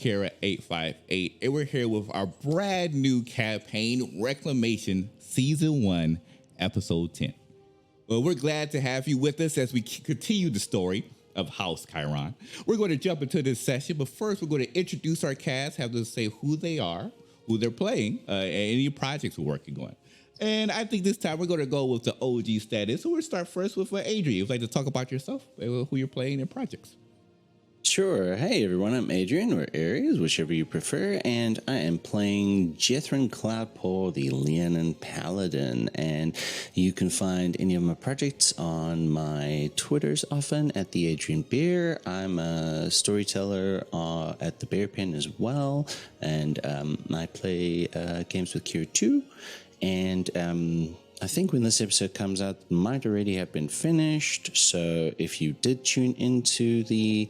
Kara858, and we're here with our brand new campaign, Reclamation Season 1, Episode 10. Well, we're glad to have you with us as we continue the story of House Chiron. We're going to jump into this session, but first we're going to introduce our cast, have them say who they are, who they're playing, and any projects we're working on. And I think this time we're going to go with the OG status. So we'll start first with Adrian. Would you like to talk about yourself, who you're playing in projects? Sure. Hey, everyone. I'm Adrian, or Aries, whichever you prefer, and I am playing Jethrin Cloudpaw, the Leonin Paladin. And you can find any of my projects on my Twitters often at the Adrian Bear. I'm a storyteller at the Bear Pen as well, and I play games with Kira too. And I think when this episode comes out, it might already have been finished. So if you did tune into the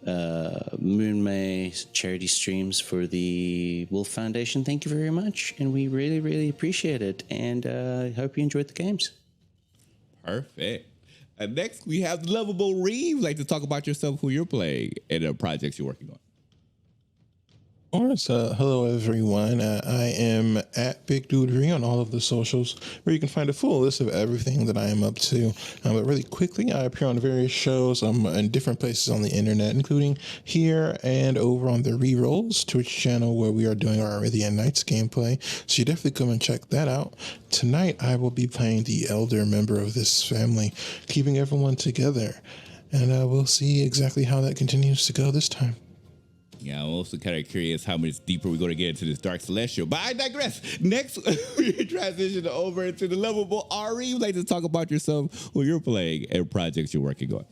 Moon May charity streams for the Wolf Foundation, thank you very much. And we really, really appreciate it. And I hope you enjoyed the games. Perfect. Next, we have the lovable Reeve. Like to talk about yourself, who you're playing, and the projects you're working on. Of course. Hello, everyone. I am at Big Dudery on all of the socials, where you can find a full list of everything that I am up to. But really quickly, I appear on various shows in different places on the internet, including here and over on the Rerolls Twitch channel, where we are doing our Aurelian Knights gameplay. So you definitely come and check that out. Tonight, I will be playing the elder member of this family, keeping everyone together. And we'll see exactly how that continues to go this time. Yeah, I'm also kind of curious how much deeper we're going to get into this Dark Celestial, but I digress. Next, we transition over into the lovable Ari. You'd like to talk about yourself, who you're playing, and projects you're working on.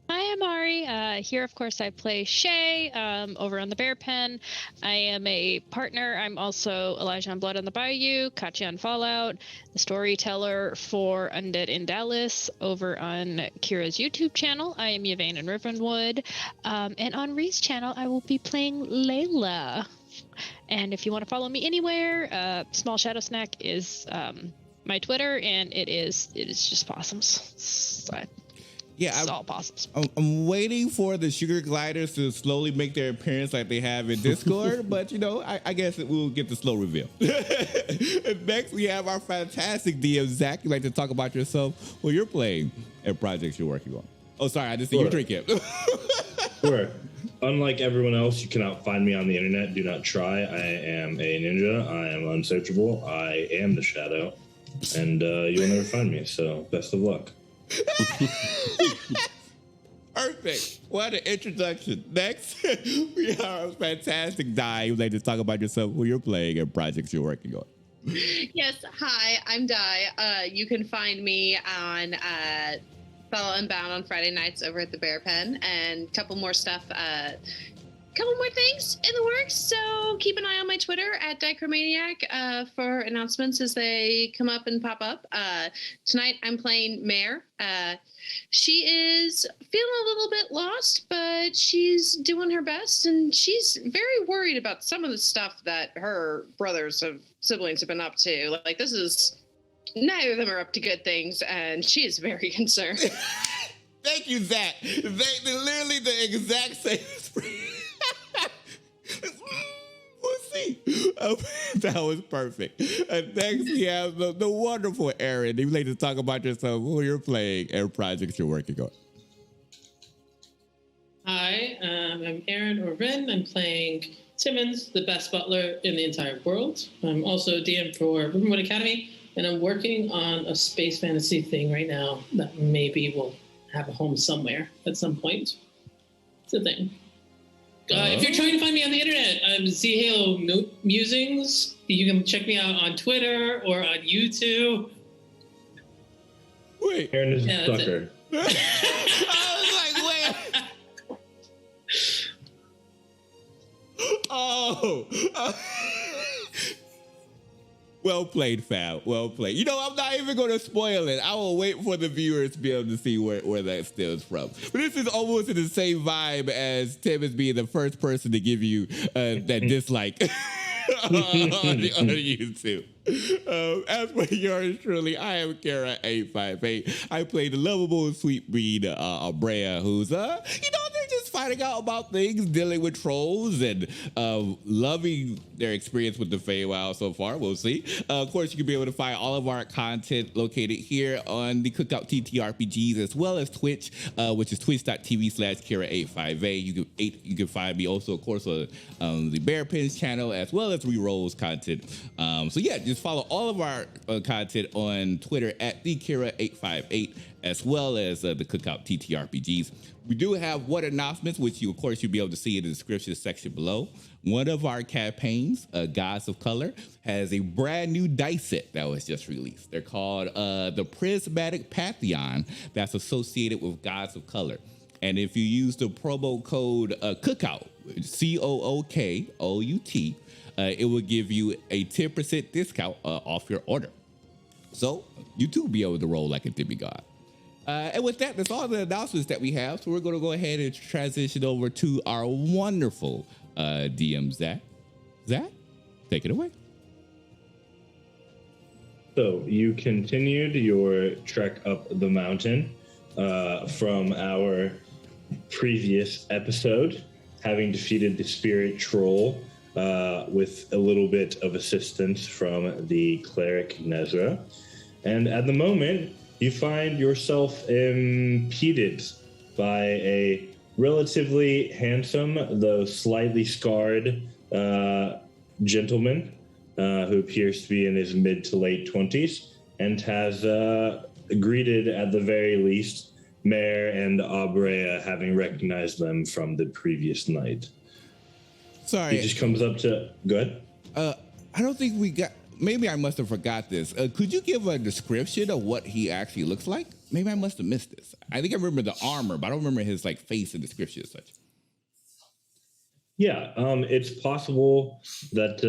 Hi, I'm Ari. Here, of course, I play Shay over on the Bear Pen. I am a partner. I'm also Elijah on Blood on the Bayou, Katya on Fallout, the storyteller for Undead in Dallas over on Kira's YouTube channel. I am Yvain in Rivenwood. And on Ree's channel, I will be playing Layla. And if you want to follow me anywhere, Small Shadow Snack is my Twitter, and it is just possums. So it's all possums. I'm waiting for the sugar gliders to slowly make their appearance like they have in Discord, but I guess we'll get the slow reveal. Next, we have our fantastic DM, Zach. You'd like to talk about yourself, who you're playing, and projects you're working on. Oh, sorry, I just see you drink it. Sure. Unlike everyone else, you cannot find me on the internet. Do not try. I am a ninja. I am unsearchable. I am the shadow. And you'll never find me, so best of luck. Perfect. What an introduction. Next, we have our fantastic Di. You'd like to talk about yourself, who you're playing, and projects you're working on. Yes. Hi, I'm Di. You can find me on Fellow Unbound on Friday nights over at the Bear Pen, and a couple more stuff. Couple more things in the works, so keep an eye on my Twitter at Dicromaniac for announcements as they come up and pop up. Tonight I'm playing Mare. She is feeling a little bit lost, but she's doing her best, and she's very worried about some of the stuff that her siblings have been up to. Like, this is, neither of them are up to good things, and she is very concerned. Thank you, Zach. Literally the exact same. We'll see. That was perfect. Next, we have the wonderful Aaron. You'd like to talk about yourself, who you're playing, and projects you're working on. Hi, I'm Aaron Orvin. I'm playing Timmons, the best butler in the entire world. I'm also DM for Rivenwood Academy, and I'm working on a space fantasy thing right now that maybe will have a home somewhere at some point. It's a thing. If you're trying to find me on the internet, I'm Z Halo Musings. You can check me out on Twitter or on YouTube. Wait. Aaron is a sucker. I was like, wait. Oh. Well played, fam. Well played. I'm not even going to spoil it. I will wait for the viewers to be able to see where that stems from. But this is almost in the same vibe as Tim is being the first person to give you that dislike on YouTube. As for yours truly, I am Kara858. I play the lovable sweet breed Brea, who's they're just finding out about things, dealing with trolls, and loving their experience with the Feywild so far. We'll see. Of course, you can be able to find all of our content located here on the Cookout TTRPGs, as well as Twitch, which is twitch.tv/Kira858. You can find me also, of course, on the Bear Pins channel, as well as Rerolls content. So yeah, just follow all of our content on Twitter at the Kira858, as well as the Cookout TTRPGs. We do have one announcements, which you, of course, you'll be able to see in the description section below. One of our campaigns, Gods of Color, has a brand new dice set that was just released. They're called the Prismatic Pantheon, that's associated with Gods of Color. And if you use the promo code Cookout, COOKOUT, it will give you a 10% discount off your order. So you too will be able to roll like a demigod. And with that, that's all the announcements that we have. So we're going to go ahead and transition over to our wonderful DM, Zach. Zach, take it away. So you continued your trek up the mountain from our previous episode, having defeated the spirit troll with a little bit of assistance from the cleric Nezra. And at the moment, you find yourself impeded by a relatively handsome, though slightly scarred gentleman who appears to be in his mid to late 20s and has greeted, at the very least, Mare and Abrea, having recognized them from the previous night. Sorry. He just comes up to... Go ahead. I don't think we got... Maybe I must have forgot this. Could you give a description of what he actually looks like? Maybe I must have missed this. I think I remember the armor, but I don't remember his face and description as such. Yeah, it's possible that...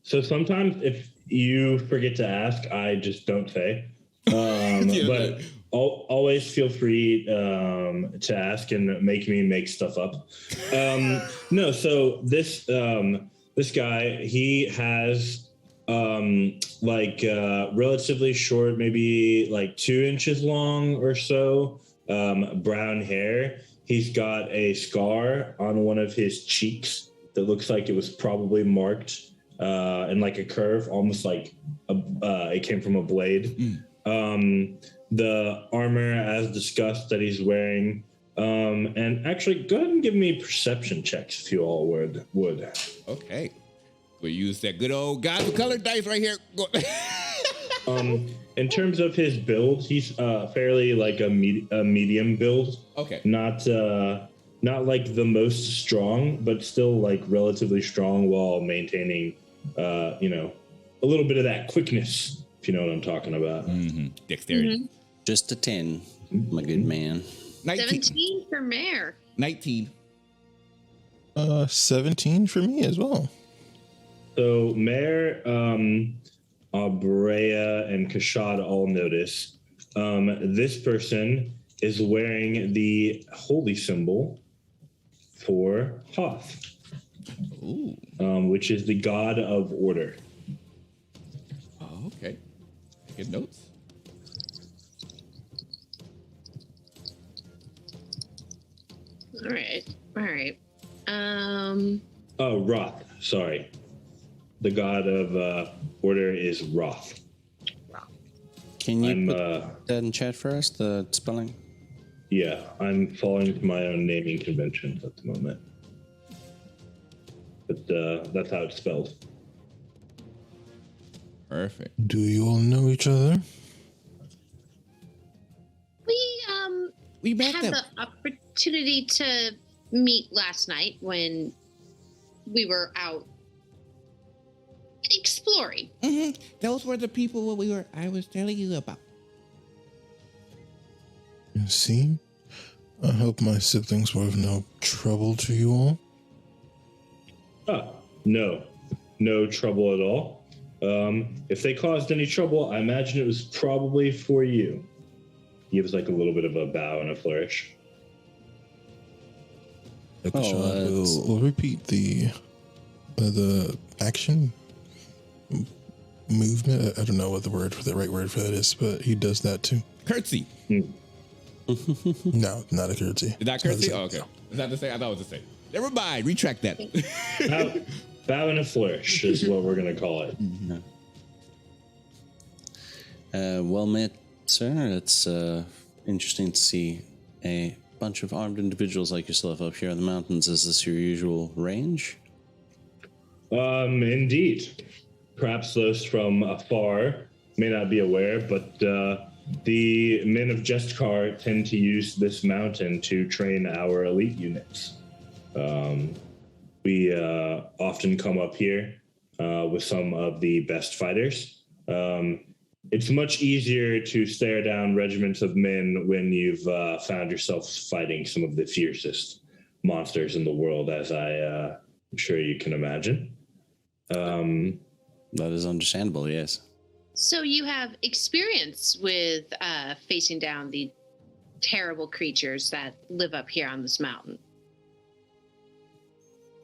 so sometimes if you forget to ask, I just don't say. But always feel free to ask and make me make stuff up. No, so this guy, he has relatively short, maybe like 2 inches long or so, brown hair. He's got a scar on one of his cheeks that looks like it was probably marked in like a curve, almost like it came from a blade. The armor, as discussed, that he's wearing. And actually, go ahead and give me perception checks if you all would. Okay. We'll use that good old Gods of Color dice right here. In terms of his build, he's fairly like a medium build. Okay. Not like the most strong, but still like relatively strong while maintaining, a little bit of that quickness, if you know what I'm talking about. Mm-hmm. Dexterity. Mm-hmm. Just a 10, my good man. 17 for Mare. 19. 17 for me as well. So Mare, Abrea, and Kashad all notice this person is wearing the holy symbol for Hoth, which is the god of order. Oh, okay. Good notes. All right. Oh, Roth. Sorry. The god of order is Roth. Can you put that in chat for us, the spelling? Yeah, I'm following my own naming conventions at the moment. But that's how it's spelled. Perfect. Do you all know each other? We met had them. the opportunity to meet last night when we were out exploring. Mm-hmm. Those were the people I was telling you about. You see? I hope my siblings were of no trouble to you all. No trouble at all. If they caused any trouble, I imagine it was probably for you. He gives like a little bit of a bow and a flourish. We'll repeat the action movement. I don't know what the right word for that is, but he does that too. Curtsy. No, not a courtesy. Is that courtesy? Oh, okay. Is that the same? I thought it was the same. Never mind. Retract that. Bow and a flourish is what we're going to call it. Well met, sir. It's interesting to see a bunch of armed individuals like yourself up here in the mountains. Is this your usual range? Indeed. Perhaps those from afar may not be aware, but the men of Jestkar tend to use this mountain to train our elite units. We often come up here with some of the best fighters. It's much easier to stare down regiments of men when you've found yourself fighting some of the fiercest monsters in the world, as I'm sure you can imagine. That is understandable, yes. So you have experience with facing down the terrible creatures that live up here on this mountain.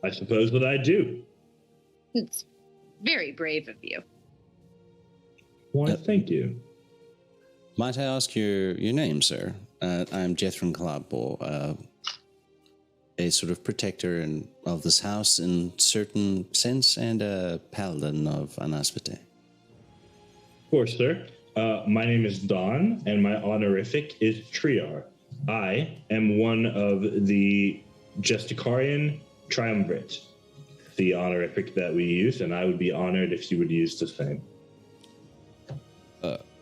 I suppose that I do. It's very brave of you. Why, thank you. Might I ask your name, sir? I'm Jethron Cloudball, a sort of protector of this house in certain sense, and a paladin of Anaspete. Of course, sir. My name is Don, and my honorific is Triar. I am one of the Jestikarian Triumvirate, the honorific that we use, and I would be honored if you would use the same.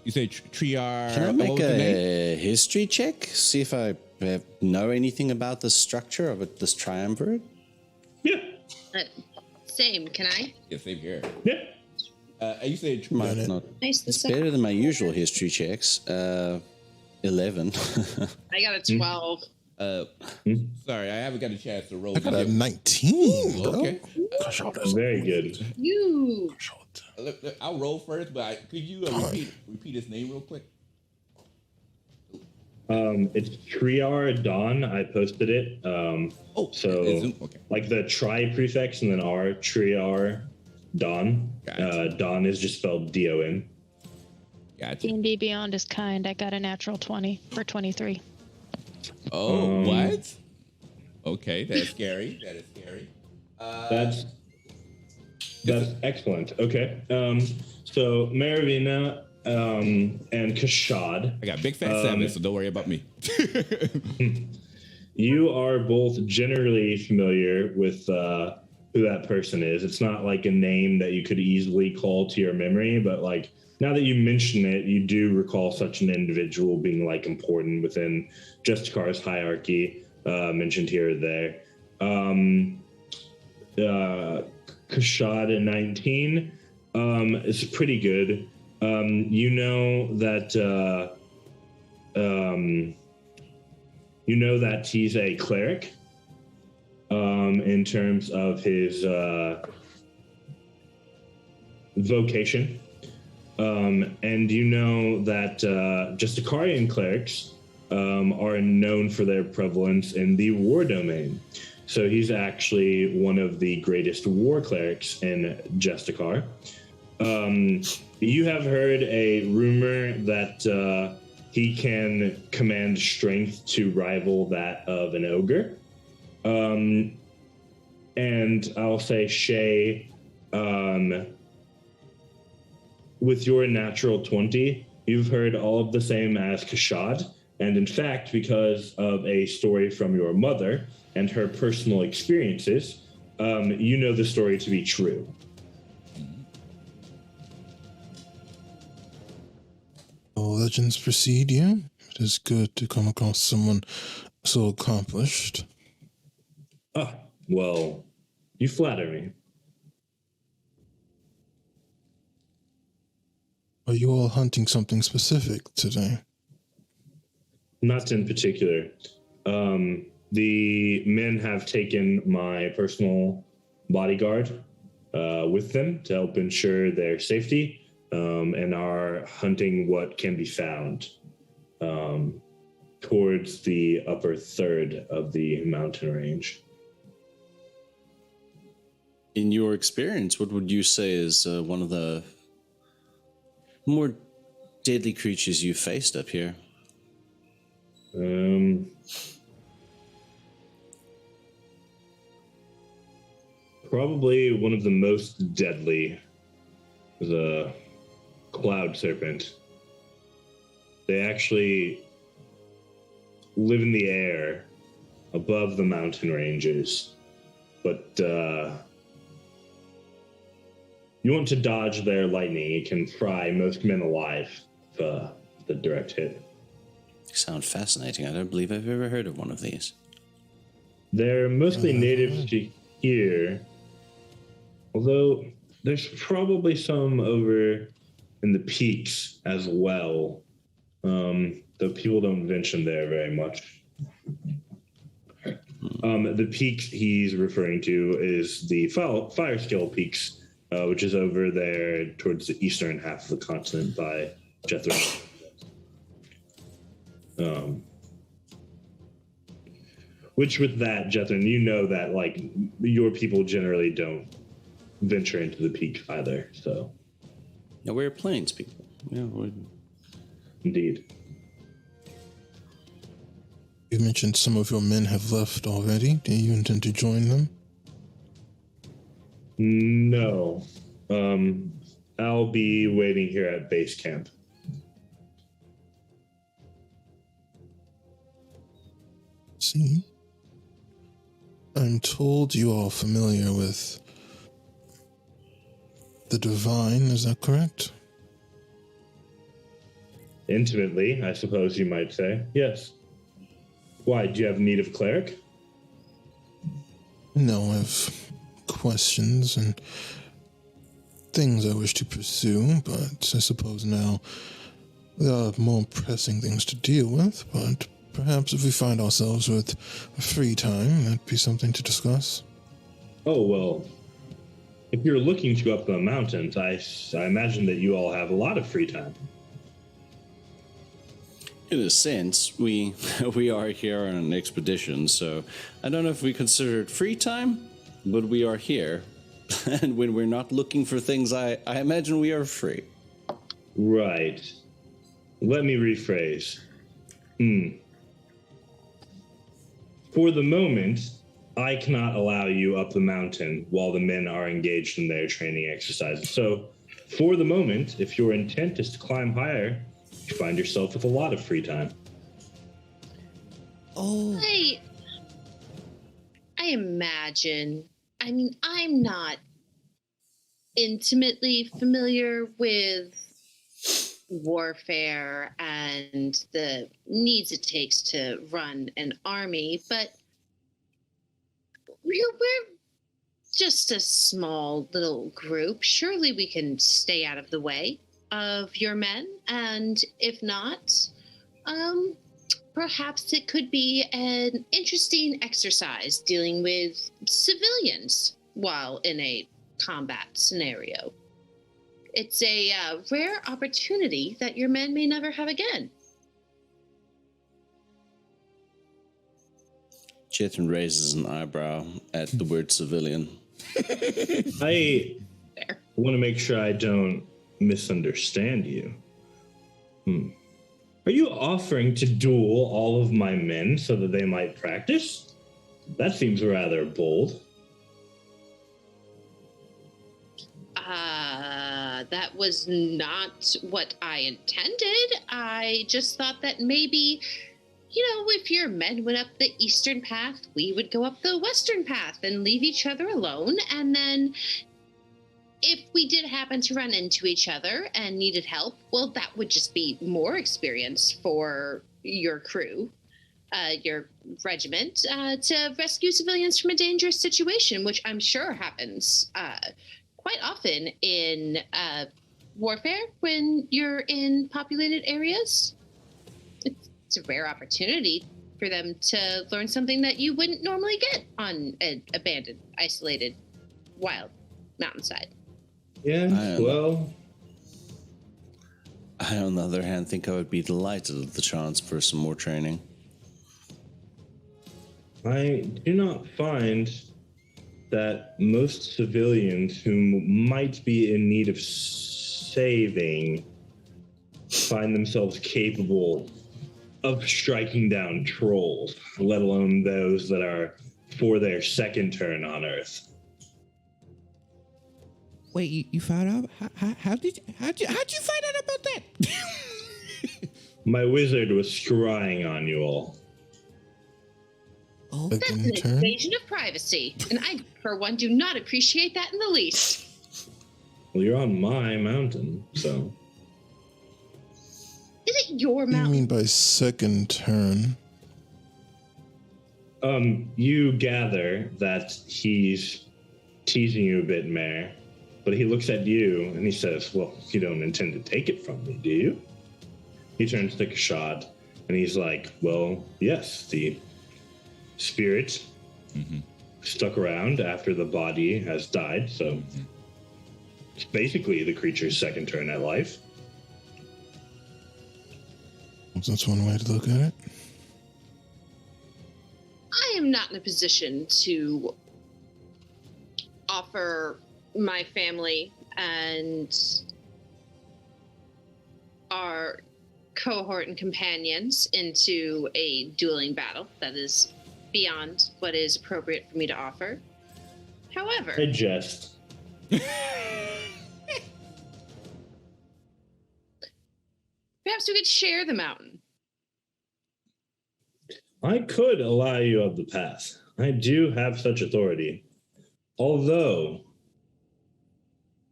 You say Triar. Can I what make was the name? a history check? See if I know anything about the structure of this triumvirate? Yeah. Same, can I? Yeah, same here. Yeah. You say Might not. Nice to It's say. better than my usual history checks. 11. I got a 12. sorry, I haven't got a chance to roll. I got a 19, bro. Okay. Very good. You. Look, I'll roll first, but could you repeat his name real quick? It's Triar Don. I posted it. Okay. Like the tri prefix and then R, Triar Don. Gotcha. Don is just spelled D-O-N. Gotcha. D&D Beyond is kind. I got a natural 20 for 23. Oh, what? Okay, that's scary. That is scary. That's excellent. Okay. So Maravina and Kashad. I got big fat 7, so don't worry about me. You are both generally familiar with who that person is. It's not like a name that you could easily call to your memory, but like now that you mention it, you do recall such an individual being like important within Justicar's hierarchy, mentioned here or there. Kashad at 19 is pretty good. You know that he's a cleric in terms of his vocation. And you know that Justicarian clerics are known for their prevalence in the war domain. So he's actually one of the greatest war clerics in Justicar. You have heard a rumor that he can command strength to rival that of an ogre. And I'll say, Shay, with your natural 20, you've heard all of the same as Kashad. And in fact, because of a story from your mother and her personal experiences, you know the story to be true. All legends precede you. It is good to come across someone so accomplished. Ah, well, you flatter me. Are you all hunting something specific today? Not in particular. The men have taken my personal bodyguard with them to help ensure their safety, and are hunting what can be found towards the upper third of the mountain range. In your experience, what would you say is one of the more deadly creatures you faced up here? Probably one of the most deadly is a cloud serpent. They actually live in the air above the mountain ranges, but you want to dodge their lightning. It can fry most men alive if the direct hit. Sound fascinating. I don't believe I've ever heard of one of these. They're mostly native to here, although there's probably some over in the peaks as well, though people don't venture there very much. The peaks he's referring to is the Fire Skill Peaks, which is over there towards the eastern half of the continent by Jethro. Which with that, Jethro, you know that like your people generally don't venture into the peak either, so. Yeah, we're plains people. Yeah, we're... Indeed. You mentioned some of your men have left already. Do you intend to join them? No. I'll be waiting here at base camp. See? I'm told you are familiar with the divine, is that correct? Intimately, I suppose you might say. Yes. Why, do you have need of cleric? No, I have questions and things I wish to pursue, but I suppose now there are more pressing things to deal with, but perhaps if we find ourselves with free time, that'd be something to discuss. Oh, well, if you're looking to go up the mountains, I imagine that you all have a lot of free time. In a sense, we are here on an expedition, so I don't know if we consider it free time, but we are here. And when we're not looking for things, I imagine we are free. Right. Let me rephrase. For the moment, I cannot allow you up the mountain while the men are engaged in their training exercises. So, for the moment, if your intent is to climb higher, you find yourself with a lot of free time. Oh. I imagine. I mean, I'm not intimately familiar with warfare and the needs it takes to run an army, but we're just a small little group. Surely we can stay out of the way of your men, and if not, perhaps it could be an interesting exercise dealing with civilians while in a combat scenario. It's a rare opportunity that your men may never have again. Jethro raises an eyebrow at the word civilian. I want to make sure I don't misunderstand you. Are you offering to duel all of my men so that they might practice? That seems rather bold. That was not what I intended. I just thought that maybe, if your men went up the eastern path, we would go up the western path and leave each other alone. And then if we did happen to run into each other and needed help, well, that would just be more experience for your crew, your regiment, to rescue civilians from a dangerous situation, which I'm sure happens quite often in warfare when you're in populated areas. It's a rare opportunity for them to learn something that you wouldn't normally get on an abandoned, isolated, wild mountainside. Yeah, well... I, on the other hand, think I would be delighted at the chance for some more training. I do not find that most civilians who might be in need of saving find themselves capable of striking down trolls, let alone those that are for their second turn on Earth. Wait, you found out? How'd you find out about that? My wizard was scrying on you all. Oh, That's an invasion of privacy, and I, for one, do not appreciate that in the least. Well, you're on my mountain, so. Is it your What do you mountain? mean by second turn? You gather that he's teasing you a bit, Mayor, but he looks at you and he says, well, you don't intend to take it from me, do you? He turns to Kashad and he's like, well, yes, the spirit stuck around after the body has died, so it's basically the creature's second turn at life. That's one way to look at it. I am not in a position to offer my family and our cohort and companions into a dueling battle. That is beyond what is appropriate for me to offer. However, I jest. perhaps we could share the mountain. I could allow you up the path. I do have such authority. Although,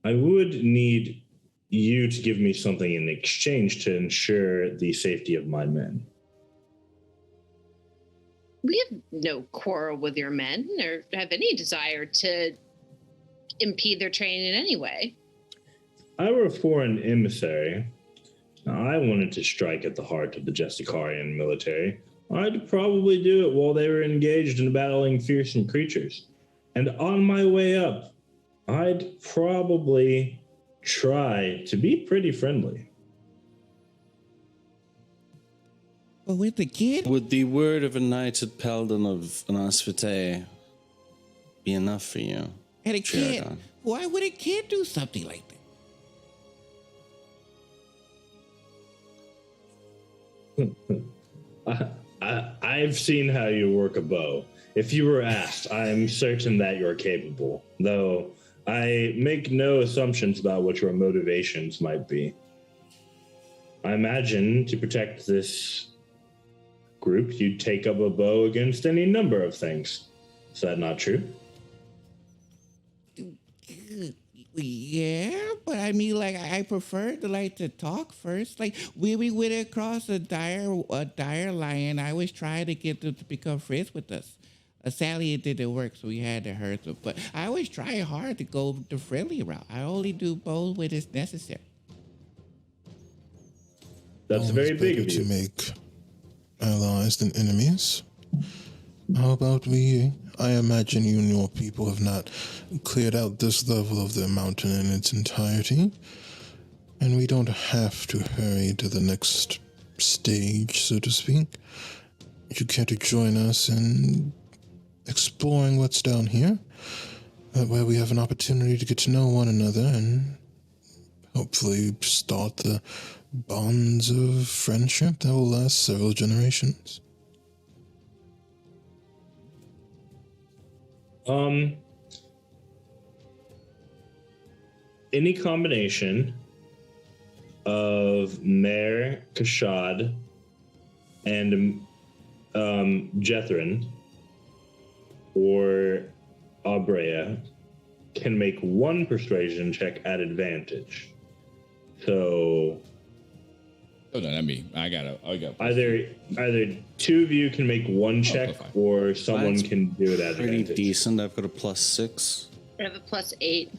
I would need you to give me something in exchange to ensure the safety of my men. We have no quarrel with your men or have any desire to impede their training in any way. If I were a foreign emissary, I wanted to strike at the heart of the Jesticarian military. I'd probably do it while they were engaged in battling fearsome creatures. And on my way up, I'd probably try to be pretty friendly. but with the kid? Would the word of a knighted paladin of Anasvite be enough for you? And a kid? Sheridan? Why would a kid do something like that? I've seen how you work a bow. If you were asked, I'm certain that you're capable, though I make no assumptions about what your motivations might be. I imagine to protect this group, you'd take up a bow against any number of things. Is that not true? Yeah, but I mean, like, I prefer to talk first. Like, when we went across a dire lion, I was trying to get them to become friends with us. Sadly, it didn't work, so we had to hurt them. But I always try hard to go the friendly route. I only do both when it's necessary. That's Always very big better of you. to make allies than enemies. How about we? I imagine you and your people have not cleared out this level of the mountain in its entirety, and we don't have to hurry to the next stage, so to speak. Would you care to join us in exploring what's down here? That way we have an opportunity to get to know one another and hopefully start the bonds of friendship that will last several generations. Any combination of Mayor Kashad and Jethrin or Abrea can make one persuasion check at advantage. So Oh, no, not me. I got either two of you can make one check, fine. or someone Mine's can do it at Pretty advantage. decent. I've got a +6. I have a +8.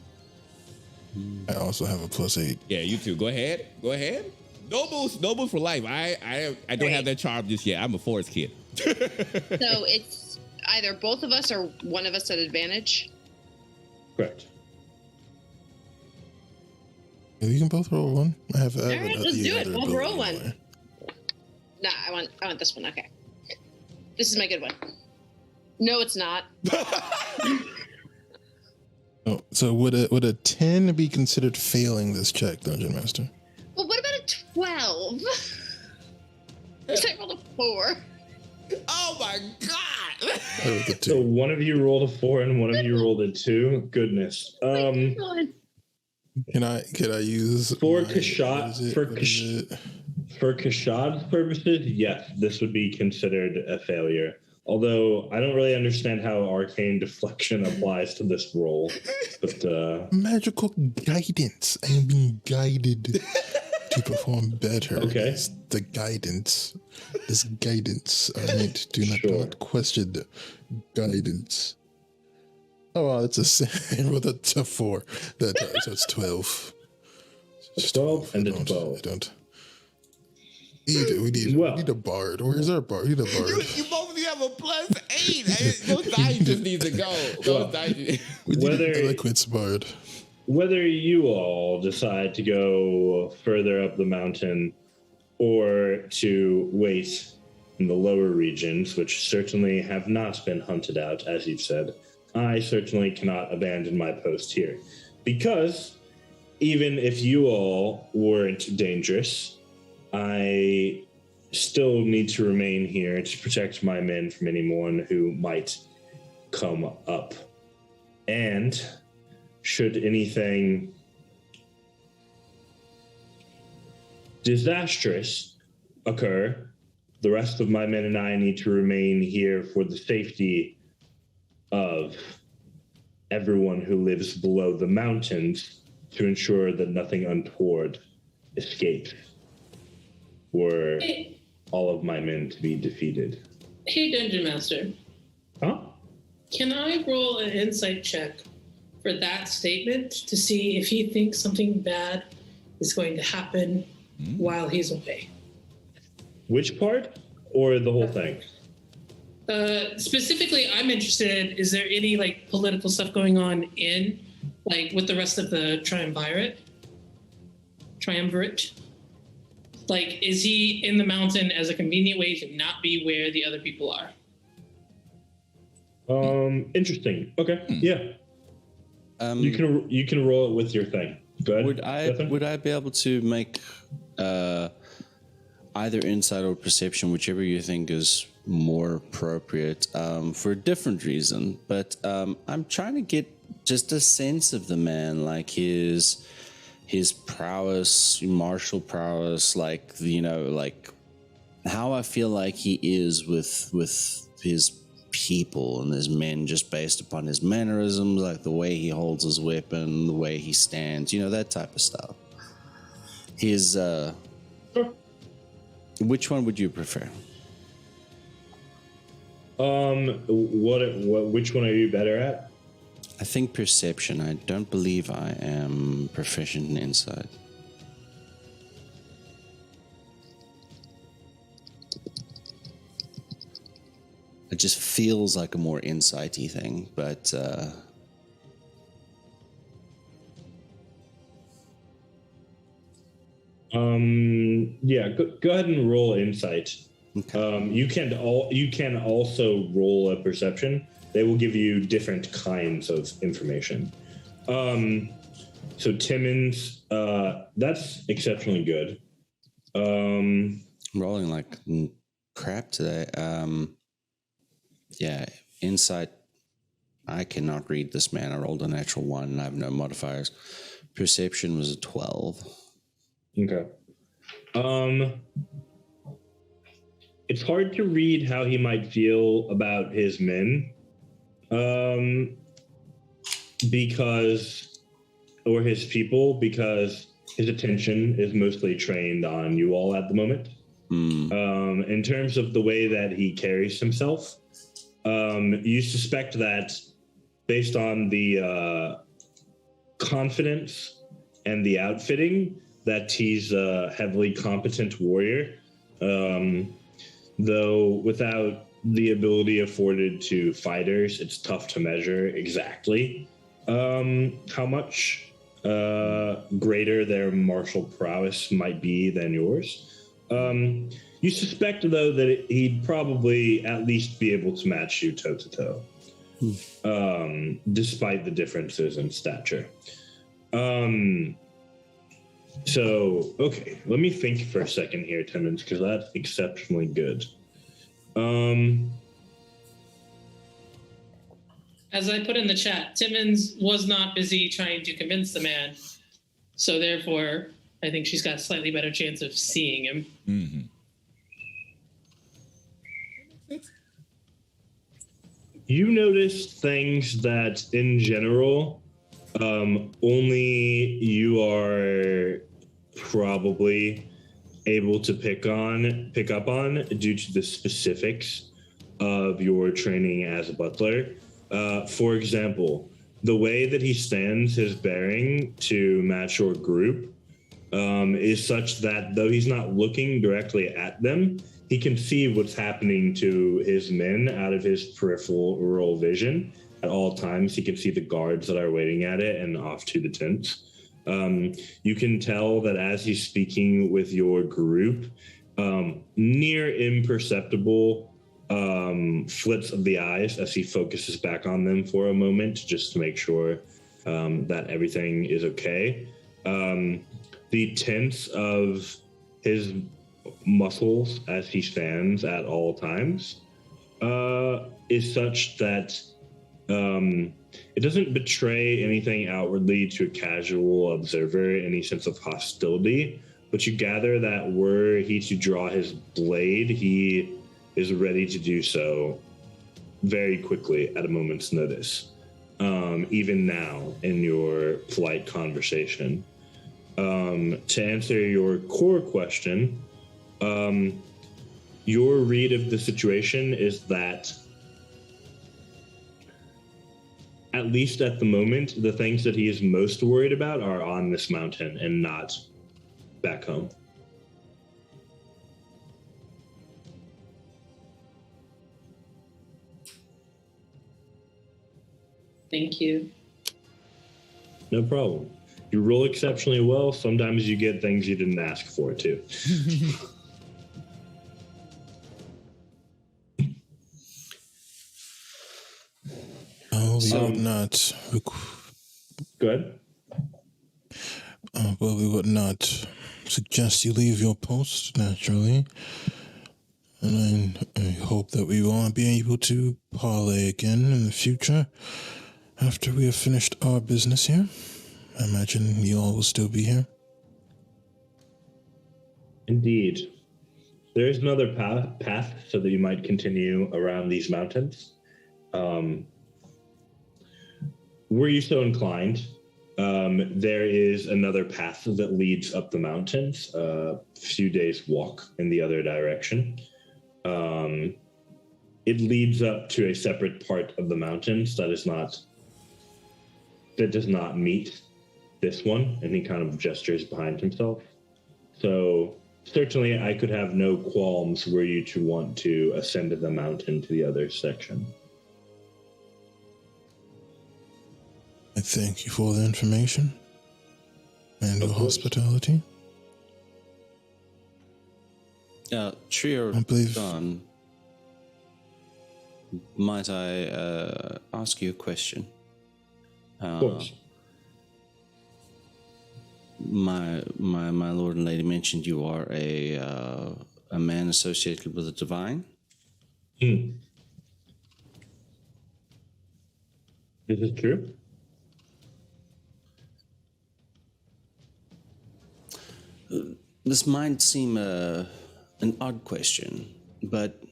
I also have a +8. Yeah, you too. Go ahead. Nobles for life. I don't have that charm just yet. I'm a forest kid. So it's either both of us or one of us at advantage. Correct. Yeah, you can both roll one. I have. All right, let's do it. We'll roll one. Nah, I want this one. Okay. This is my good one. No, it's not. Oh, so would a 10 be considered failing this check, Dungeon Master? Well, what about a 12? You say roll a 4. Oh my god! I rolled a So 2. one of you rolled a 4 and one of you rolled a 2. Goodness. God. Can I use For my- Kashad, what is it? for What is it? For Kashad's purposes, yes, this would be considered a failure. Although I don't really understand how arcane deflection applies to this role. But Magical guidance. I am being guided to perform better. Okay. It's the guidance. This guidance. All right. Do not, Sure. not question the guidance. Oh, wow. That's a with a 4. So it's 12. It's 12 and I it's don't- 12. I don't. We need a bard. Where's our bard? We need a bard. You both of you have a +8. Those dice just need to go. Those dice. We need Whether- an eloquence bard. whether you all decide to go further up the mountain or to wait in the lower regions, which certainly have not been hunted out, as you've said, I certainly cannot abandon my post here. Because even if you all weren't dangerous, I still need to remain here to protect my men from anyone who might come up. And should anything disastrous occur, the rest of my men and I need to remain here for the safety of everyone who lives below the mountains to ensure that nothing untoward escapes, were all of my men to be defeated. Hey, Dungeon Master, Huh? can I roll an insight check for that statement to see if he thinks something bad is going to happen while he's away? Which part or the whole thing? Specifically, I'm interested in, is there any like political stuff going on in, like with the rest of the triumvirate? Like, is he in the mountain as a convenient way to not be where the other people are? Interesting. Okay, yeah. You can roll it with your thing. Go ahead. Would I be able to make either insight or perception, whichever you think is more appropriate, for a different reason? But I'm trying to get just a sense of the man, like his prowess, martial prowess, like, you know, like how I feel like he is with his people and his men, just based upon his mannerisms, like the way he holds his weapon, the way he stands, you know, that type of stuff. His Sure. Which one would you prefer? Which one are you better at? I think perception. I don't believe I am proficient in insight. It just feels like a more insighty thing, but Yeah, go ahead and roll insight. okay. You can also roll a perception. They will give you different kinds of information. So Timmons, that's exceptionally good. I'm rolling like crap today. Yeah, insight. I cannot read this man. I rolled a natural 1 and I have no modifiers. Perception was a 12. Okay. It's hard to read how he might feel about his men. Because, or his people, because his attention is mostly trained on you all at the moment. In terms of the way that he carries himself, you suspect that based on the confidence and the outfitting, that he's a heavily competent warrior, though without the ability afforded to fighters, it's tough to measure exactly how much greater their martial prowess might be than yours. You suspect, though, that he'd probably at least be able to match you toe-to-toe, despite the differences in stature. So, okay, let me think for a second here, Timmons, because that's exceptionally good. As I put in the chat, Timmons was not busy trying to convince the man. So therefore, I think she's got a slightly better chance of seeing him. Mm-hmm. You notice things that, in general, only you are probably able to pick up on due to the specifics of your training as a butler. For example, the way that he stands his bearing to match your group is such that though he's not looking directly at them, he can see what's happening to his men out of his peripheral vision at all times. He can see the guards that are waiting at it and off to the tents. You can tell that as he's speaking with your group, near imperceptible flits of the eyes as he focuses back on them for a moment just to make sure that everything is okay. The tense of his muscles as he stands at all times is such that it doesn't betray anything outwardly to a casual observer, any sense of hostility, but you gather that were he to draw his blade, he is ready to do so very quickly at a moment's notice, even now in your polite conversation. To answer your core question, your read of the situation is that, at least at the moment, the things that he is most worried about are on this mountain and not back home. Thank you. No problem. You roll exceptionally well. Sometimes you get things you didn't ask for, too. We would not. Go ahead. Well, we would not suggest you leave your post, naturally. And I hope that we will be able to parlay again in the future after we have finished our business here. I imagine you all will still be here. Indeed. There is another path so that you might continue around these mountains. Were you so inclined, there is another path that leads up the mountains, a few days' walk in the other direction. It leads up to a separate part of the mountains that does not meet this one, and he kind of gestures behind himself. So certainly I could have no qualms were you to want to ascend the mountain to the other section. I thank you for the information and the hospitality. Trio, I believe. Don, might I ask you a question? Of course. My lord and lady mentioned you are a man associated with the divine. This is true. This might seem an odd question, but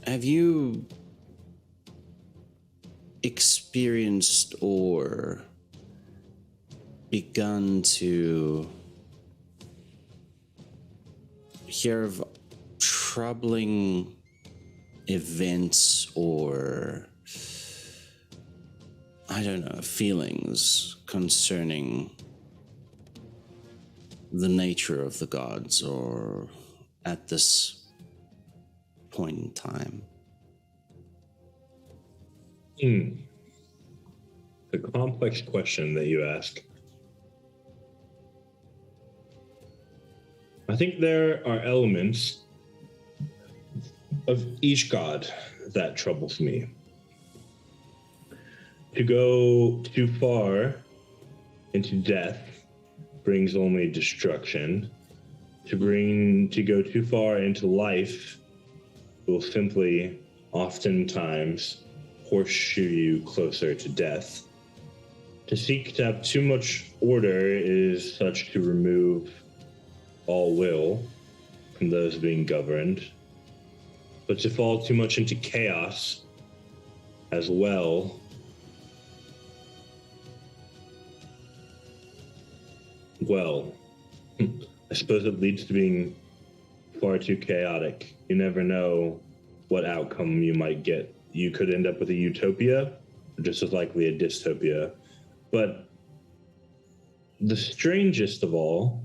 have you experienced or begun to hear of troubling events or, I don't know, feelings concerning the nature of the gods or at this point in time? The complex question that you ask. I think there are elements of each god that troubles me. To go too far into death brings only destruction. To go too far into life will simply, oftentimes, horseshoe you closer to death. To seek to have too much order is such to remove all will from those being governed. But to fall too much into chaos as well, well, I suppose it leads to being far too chaotic. You never know what outcome you might get. You could end up with a utopia, or just as likely a dystopia. But the strangest of all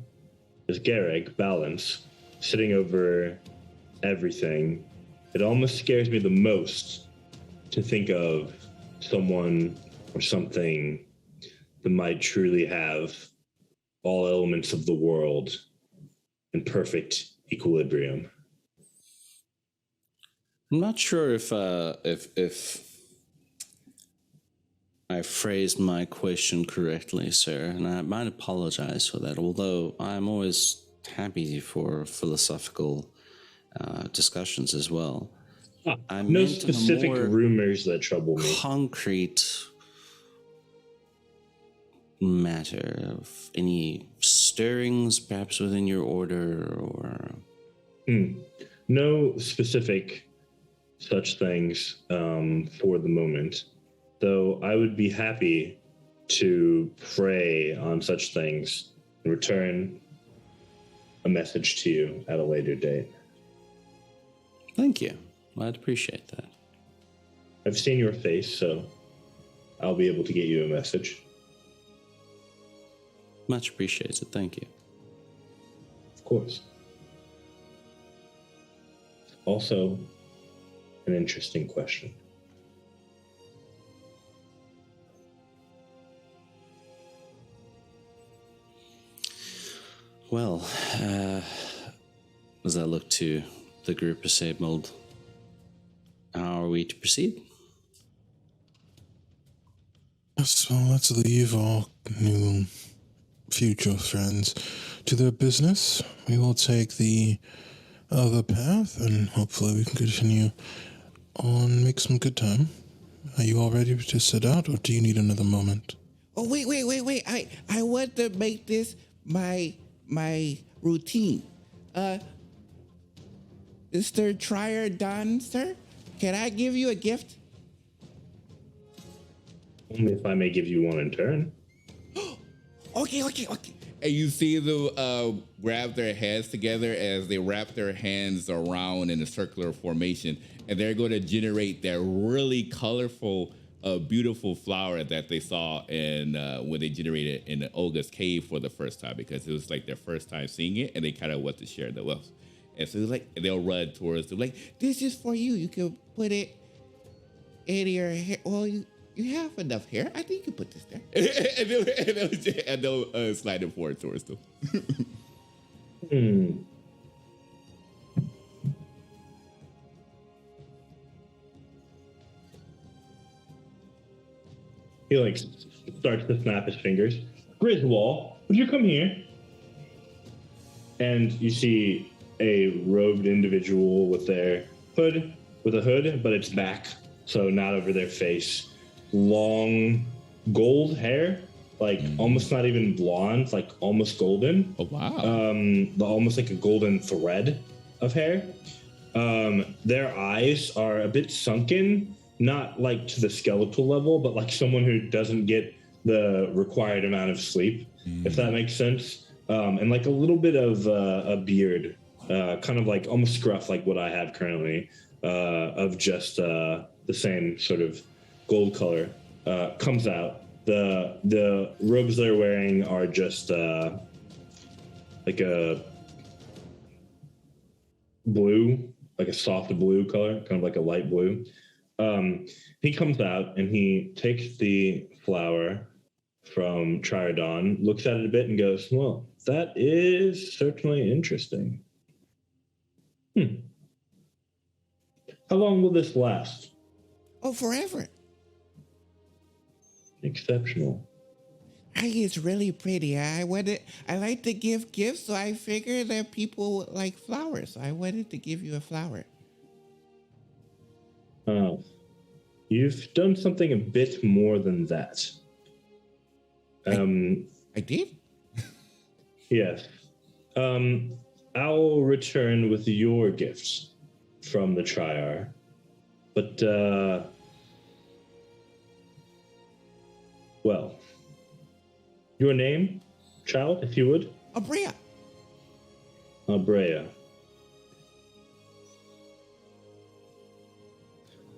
is Garrick, balance, sitting over everything. It almost scares me the most to think of someone or something that might truly have all elements of the world in perfect equilibrium. I'm not sure if I phrased my question correctly, sir, and I might apologize for that, although I'm always happy for philosophical discussions as well. I No meant specific more rumors that trouble me. concrete matter of any stirrings perhaps within your order or... No specific such things for the moment, though I would be happy to prey on such things and return a message to you at a later date. Thank you. I'd appreciate that. I've seen your face, so I'll be able to get you a message. Much appreciated. Thank you. Of course. Also, an interesting question. Well, as I look to the group assembled, how are we to proceed? So let's leave all new future friends to their business. We will take the other path, and hopefully we can continue on, make some good time. Are you all ready to sit out, or do you need another moment? Oh, wait. I want to make this my routine. Mr. Trier Don, sir, can I give you a gift? Only if I may give you one in turn. Okay. And you see them grab their heads together as they wrap their hands around in a circular formation, and they're going to generate that really colorful, beautiful flower that they saw in when they generated in the Olga's cave for the first time, because it was like their first time seeing it, and they kind of want to share the wealth. And so they'll run towards them, like, this is for you. You can put it in your hair. Well, you have enough hair. I think you can put this there. and they'll slide it forward towards them. He starts to snap his fingers. Griswold, would you come here? And you see a robed individual with a hood, but it's back, so not over their face. Long gold hair, almost not even blonde, almost golden. Oh, wow. Almost like a golden thread of hair. Their eyes are a bit sunken, not to the skeletal level, but someone who doesn't get the required amount of sleep, if that makes sense. And a little bit of a beard, kind of almost scruff like what I have currently, of just the same sort of gold color, comes out. The robes they're wearing are just a blue, a soft blue color, kind of like a light blue. He comes out and he takes the flower from Triodon, looks at it a bit and goes, well, that is certainly interesting. How long will this last? Oh, forever. Exceptional. It's really pretty. I like to give gifts, so I figured that people like flowers. So I wanted to give you a flower. Oh, you've done something a bit more than that. I did? Yes. I'll return with your gifts from the Triar. But, well, your name, child, if you would? Abrea. Abrea.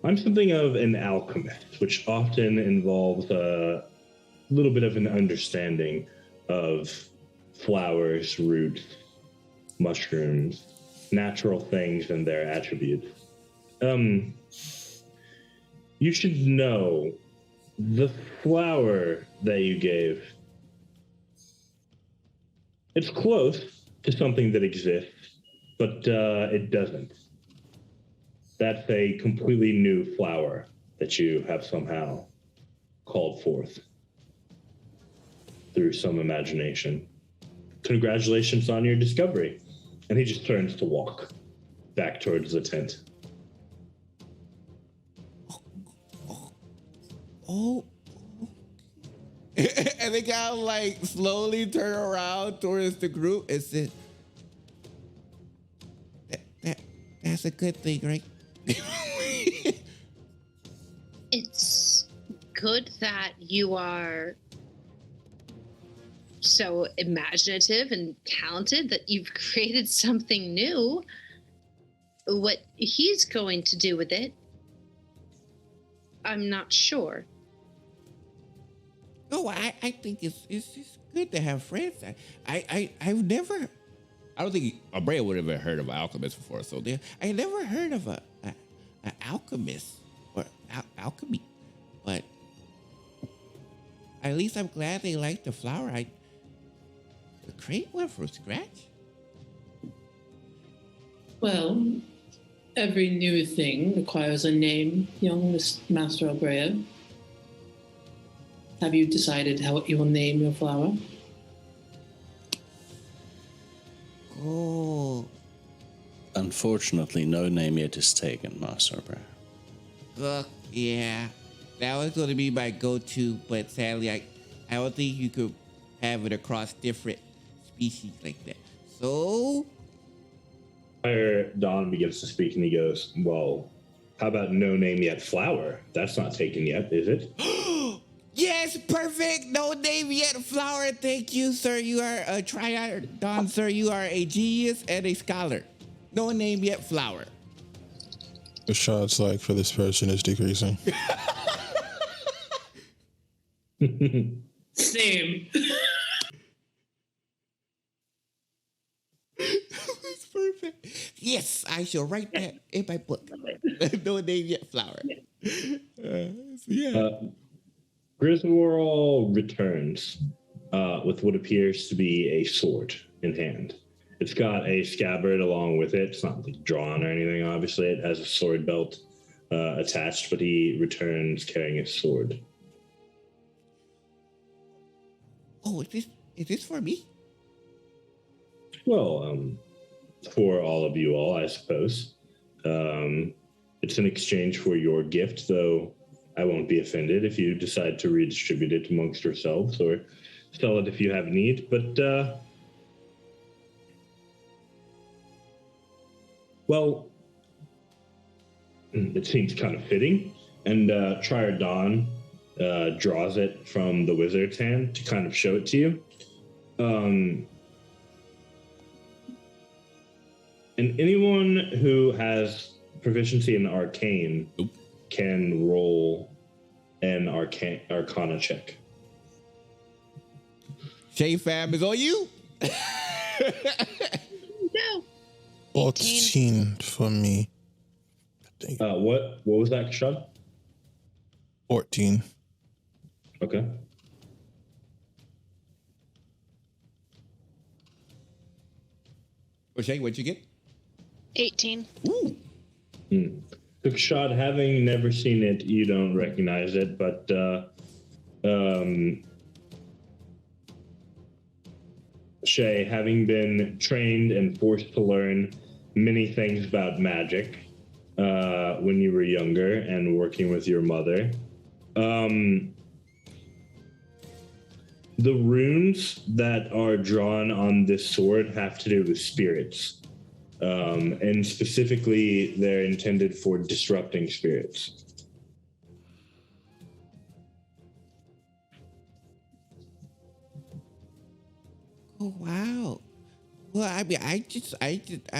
I'm something of an alchemist, which often involves a little bit of an understanding of flowers, roots, mushrooms, natural things and their attributes. You should know the flower that you gave. It's close to something that exists, but it doesn't. That's a completely new flower that you have somehow called forth through some imagination. Congratulations on your discovery. And he just turns to walk back towards the tent. Oh. And they kind of like slowly turn around towards the group and said, that's a good thing, right? It's good that you are so imaginative and talented that you've created something new. What he's going to do with it, I'm not sure. No, I think it's just good to have friends. I've never, I don't think Abrea would have ever heard of an alchemist before. So I never heard of an alchemist or alchemy. But at least I'm glad they liked the flower. I create one from scratch. Well, every new thing requires a name, young Master Abrea. Have you decided how you will name your flower? Oh. Unfortunately, no name yet is taken, Master Abrea. Yeah. That was going to be my go-to, but sadly, I don't think you could have it across different species like that. So, Fire Dawn begins to speak and he goes, well, how about no name yet flower? That's not taken yet, is it? yes, perfect. No name yet flower. Thank you, sir. You are a triad. Don, sir, you are a genius and a scholar. No name yet flower. The shots like for this person is decreasing. Same. That's perfect. Yes, I shall write that in my book. No name yet flower. Griswold returns with what appears to be a sword in hand. It's got a scabbard along with it. It's not like drawn or anything, obviously. It has a sword belt attached, but he returns carrying a sword. Oh, is this for me? Well, for all of you all, I suppose. It's in exchange for your gift, though I won't be offended if you decide to redistribute it amongst yourselves or sell it if you have need. But, well, it seems kind of fitting. And Trier Dawn draws it from the wizard's hand to kind of show it to you. And anyone who has proficiency in arcane can roll an arcana check. Shay Fab is on you. No. 14 for me. What was that, Kashad? 14. Okay. Well, Shay, what'd you get? 18. Ooh. So Kashad, having never seen it, you don't recognize it, but Shay, having been trained and forced to learn many things about magic when you were younger and working with your mother, the runes that are drawn on this sword have to do with spirits. And specifically, they're intended for disrupting spirits. Oh wow. Well, I mean, I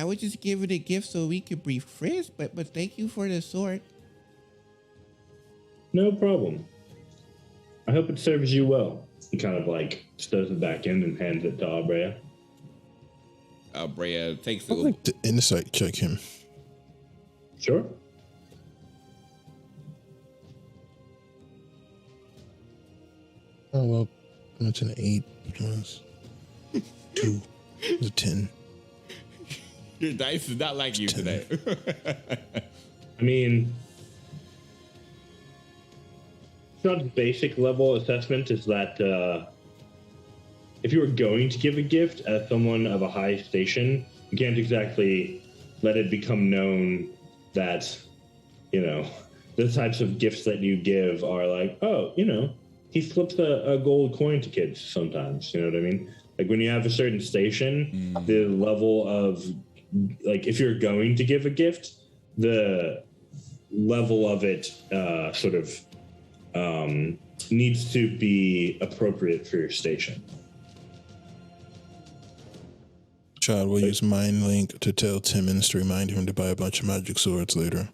would just give it a gift so we could be friends. But thank you for the sword. No problem. I hope it serves you well. He kind of like stows it back in and hands it to Abrea. Abrea takes I'd it. like to insight check him. Sure. Oh, well, that's an 8 plus 2 is a 10. Your dice is not like you today. I mean, Sean's basic level assessment is that if you were going to give a gift as someone of a high station, you can't exactly let it become known that, you know, the types of gifts that you give are like, oh, you know, he flips a gold coin to kids sometimes. You know what I mean? Like when you have a certain station, the level of, like, if you're going to give a gift, the level of it sort of needs to be appropriate for your station. Child will use Mind Link to tell Timmons to remind him to buy a bunch of magic swords later.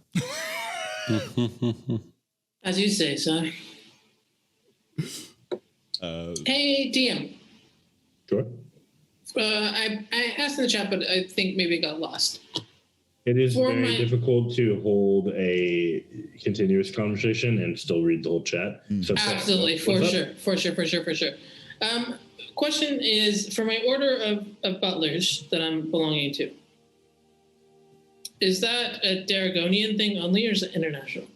As you say, son. Hey, DM. Sure. I asked in the chat, but I think maybe it got lost. It is very difficult to hold a continuous conversation and still read the whole chat. So Absolutely, for sure. Question is, for my order of butlers that I'm belonging to, is that a Daragonian thing only, or is it international?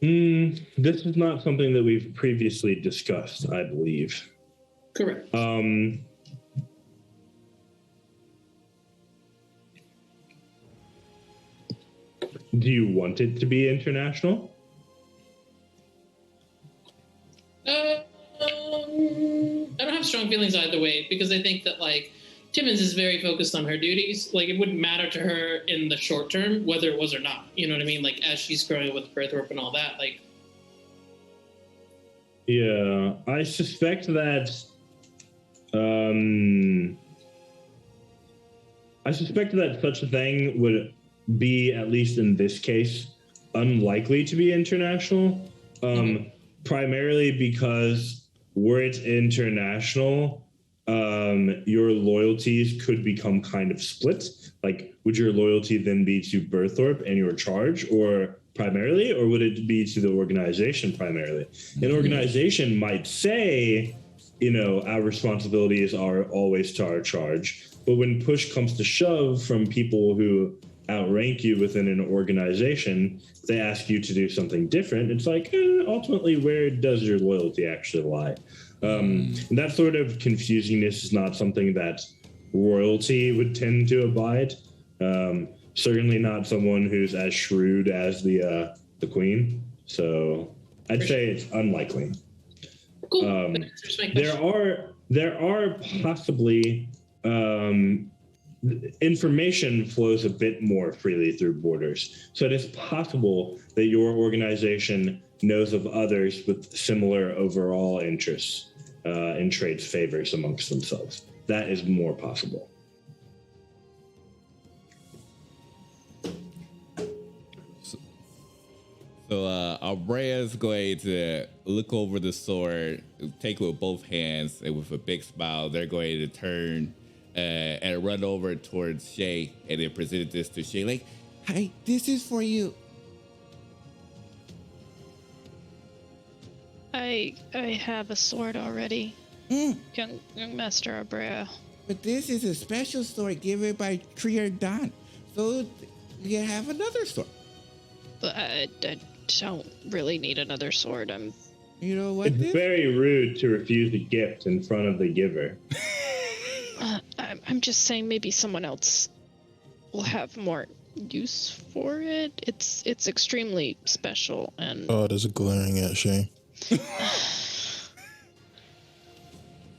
This is not something that we've previously discussed, I believe. Correct. Do you want it to be international? I don't have strong feelings either way, because I think that, like, Timmons is very focused on her duties. Like, it wouldn't matter to her in the short term whether it was or not. You know what I mean? Like, as she's growing up with Birthwarp and all that, like. Yeah, I suspect that. I suspect that such a thing would be, at least in this case, unlikely to be international. Primarily because were it international, your loyalties could become kind of split. Like, would your loyalty then be to Birthorpe and your charge, or primarily, or would it be to the organization primarily? An organization might say, you know, our responsibilities are always to our charge, but when push comes to shove from people who outrank you within an organization, they ask you to do something different. It's like, ultimately, where does your loyalty actually lie? And that sort of confusingness is not something that royalty would tend to abide. Certainly not someone who's as shrewd as the queen. So I'd say it's unlikely. Cool. There are possibly information flows a bit more freely through borders. So it is possible that your organization knows of others with similar overall interests and trades favors amongst themselves. That is more possible. So Abrea's going to look over the sword, take it with both hands, and with a big smile, they're going to turn and run over towards Shay, and then present this to Shay, like, "Hi, this is for you." I have a sword already. Young Master Abrea. But this is a special sword given by Trier Don, so you have another sword. But I don't really need another sword. I'm You know what? It's very rude to refuse a gift in front of the giver. I'm just saying maybe someone else will have more use for it. It's extremely special and Oh, there's a glaring at Shay.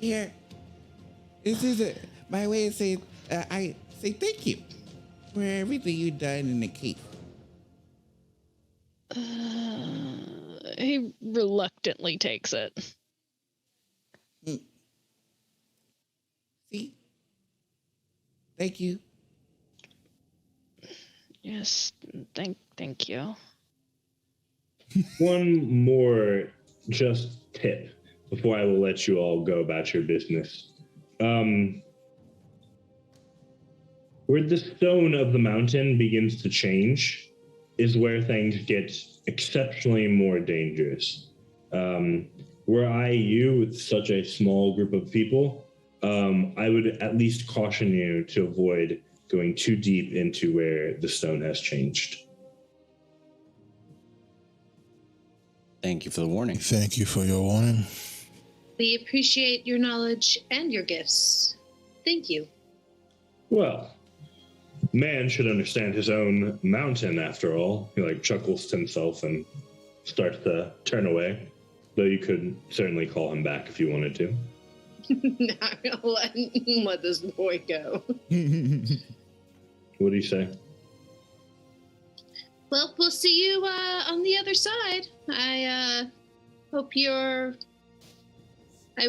Here, this is my way of saying I say thank you for everything you've done in the cave. he reluctantly takes it. See? Thank you. Yes, thank you. One more just tip before I will let you all go about your business. Where the stone of the mountain begins to change is where things get exceptionally more dangerous. Were I you with such a small group of people, I would at least caution you to avoid going too deep into where the stone has changed. Thank you for the warning. Thank you for your warning. We appreciate your knowledge and your gifts. Thank you. Well, man should understand his own mountain after all. He chuckles to himself and starts to turn away, though you could certainly call him back if you wanted to. Not gonna let this boy go. What do you say? Well, we'll see you on the other side. I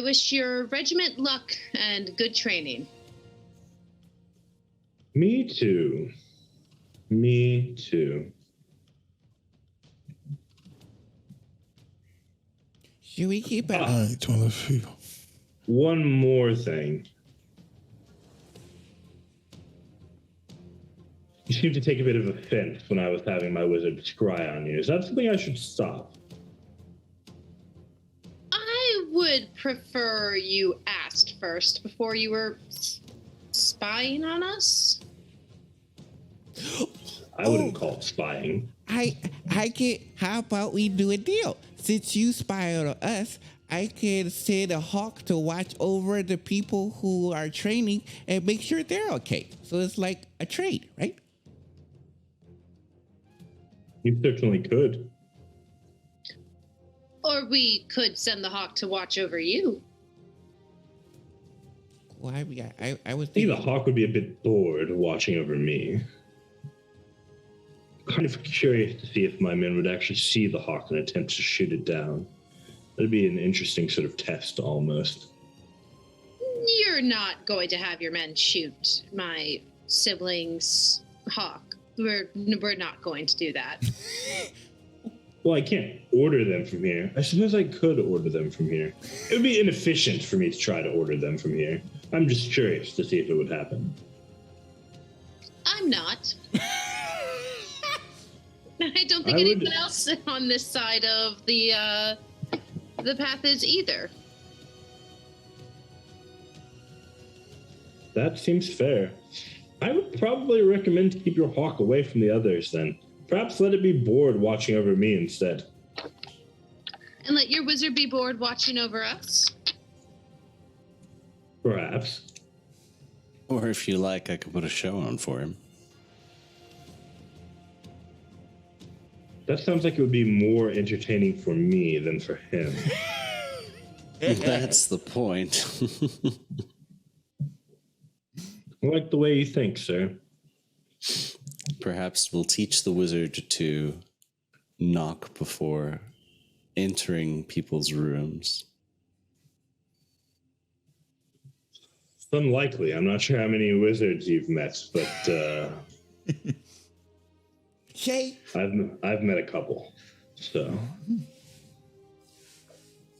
wish your regiment luck and good training. Me too. Me too. Should we keep it? All right, 12 people. One more thing. You seem to take a bit of offense when I was having my wizard scry on you. Is that something I should stop? I would prefer you asked first before you were spying on us. I wouldn't call it spying. I can. How about we do a deal? Since you spy on us, I can send a hawk to watch over the people who are training and make sure they're okay. So it's like a trade, right? You certainly could. Or we could send the hawk to watch over you. Well, I was I think thinking the hawk would be a bit bored watching over me. Kind of curious to see if my men would actually see the hawk and attempt to shoot it down. That'd be an interesting sort of test, almost. You're not going to have your men shoot my siblings' hawk. We're not going to do that. Well, I can't order them from here. I suppose I could order them from here. It would be inefficient for me to try to order them from here. I'm just curious to see if it would happen. I'm not. I don't think anyone else on this side of the path is either. That seems fair. I would probably recommend to keep your hawk away from the others then. Perhaps let it be bored watching over me instead. And let your wizard be bored watching over us? Perhaps. Or if you like, I could put a show on for him. That sounds like it would be more entertaining for me than for him. That's the point. I like the way you think, sir. Perhaps we'll teach the wizard to knock before entering people's rooms. It's unlikely. I'm not sure how many wizards you've met, but Shay. I've met a couple. So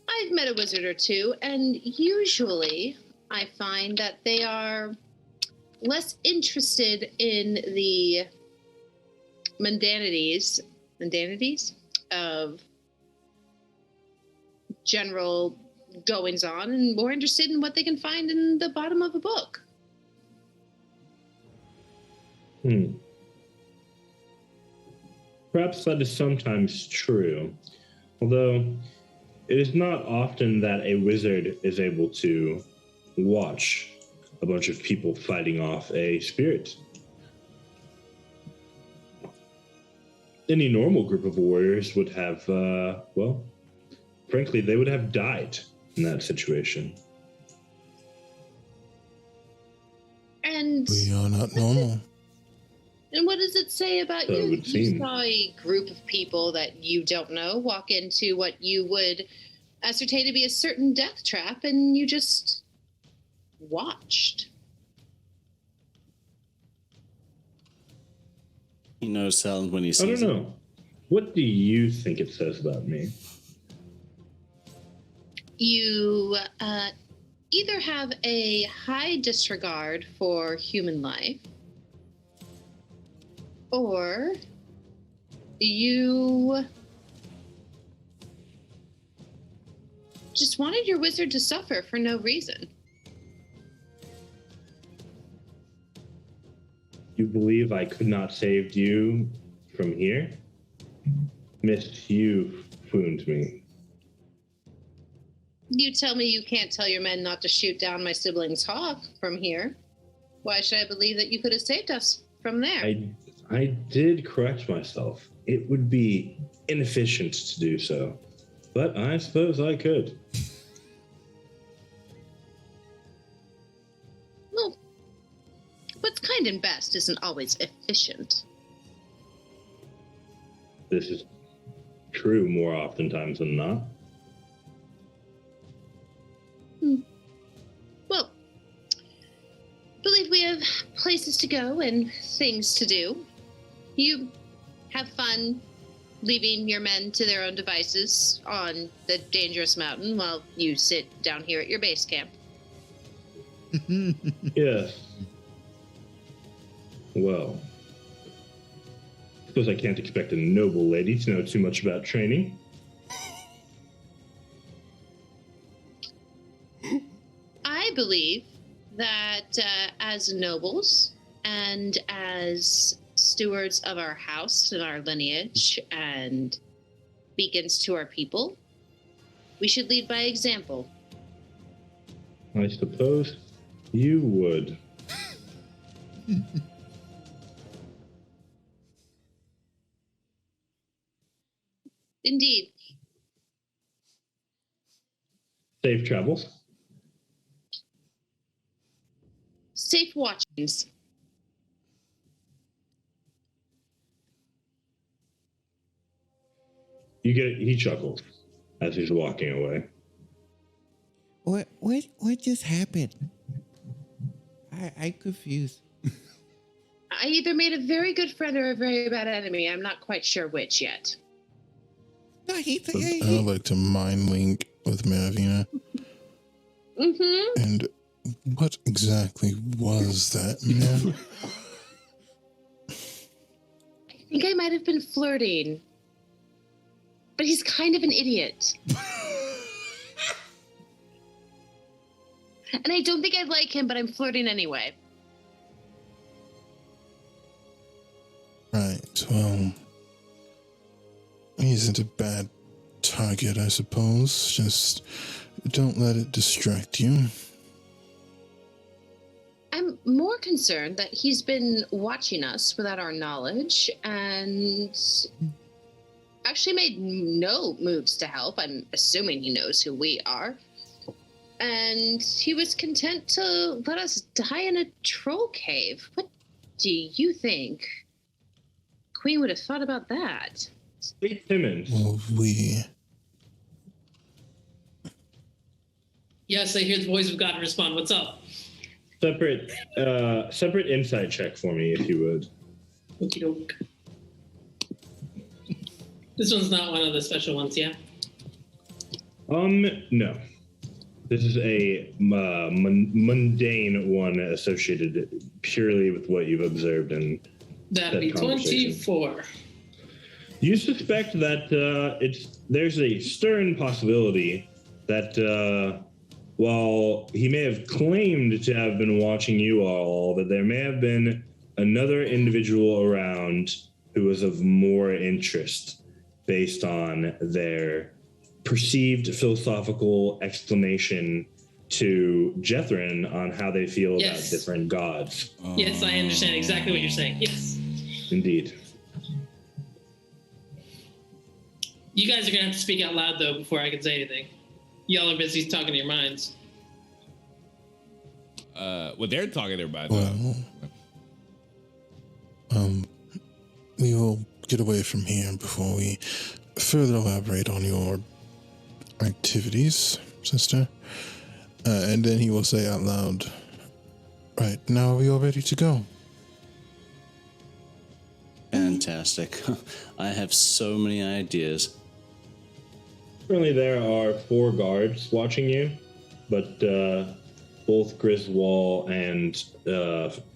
I've met a wizard or two, and usually I find that they are less interested in the mundanities of general goings on and more interested in what they can find in the bottom of a book. Perhaps that is sometimes true. Although it is not often that a wizard is able to watch a bunch of people fighting off a spirit. Any normal group of warriors would have, well, frankly, they would have died in that situation. And We are not normal. And what does it say about So it you? would You seem. saw a group of people that you don't know walk into what you would ascertain to be a certain death trap, and you just watched. He knows sound when he I sees don't it. know. What do you think it says about me? You either have a high disregard for human life, or you just wanted your wizard to suffer for no reason. You believe I could not save you from here? Miss, you wound me. You tell me you can't tell your men not to shoot down my sibling's hawk from here. Why should I believe that you could have saved us from there? I did correct myself. It would be inefficient to do so, but I suppose I could. Well, what's kind and best isn't always efficient. This is true more oftentimes than not. Well, believe we have places to go and things to do. You have fun leaving your men to their own devices on the dangerous mountain while you sit down here at your base camp. Yes. Well, suppose I can't expect a noble lady to know too much about training. I believe that as nobles and as stewards of our house and our lineage and beacons to our people, we should lead by example. I suppose you would. Indeed. Safe travels. Safe watchings. He chuckles as he's walking away. What just happened? I'm confused. I either made a very good friend or a very bad enemy. I'm not quite sure which yet. No, I would like to mind link with Maravina. Mm-hmm. And what exactly was that, man? I think I might have been flirting. But he's kind of an idiot. And I don't think I like him, but I'm flirting anyway. Right, well, he isn't a bad target, I suppose. Just don't let it distract you. I'm more concerned that he's been watching us without our knowledge and actually made no moves to help. I'm assuming he knows who we are. And he was content to let us die in a troll cave. What do you think Queen would have thought about that? Hey, Timmons. Well, we... Yes, I hear the voice of God and respond. What's up? Separate insight check for me, if you would. Okie doke. This one's not one of the special ones, yeah? No. This is a mundane one associated purely with what you've observed and That'd be 24. You suspect that there's a stern possibility that while he may have claimed to have been watching you all, that there may have been another individual around who was of more interest based on their perceived philosophical explanation to Jethrin on how they feel about different gods. Yes, I understand exactly what you're saying. Yes. Indeed. You guys are going to have to speak out loud, though, before I can say anything. Y'all are busy talking to your minds. What they're talking about. Well, we will get away from here before we further elaborate on your activities, sister. And then he will say out loud, right, now are we all ready to go? Fantastic. I have so many ideas. Currently, there are 4 guards watching you, but both Griswold and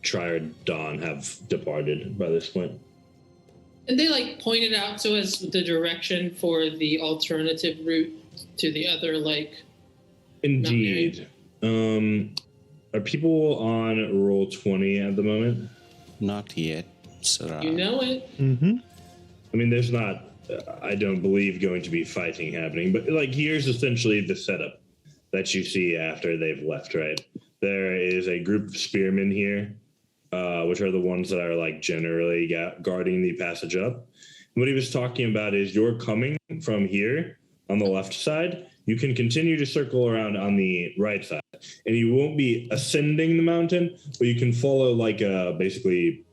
Triad Dawn have departed by this point. And they, like, pointed out to us the direction for the alternative route to the other, like... Indeed. Are people on roll 20 at the moment? Not yet, sir. You know it. Mm-hmm. I mean, there's not, I don't believe, going to be fighting happening, but like here's essentially the setup that you see after they've left, right? There is a group of spearmen here, which are the ones that are like generally guarding the passage up. And what he was talking about is you're coming from here on the left side. You can continue to circle around on the right side, and you won't be ascending the mountain, but you can follow like a basically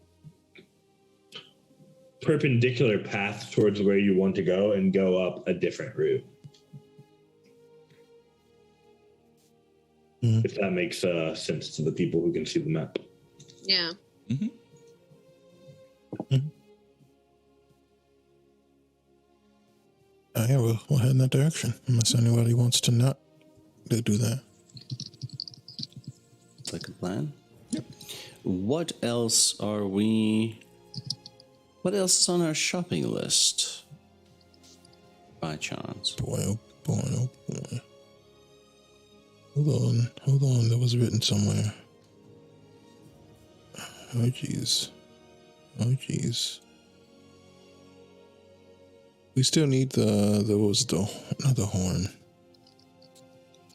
perpendicular path towards where you want to go and go up a different route. Mm-hmm. If that makes sense to the people who can see the map. Yeah. Mm-hmm. Mm-hmm. Yeah, we'll head in that direction, unless anybody wants to not do that. It's like a plan? Yep. What else is on our shopping list? By chance. Boy, oh boy, oh boy. Hold on, that was written somewhere. Oh jeez. We still need not the horn.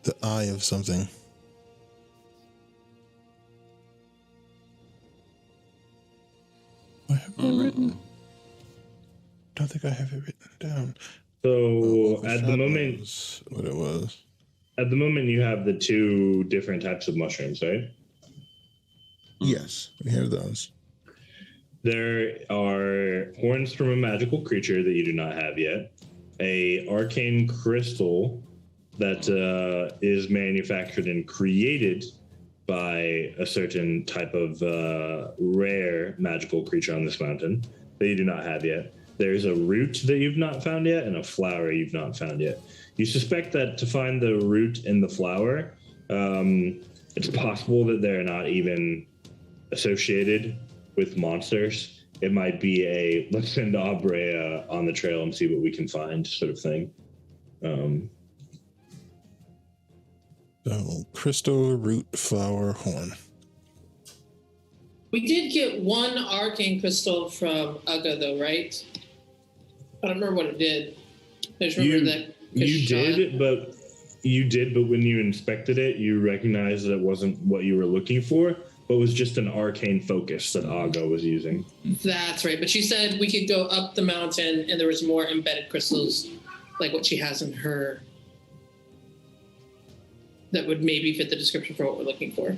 The eye of something. I have it written. Don't think I have it written down. So at the moment, what it was. At the moment, you have the 2 different types of mushrooms, right? Yes, we have those. There are horns from a magical creature that you do not have yet. A arcane crystal that is manufactured and created by a certain type of rare magical creature on this mountain that you do not have yet. There's a root that you've not found yet and a flower you've not found yet. You suspect that to find the root and the flower, it's possible that they're not even associated with monsters. It might be a let's send Aubrey on the trail and see what we can find sort of thing. So, crystal, root, flower, horn. We did get 1 arcane crystal from Uga, though, right? I don't remember what it did. I just remember that. You did, but when you inspected it, you recognized that it wasn't what you were looking for, but was just an arcane focus that Aga was using. That's right. But she said we could go up the mountain and there was more embedded crystals, like what she has in her, that would maybe fit the description for what we're looking for.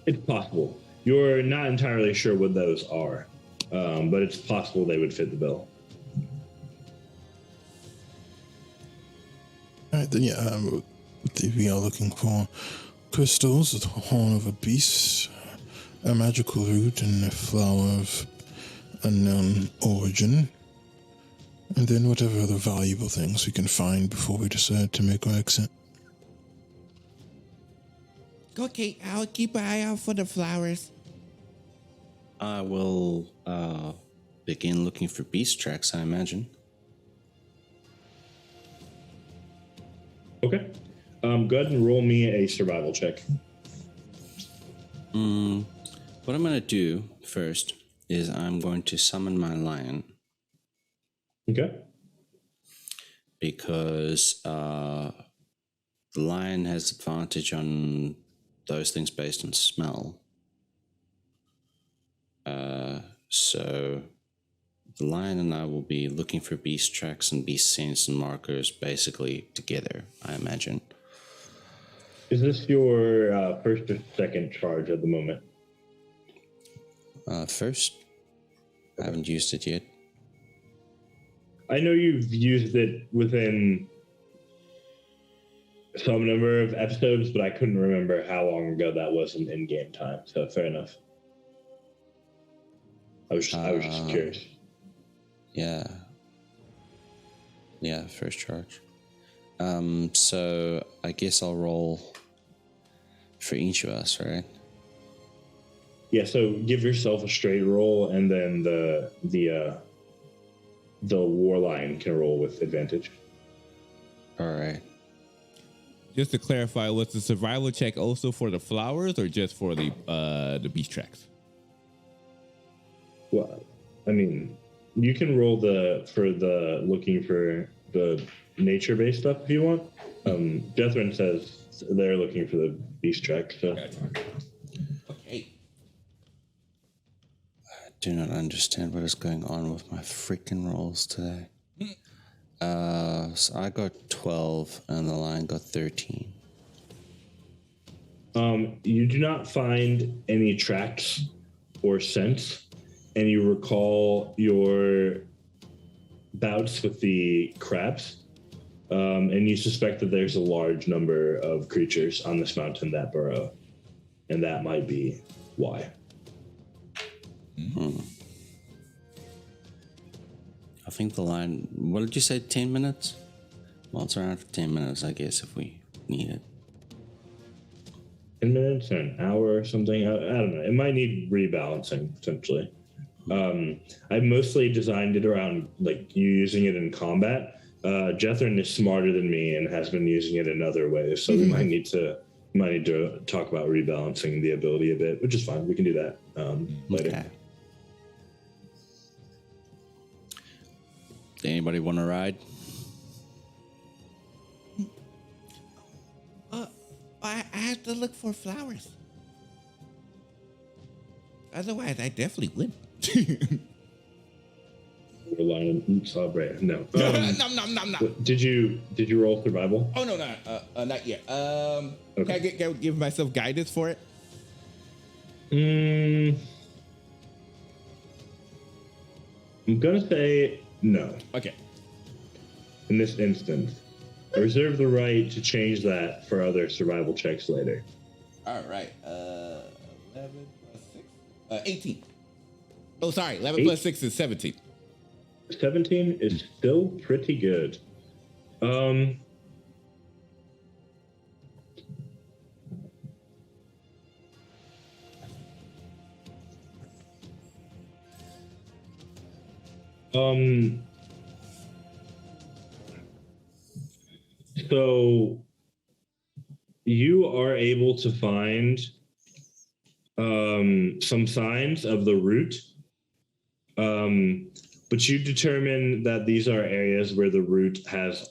It's possible. You're not entirely sure what those are, but it's possible they would fit the bill. All right, then, we are looking for crystals, the horn of a beast, a magical root, and a flower of unknown origin. And then whatever other valuable things we can find before we decide to make our exit. Okay, I'll keep an eye out for the flowers. I will begin looking for beast tracks, I imagine. Okay. Go ahead and roll me a survival check. What I'm going to do first is I'm going to summon my lion. Okay. because the lion has advantage on those things based on smell. So the lion and I will be looking for beast tracks and beast scents and markers basically together, I imagine. Is this your first or second charge at the moment? First, I haven't used it yet. I know you've used it within some number of episodes, but I couldn't remember how long ago that was in in-game time. So fair enough. I was just curious. Yeah, first charge. So I guess I'll roll for each of us, right? Yeah. So give yourself a straight roll, and then the war lion can roll with advantage. All right. Just to clarify, was the survival check also for the flowers or just for the beast tracks? Well, I mean, you can roll looking for the nature-based stuff if you want. Jethrin says they're looking for the beast track. So. Okay. I do not understand what is going on with my freaking rolls today. So I got 12 and the lion got 13. You do not find any tracks or scents, and you recall your bouts with the crabs, and you suspect that there's a large number of creatures on this mountain that burrow, and that might be why. I think the line, what did you say, 10 minutes? Well, it's around for 10 minutes, I guess, if we need it. 10 minutes or an hour or something? I don't know. It might need rebalancing, potentially. I mostly designed it around like you using it in combat. Jethrin is smarter than me and has been using it in other ways, so we might need to talk about rebalancing the ability a bit, which is fine. We can do that later. Okay. Anybody want to ride? I have to look for flowers. Otherwise, I definitely would. Relying on Sabre. No. No. Did you roll survival? Oh no, not yet. Okay. Can I give myself guidance for it? I'm gonna say no. Okay. In this instance, I reserve the right to change that for other survival checks later. All right. 11 plus 6. 18. Oh, sorry. 11 Eight. plus 6 is 17. 17 is still pretty good. So you are able to find some signs of the route, but you determine that these are areas where the route has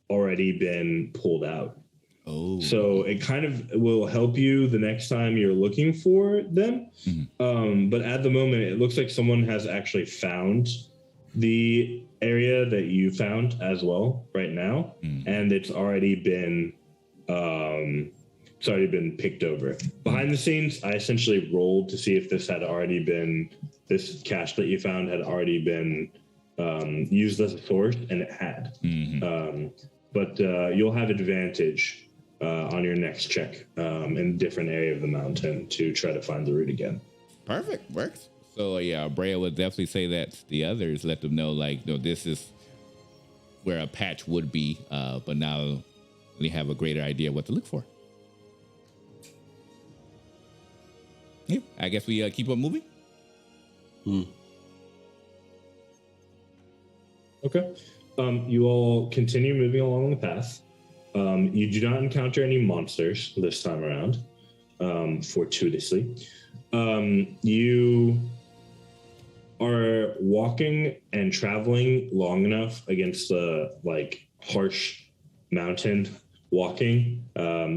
already been pulled out. Oh. So it kind of will help you the next time you're looking for them. Mm-hmm. But at the moment, it looks like someone has actually found the area that you found as well right now, and it's already been picked over. Behind the scenes, I essentially rolled to see if this cache that you found had already been used as a source, and it had. But you'll have advantage on your next check in a different area of the mountain to try to find the route again. Perfect. Works. So yeah, Brea would definitely say that to the others, let them know, like, no, this is where a patch would be, but now they have a greater idea what to look for. Yeah, I guess we keep on moving. Okay. You all continue moving along the path. You do not encounter any monsters this time around, fortuitously. You are walking and traveling long enough against the harsh mountain walking.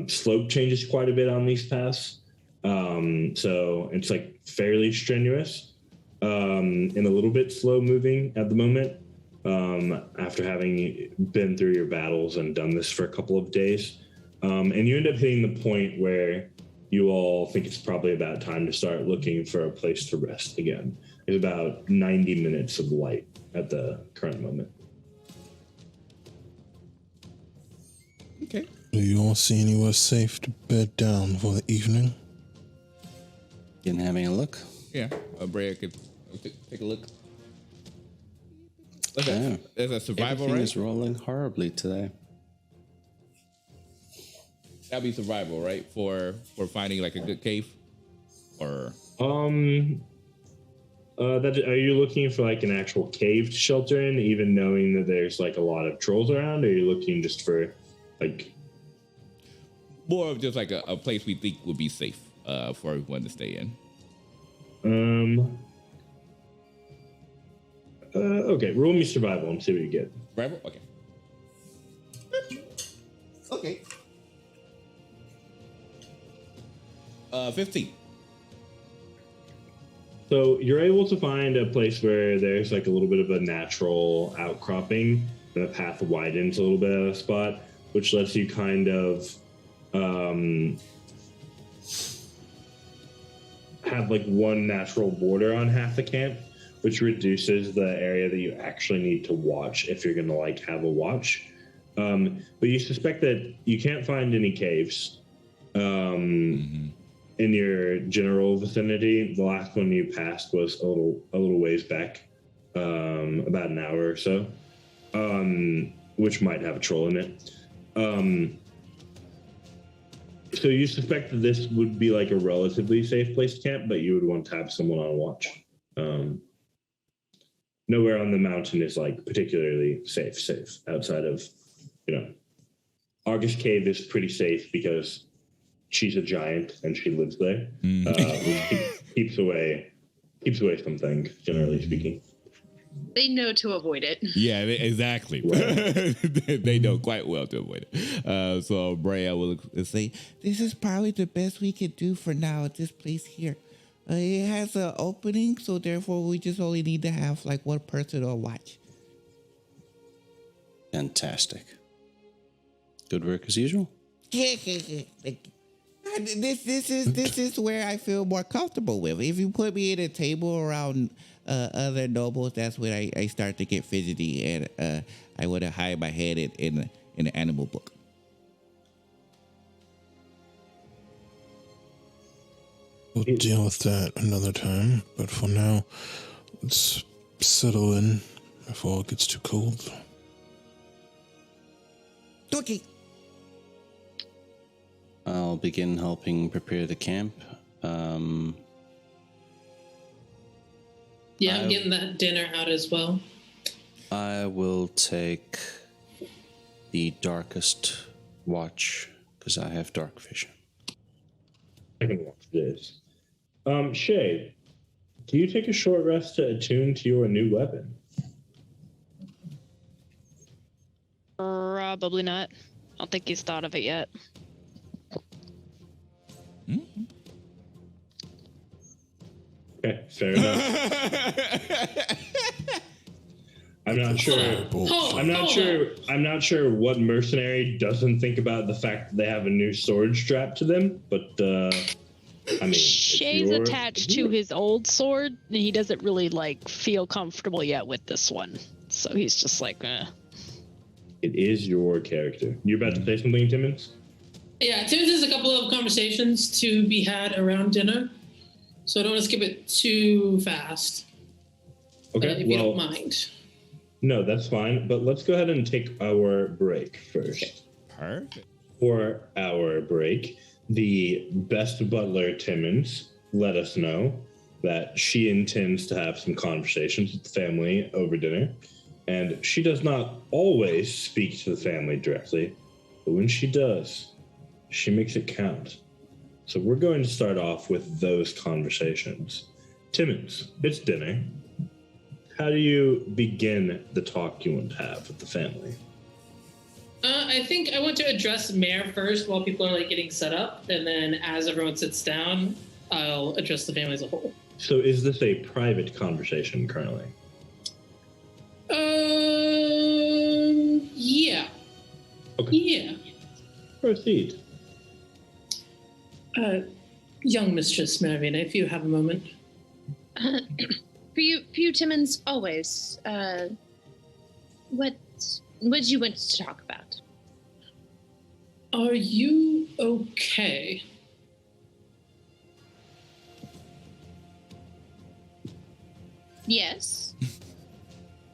Slope changes quite a bit on these paths. So it's like fairly strenuous and a little bit slow moving at the moment. After having been through your battles and done this for a couple of days. And you end up hitting the point where you all think it's probably about time to start looking for a place to rest again. There's about 90 minutes of light at the current moment. Okay. Do you all see anywhere safe to bed down for the evening? Again, having a look. Yeah. Brea could take a look. Okay. There's a survival, Everything right? is rolling horribly today. That'd be survival, right? For finding like a good cave, or are you looking for like an actual cave to shelter in, even knowing that there's like a lot of trolls around? Or are you looking just for like more of just like a place we think would be safe for everyone to stay in? Okay, roll me survival and see what you get. Survival? Okay. Okay. 15. So you're able to find a place where there's like a little bit of a natural outcropping, and the path widens a little bit at a spot, which lets you kind of have like one natural border on half the camp, which reduces the area that you actually need to watch if you're going to like have a watch. But you suspect that you can't find any caves in your general vicinity. The last one you passed was a little ways back, about an hour or so, which might have a troll in it. So you suspect that this would be like a relatively safe place to camp, but you would want to have someone on watch. Nowhere on the mountain is like particularly safe outside of, August Cave is pretty safe because she's a giant and she lives there. Which keeps away some things, generally speaking. They know to avoid it. Yeah, exactly. Right. They know quite well to avoid it. So Brea will say, "This is probably the best we can do for now at this place here. It has an opening, so therefore we just only need to have like one person on watch." Fantastic. Good work as usual. This is where I feel more comfortable with. If you put me at a table around other nobles, that's when I start to get fidgety, and I would hide my head in an animal book. We'll deal with that another time, but for now, let's settle in before it gets too cold. Okay. I'll begin helping prepare the camp. Yeah, I'm getting that dinner out as well. I will take the darkest watch because I have dark vision. I can watch this. Shay, do you take a short rest to attune to your new weapon? Probably not. I don't think he's thought of it yet. Mm-hmm. Okay, fair enough. I'm not sure. I'm not sure what mercenary doesn't think about the fact that they have a new sword strapped to them, but I mean, Shay's attached to his old sword, and he doesn't really feel comfortable yet with this one. So he's just like, eh. It is your character. You're about to say something, Timmons? Yeah, Timmons has a couple of conversations to be had around dinner, so I don't want to skip it too fast. Okay, if you don't mind. No, that's fine. But let's go ahead and take our break first. Okay. Perfect. For our break, the best butler, Timmons, let us know that she intends to have some conversations with the family over dinner. And she does not always speak to the family directly, but when she does, she makes it count. So we're going to start off with those conversations. Timmons, it's dinner. How do you begin the talk you want to have with the family? I think I want to address Mare first while people are like getting set up, and then as everyone sits down, I'll address the family as a whole. So is this a private conversation currently? Yeah. Okay. Yeah. Proceed. Young Mistress Marina, if you have a moment. For you, Timmons, always. What did you want to talk about? Are you okay? Yes.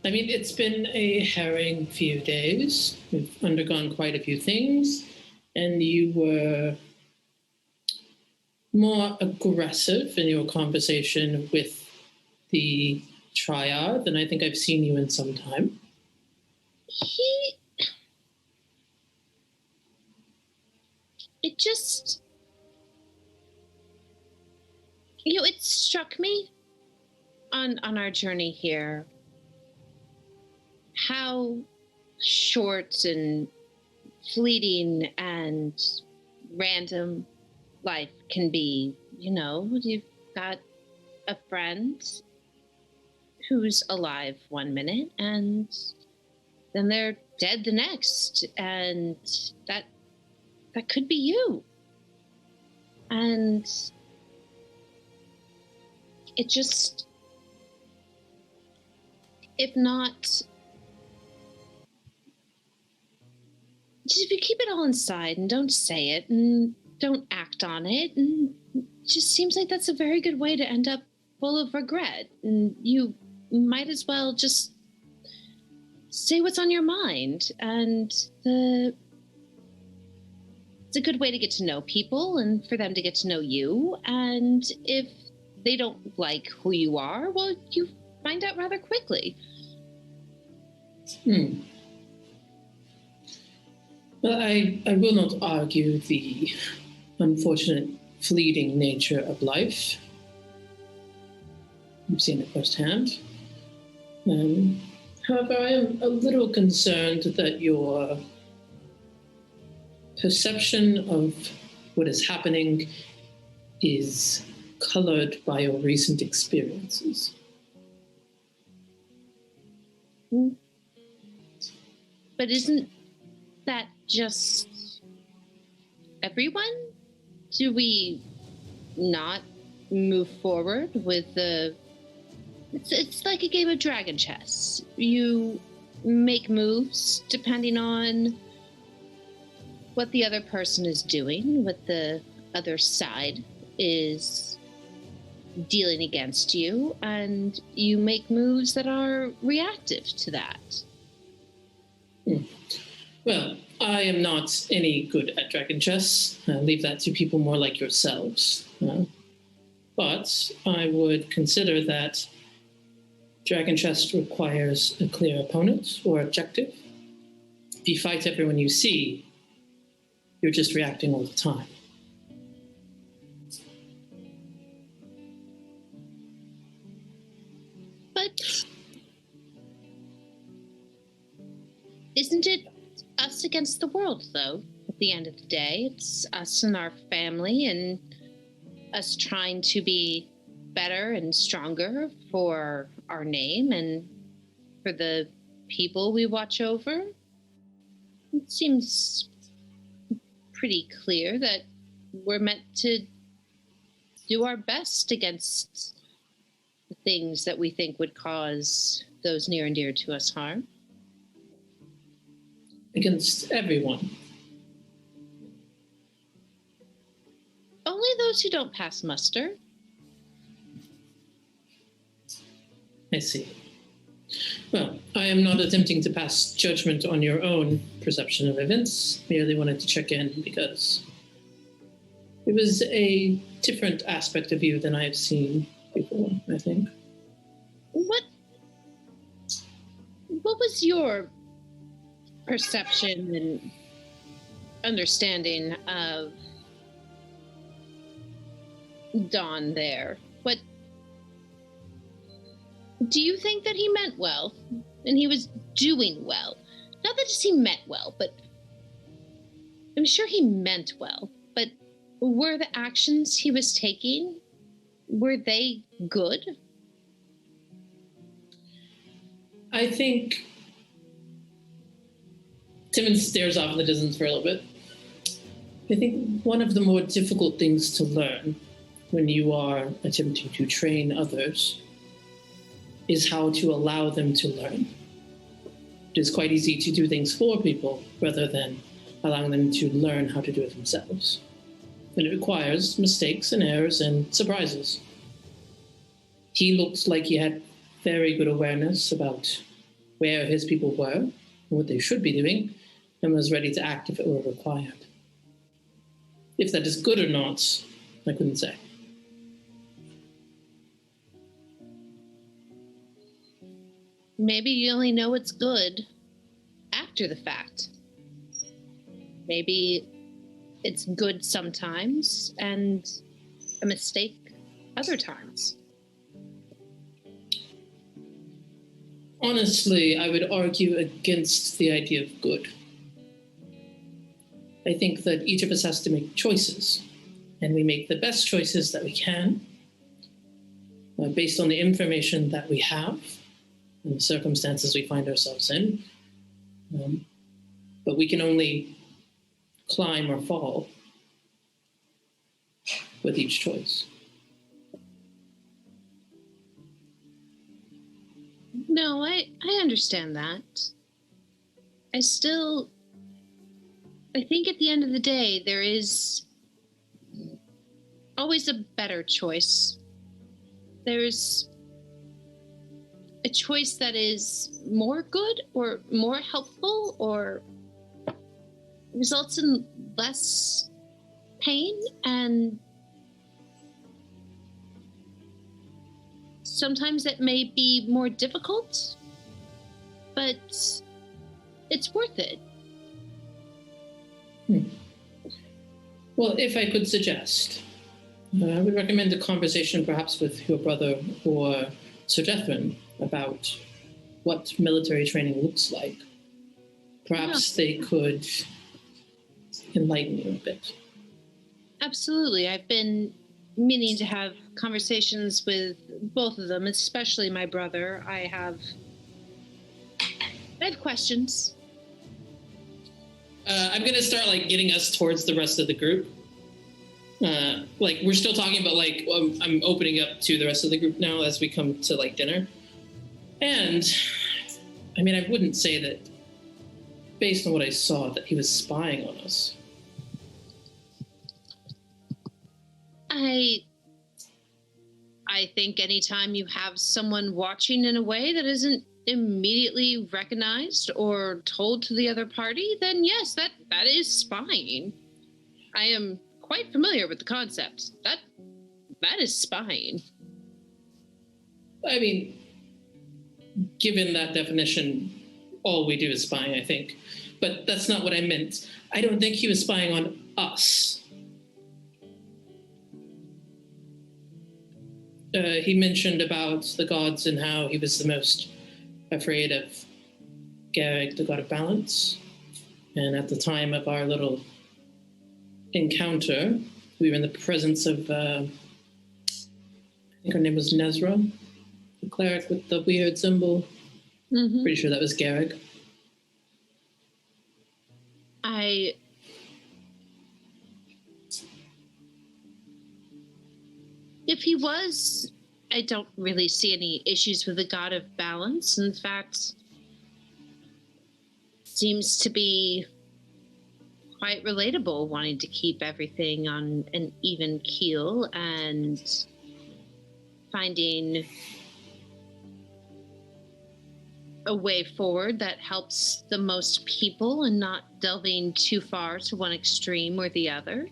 I mean, it's been a harrowing few days. We've undergone quite a few things, and you were more aggressive in your conversation with the triad than I think I've seen you in some time. It just, it struck me on our journey here how short and fleeting and random life can be. You've got a friend who's alive one minute and then they're dead the next, and that could be you. And it just, if you keep it all inside and don't say it and don't act on it, and it just seems like that's a very good way to end up full of regret. And you might as well just say what's on your mind. And it's a good way to get to know people and for them to get to know you. And if they don't like who you are, well, you find out rather quickly. Well, I will not argue the unfortunate fleeting nature of life. You've seen it firsthand. However, I am a little concerned that your perception of what is happening is colored by your recent experiences. But isn't that just everyone? Do we not move forward with the... It's like a game of dragon chess. You make moves depending on what the other person is doing, what the other side is dealing against you, and you make moves that are reactive to that. Well, I am not any good at dragon chess. I leave that to people more like yourselves. But I would consider that dragon chess requires a clear opponent or objective. If you fight everyone you see, you're just reacting all the time. But isn't it us against the world, though? At the end of the day, it's us and our family and us trying to be better and stronger for our name and for the people we watch over. It seems pretty clear that we're meant to do our best against the things that we think would cause those near and dear to us harm. Against everyone. Only those who don't pass muster. I see. Well, I am not attempting to pass judgment on your own perception of events. Merely wanted to check in because it was a different aspect of you than I have seen before, I think. What was your perception and understanding of Dawn there? What do you think that he meant well and he was doing well? Not that just he meant well, but I'm sure he meant well, but were the actions he was taking, were they good? I think Timmons stares off in the distance for a little bit. I think one of the more difficult things to learn when you are attempting to train others is how to allow them to learn. It is quite easy to do things for people rather than allowing them to learn how to do it themselves. And it requires mistakes and errors and surprises. He looked like he had very good awareness about where his people were and what they should be doing, and was ready to act if it were required. If that is good or not, I couldn't say. Maybe you only know it's good after the fact. Maybe it's good sometimes and a mistake other times. Honestly, I would argue against the idea of good. I think that each of us has to make choices, and we make the best choices that we can based on the information that we have and the circumstances we find ourselves in. But we can only climb or fall with each choice. No, I understand that. I think at the end of the day, there is always a better choice. There's a choice that is more good or more helpful or results in less pain, and sometimes it may be more difficult, but it's worth it. Well, if I could suggest, I would recommend a conversation perhaps with your brother or Sir Jethrin about what military training looks like. Perhaps they could enlighten you a bit. Absolutely. I've been meaning to have conversations with both of them, especially my brother. I have questions. I'm gonna start getting us towards the rest of the group. We're still talking about I'm opening up to the rest of the group now as we come to dinner. And I mean, I wouldn't say that based on what I saw that he was spying on us. I think anytime you have someone watching in a way that isn't immediately recognized or told to the other party, then yes, that is spying. I am quite familiar with the concept. That is spying. I mean, given that definition, all we do is spying, I think. But that's not what I meant. I don't think he was spying on us. He mentioned about the gods and how he was the most afraid of Garrick, the god of balance. And at the time of our little encounter, we were in the presence of, I think her name was Nezra, the cleric with the weird symbol. Mm-hmm. Pretty sure that was Garrick. If he was, I don't really see any issues with the god of balance. In fact, seems to be quite relatable, wanting to keep everything on an even keel and finding a way forward that helps the most people and not delving too far to one extreme or the other.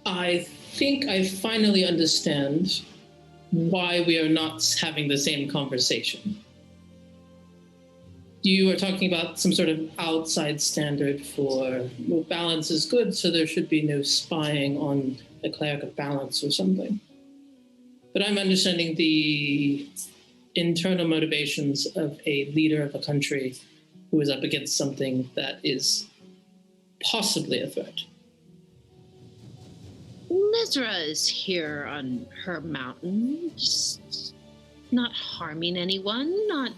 I think I finally understand why we are not having the same conversation. You are talking about some sort of outside standard for balance is good, so there should be no spying on a cleric of balance or something. But I'm understanding the internal motivations of a leader of a country who is up against something that is possibly a threat. Nezra is here on her mountain, just not harming anyone, not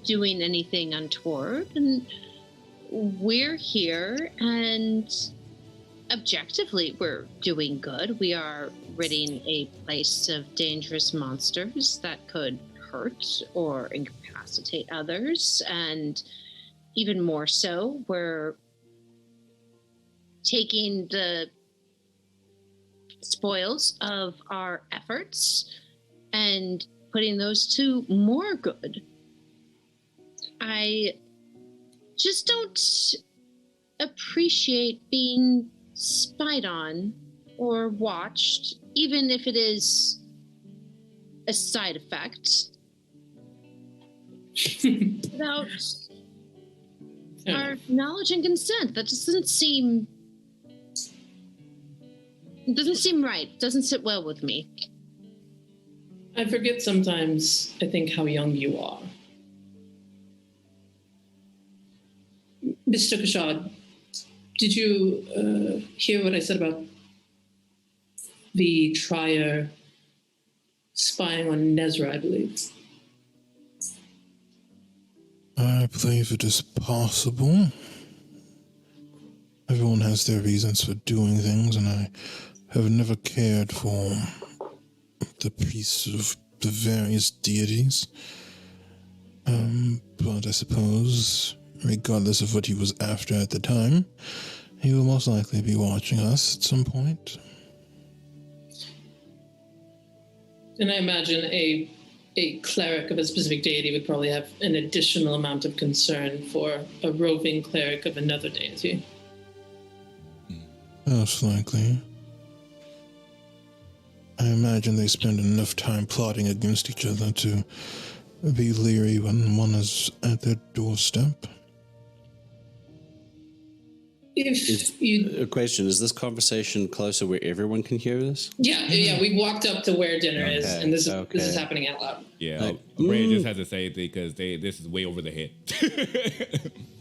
doing anything untoward, and we're here, and objectively we're doing good. We are ridding a place of dangerous monsters that could hurt or incapacitate others, and even more so, we're taking the spoils of our efforts and putting those to more good. I just don't appreciate being spied on or watched, even if it is a side effect, without our knowledge and consent. That just doesn't seem... It doesn't seem right. It doesn't sit well with me. I forget sometimes, I think, how young you are. Mr. Kashad, did you hear what I said about the Trier spying on Nezra, I believe? I believe it is possible. Everyone has their reasons for doing things, and I have never cared for the priests of the various deities. But I suppose, regardless of what he was after at the time, he will most likely be watching us at some point. And I imagine a cleric of a specific deity would probably have an additional amount of concern for a roving cleric of another deity. Most likely. I imagine they spend enough time plotting against each other to be leery when one is at their doorstep. A question, is this conversation closer where everyone can hear this? Yeah, we walked up to where dinner is, and this is happening out loud. Yeah, Brandon just has to say it because this is way over the head.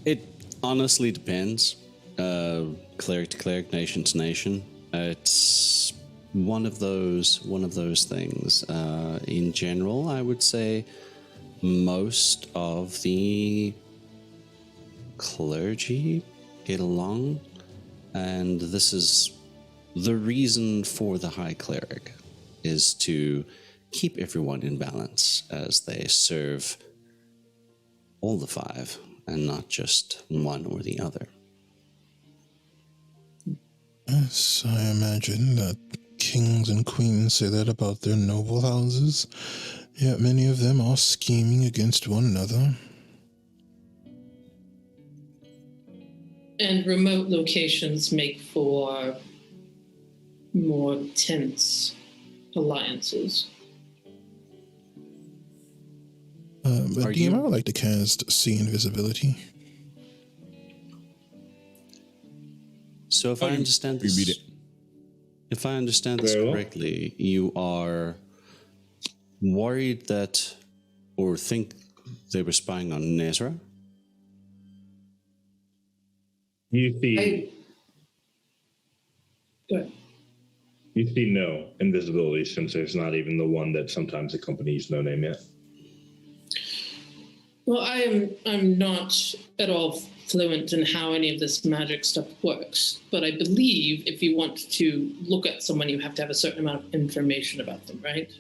It honestly depends. Cleric to cleric, nation to nation. It's one of those things. In general, I would say most of the clergy get along, and this is the reason for the high cleric, is to keep everyone in balance as they serve all the five and not just one or the other. Yes, I imagine that kings and queens say that about their noble houses, yet many of them are scheming against one another. And remote locations make for more tense alliances. But DM, I would like to cast See Invisibility. So if I understand this, if I understand this correctly, you are worried that, or think they were spying on Nezra? You see, you see no invisibility, since there's not even the one that sometimes accompanies No Name yet. Well, I'm not at all fluent in how any of this magic stuff works, but I believe if you want to look at someone, you have to have a certain amount of information about them, right?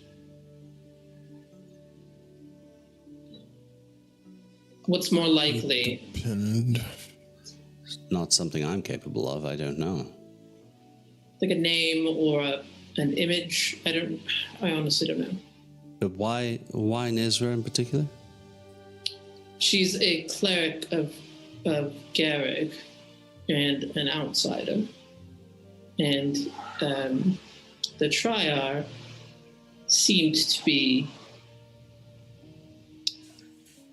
What's more likely? Depend. Not something I'm capable of, I don't know. Like a name or an image? I honestly don't know. But why Nezra in particular? She's a cleric of Garrick and an outsider. And the Triar seemed to be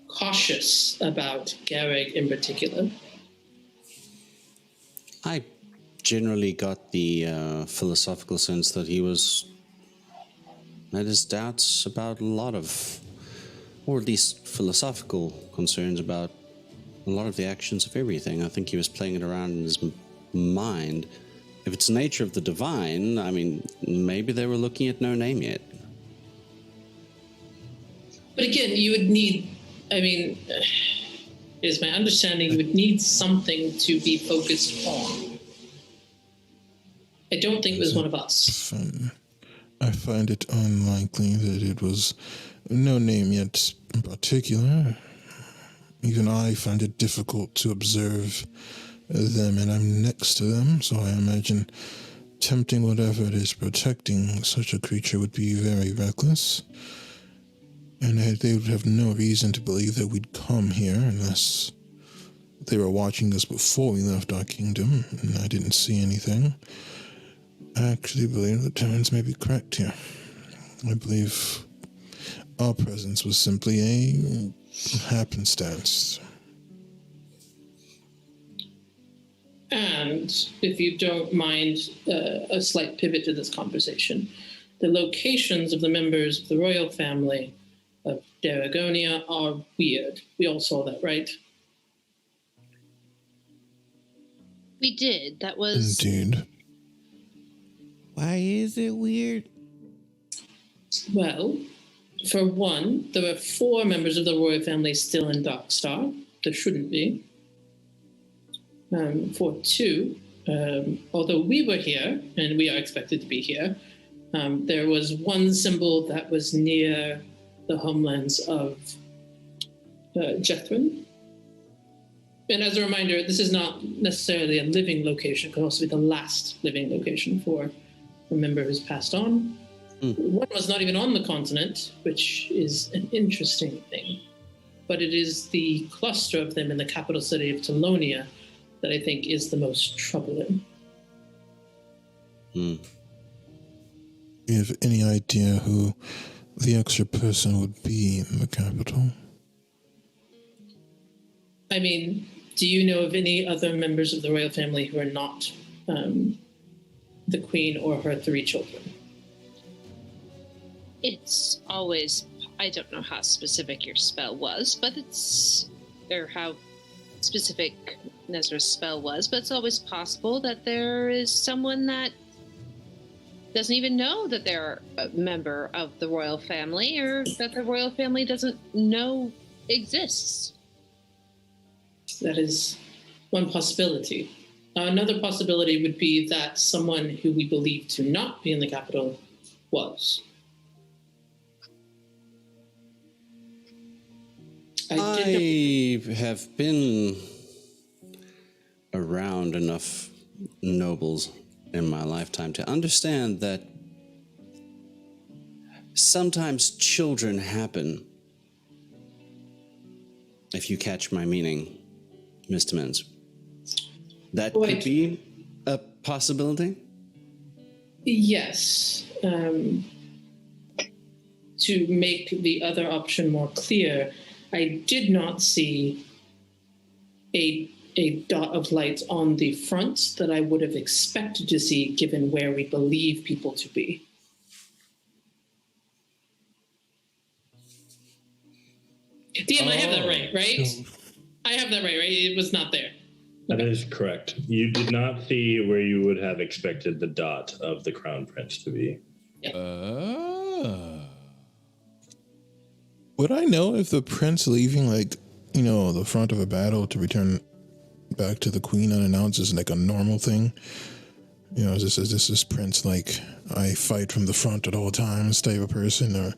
cautious about Garrick in particular. I generally got the philosophical sense that he had his doubts about a lot of, or at least philosophical concerns about a lot of the actions of everything. I think he was playing it around in his mind. If it's nature of the divine, I mean, maybe they were looking at no name yet. But again, you would need, I mean, is my understanding you would need something to be focused on. I don't think it was one of us. I find it unlikely that it was no name yet in particular. Even I find it difficult to observe them, and I'm next to them, so I imagine tempting whatever it is protecting such a creature would be very reckless. And they would have no reason to believe that we'd come here unless they were watching us before we left our kingdom, and I didn't see anything. I actually believe that Terrence may be correct here. I believe our presence was simply a happenstance. And if you don't mind a slight pivot to this conversation, the locations of the members of the royal family of Daragonia are weird. We all saw that, right? We did. That was... Indeed. Why is it weird? Well, for one, there were 4 members of the royal family still in Darkstar. There shouldn't be. For 2, although we were here, and we are expected to be here, there was one symbol that was near the homelands of Jethrin. And as a reminder, this is not necessarily a living location. It could also be the last living location for a member who's passed on. One was not even on the continent, which is an interesting thing. But it is the cluster of them in the capital city of Telonia that I think is the most troubling. Do you have any idea who the extra person would be in the capital? I mean, do you know of any other members of the royal family who are not the queen or her 3 children? It's always... I don't know how specific your spell was, but it's... or how specific Nezra's spell was, but it's always possible that there is someone that doesn't even know that they're a member of the royal family, or that the royal family doesn't know exists. That is one possibility. Another possibility would be that someone who we believe to not be in the capital was. I have been around enough nobles in my lifetime to understand that sometimes children happen. If you catch my meaning, Mr. Mins. That could be a possibility? Yes. To make the other option more clear, I did not see a dot of light on the front that I would have expected to see given where we believe people to be. DM, I have that right? I have that right? It was not there. That is correct. You did not see where you would have expected the dot of the Crown Prince to be. Would I know if the prince leaving, like, you know, the front of a battle to return back to the queen unannounced is like a normal thing? You know, is this prince like, I fight from the front at all times type of person, or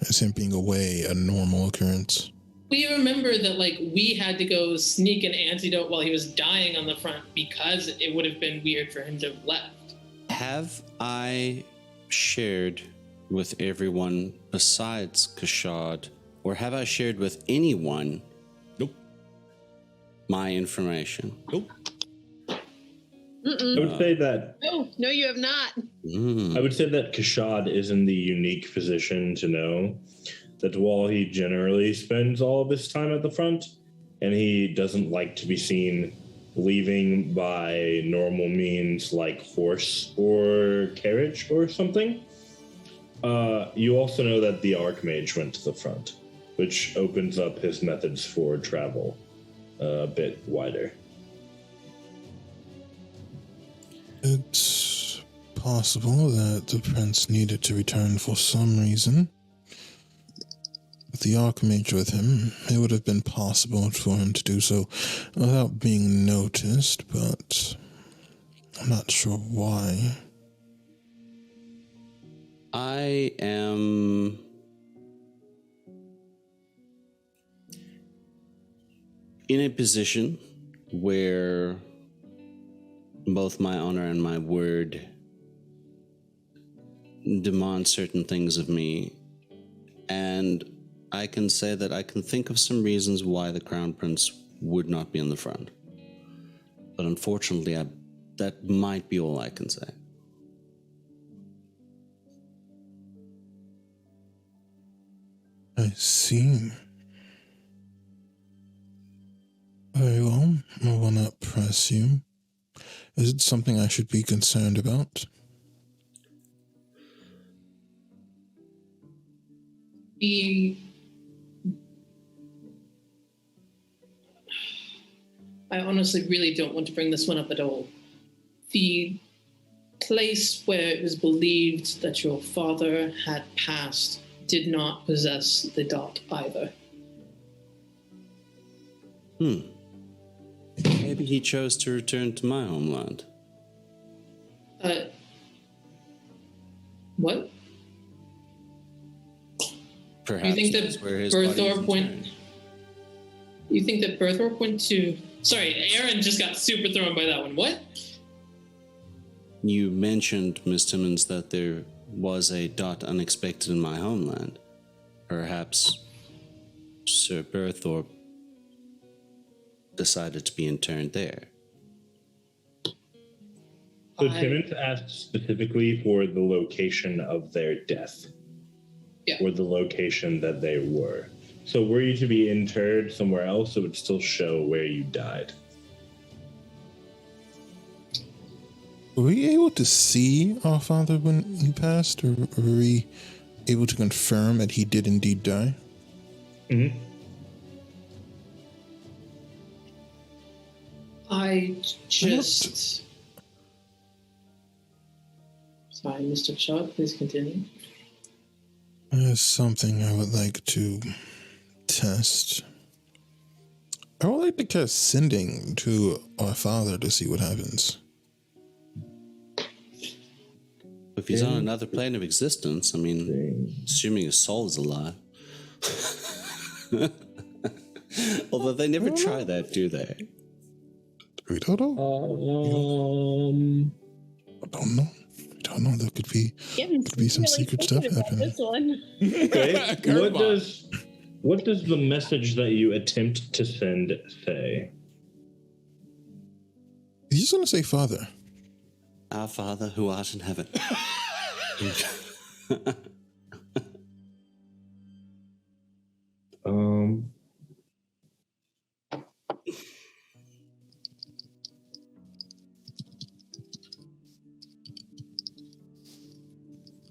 is him being away a normal occurrence? We remember that, like, we had to go sneak an antidote while he was dying on the front because it would have been weird for him to have left. Have I shared with everyone besides Kashad, or have I shared with anyone? Nope. My information? Nope. Mm-mm. I would say that. No, you have not. I would say that Kashad is in the unique position to know that while he generally spends all of his time at the front, and he doesn't like to be seen leaving by normal means like horse or carriage or something, you also know that the Archmage went to the front, which opens up his methods for travel a bit wider. It's possible that the prince needed to return for some reason. With the Archmage with him, it would have been possible for him to do so without being noticed, but I'm not sure why. I am in a position where both my honor and my word demand certain things of me, and I can say that I can think of some reasons why the Crown Prince would not be in the front. But unfortunately, that might be all I can say. I see. Very well, I will not press you. Is it something I should be concerned about? I honestly really don't want to bring this one up at all. The place where it was believed that your father had passed did not possess the dot either. Maybe he chose to return to my homeland. What? Perhaps You think that's that where his body was Berthor went? interned. You think that Berthor went to? Sorry, Aaron just got super thrown by that one. What? You mentioned, Miss Timmons, that there was a dot unexpected in my homeland. Perhaps Sir Berthor decided to be interned there. So Timmons asked specifically for the location of their death. Yeah. Or the location that they were. So were you to be interred somewhere else, it would still show where you died. Were we able to see our father when he passed, or were we able to confirm that he did indeed die? Mm-hmm. I just. Sorry, Mr. Shaw, please continue. There's something I would like to test. I would like to cast Sending to our father to see what happens. If he's on another plane of existence, I mean, assuming his soul is alive. Although they never try that, do they? We don't know. I don't know. I don't know. There could be some really secret stuff thinking about happening. this one. Okay. What does the message that you attempt to send say? He's just gonna say father. Our Father who art in heaven.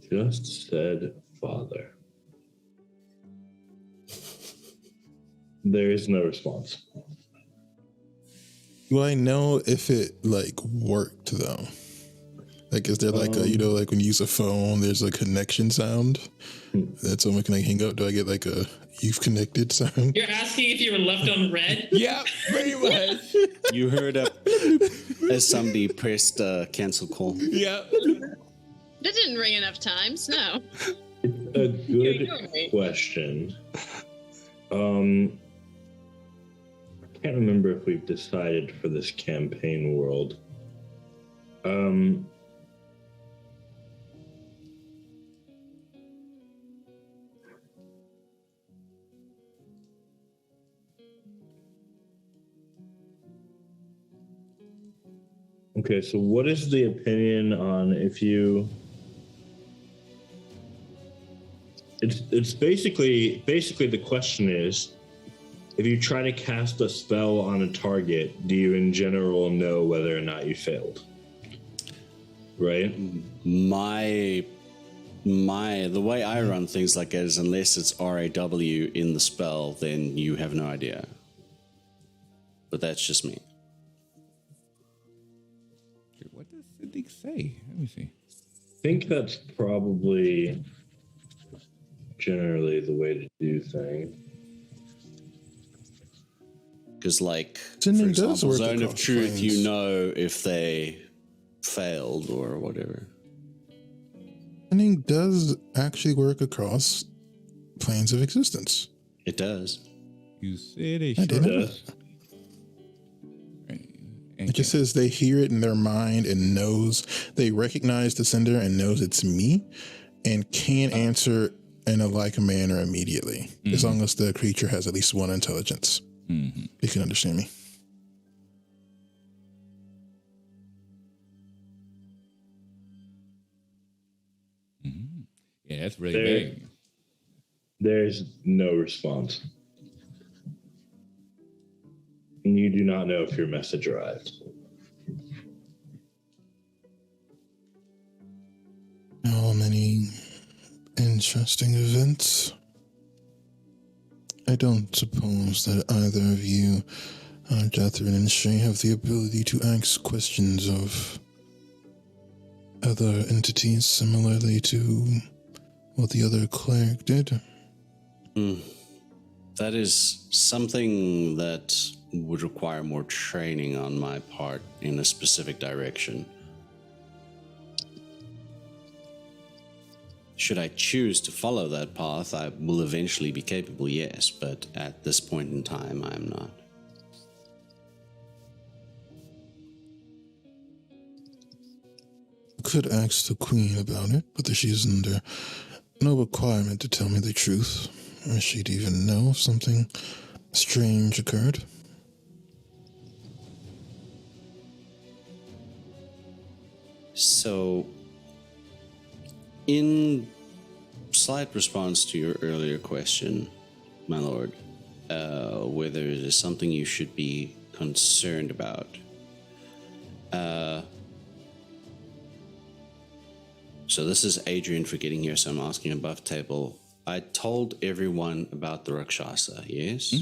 Just said father. There is no response. Do I know if it worked though? Like, is there like a, like when you use a phone, there's a connection sound that someone can hang up? Do I get like a you've connected sound? You're asking if you were left on red? Yeah, pretty much. You heard as somebody pressed cancel call. Yeah. That didn't ring enough times, no. It's a good question. I can't remember if we've decided for this campaign world. Okay, so what is the opinion on if you... It's basically the question is, if you try to cast a spell on a target, do you in general know whether or not you failed? Right? The way I run things like that is unless it's RAW in the spell, then you have no idea. But that's just me. What does it say? Let me see. I think that's probably generally the way to do things. Because, like, Sending for does example, work Zone of across Truth, planes. you know if they failed or whatever. Sending does actually work across planes of existence. It does. You said it. I did sure it. Does. It just says they hear it in their mind and knows, they recognize the sender and knows it's me and can answer in a like manner immediately, as long as the creature has at least one intelligence. Mm-hmm. You can understand me. Mm-hmm. Yeah, that's really There- big. There's no response. And you do not know if your message arrived. How many interesting events. I don't suppose that either of you, Catherine and Shay, have the ability to ask questions of other entities similarly to what the other cleric did. That is something that would require more training on my part in a specific direction. Should I choose to follow that path, I will eventually be capable, yes, but at this point in time, I am not. Could ask the Queen about it, but she's under no requirement to tell me the truth, or she'd even know if something strange occurred. So, in slight response to your earlier question, my lord, whether it is something you should be concerned about, so this is Adrian for getting here, so I'm asking above table. I told everyone about the Rakshasa, yes?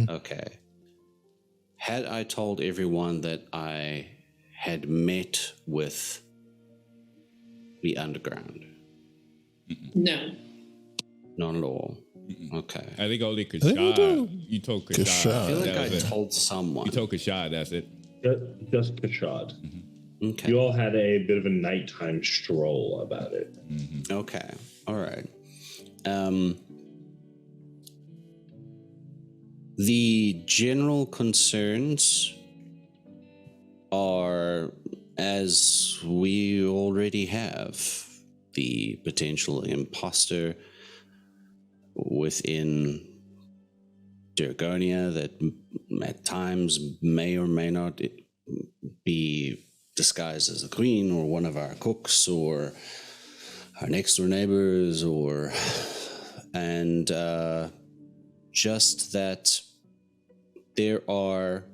Okay. Had I told everyone that I had met with the underground? No. Not at all. Okay. I think only think you Kashad. do. You told Kashad. Kashad. I feel like That I was it. told someone. You told Kashad, that's it. Just Kashad. Okay. You all had a bit of a nighttime stroll about it. Okay. All right. The general concerns are, as we already have, the potential imposter within Dergonia that at times may or may not be disguised as a queen or one of our cooks or our next door neighbors and just that there are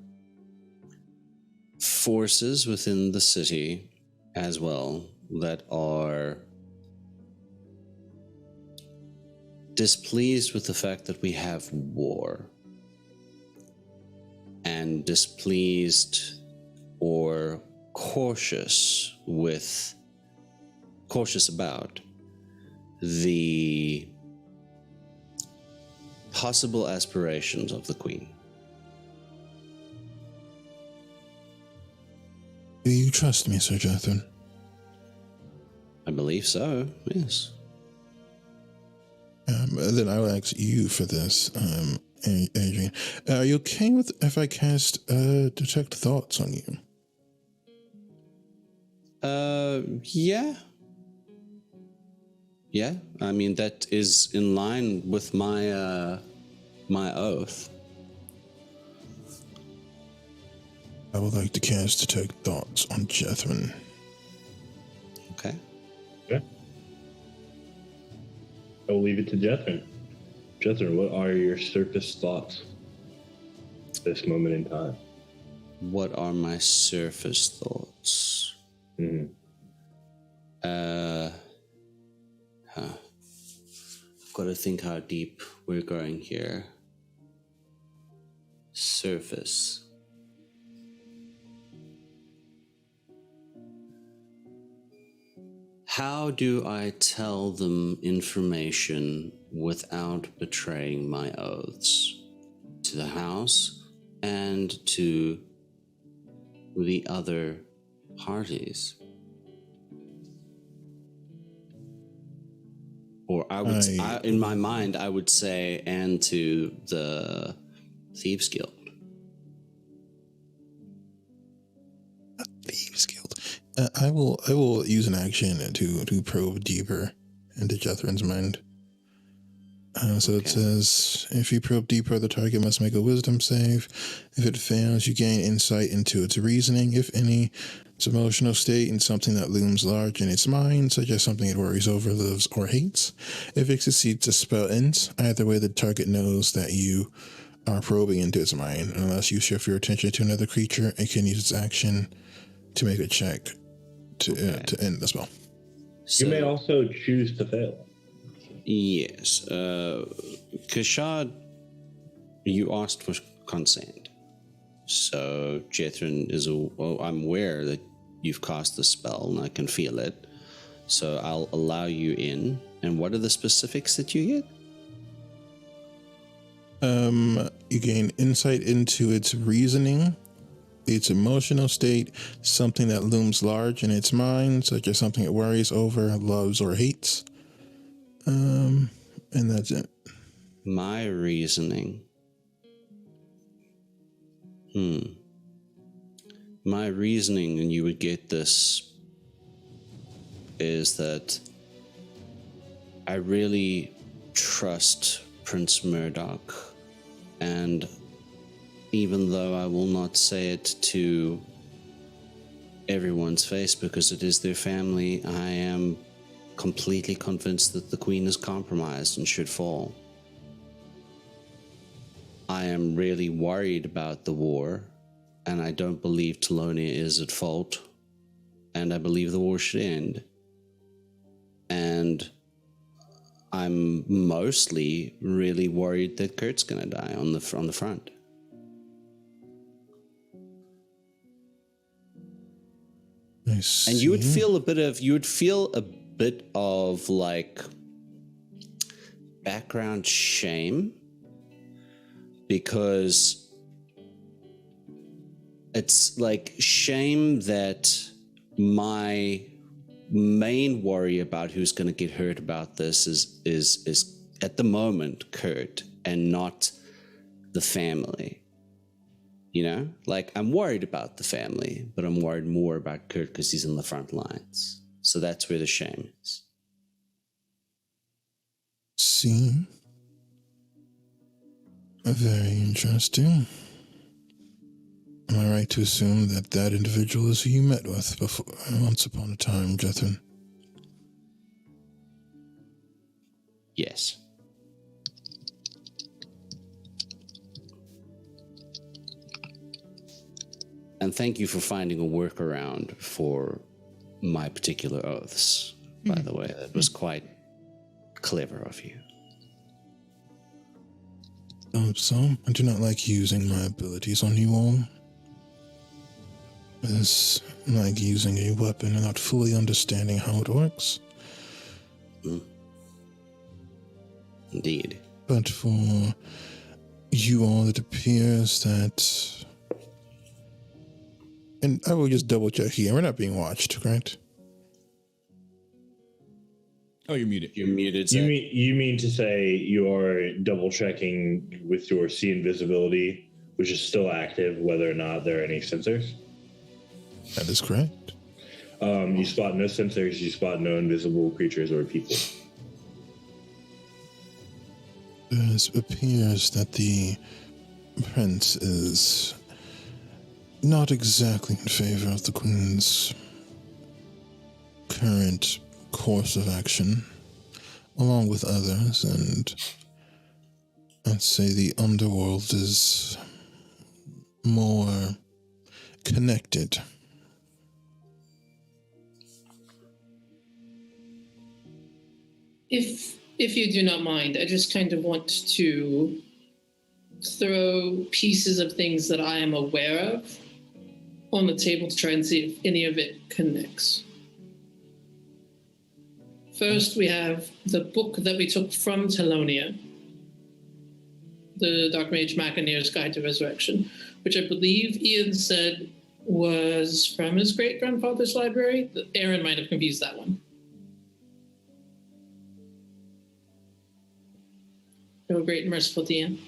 forces within the city as well that are displeased with the fact that we have war and displeased or cautious about the possible aspirations of the queen. Do you trust me, Sir Jethrin? I believe so, yes. Then I will ask you for this, Adrian. Are you okay with if I cast Detect Thoughts on you? Yeah. Yeah, I mean, that is in line with my oath. I would like to cast Detect Thoughts on Jethrin. Okay. Okay. I will leave it to Jethrin. Jethrin, what are your surface thoughts at this moment in time? What are my surface thoughts? Got to think how deep we're going here. Surface. How do I tell them information without betraying my oaths to the house and to the other parties? Or in my mind, I would say, and to the Thieves Guild. Thieves Guild. I will use an action to probe deeper into Jethrin's mind. So it says, if you probe deeper, the target must make a wisdom save. If it fails, you gain insight into its reasoning, if any, its emotional state, and something that looms large in its mind, such as something it worries over, loves, or hates. If it succeeds, the spell ends. Either way, the target knows that you are probing into its mind. Unless you shift your attention to another creature, it can use its action to make a check to end the spell. You may also choose to fail. Yes. Kashad, you asked for consent. So Jethrin I'm aware that you've cast the spell and I can feel it. So I'll allow you in. And what are the specifics that you get? You gain insight into its reasoning, its emotional state, something that looms large in its mind, such as something it worries over, loves, or hates. And that's it. My reasoning. My reasoning, and you would get this, is that I really trust Prince Murdoch, and even though I will not say it to everyone's face because it is their family, I am completely convinced that the Queen is compromised and should fall. I am really worried about the war, and I don't believe Talonia is at fault, and I believe the war should end. And I'm mostly really worried that Kurt's gonna die on the front. I see. And you would feel a bit of like background shame, because it's like shame that my main worry about who's going to get hurt about this is at the moment Kurt and not the family. You know, like I'm worried about the family, but I'm worried more about Kurt because he's in the front lines. So that's where the shame is. See? Very interesting. Am I right to assume that that individual is who you met with before, once upon a time, Jethrin? Yes. And thank you for finding a workaround for my particular oaths, by the way. That was quite clever of you. So, I do not like using my abilities on you all. It's like using a weapon and not fully understanding how it works. Indeed. But for you all, it appears that... And I will just double check here. We're not being watched, correct? Oh, you're muted. You're muted, Zach. You mean to say you are double checking with your see invisibility, which is still active, whether or not there are any sensors? That is correct. You spot no sensors, you spot no invisible creatures or people. It appears that the prince is not exactly in favor of the Queen's current course of action, along with others, and I'd say the underworld is more connected. If you do not mind, I just kind of want to throw pieces of things that I am aware of on the table to try and see if any of it connects. First, we have the book that we took from Telonia, the Dark Mage Machineer's Guide to Resurrection, which I believe Ian said was from his great-grandfather's library. Aaron might have confused that one. Oh, great and merciful DM.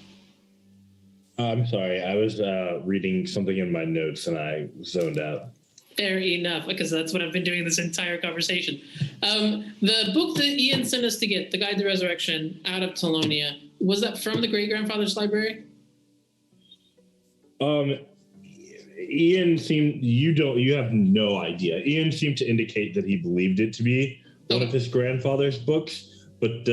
I'm sorry. I was reading something in my notes and I zoned out. Fair enough, because that's what I've been doing this entire conversation. The book that Ian sent us to get, The Guide to Resurrection, out of Telonia, was that from the great-grandfather's library? Ian seemed you have no idea. Ian seemed to indicate that he believed it to be one of his grandfather's books, but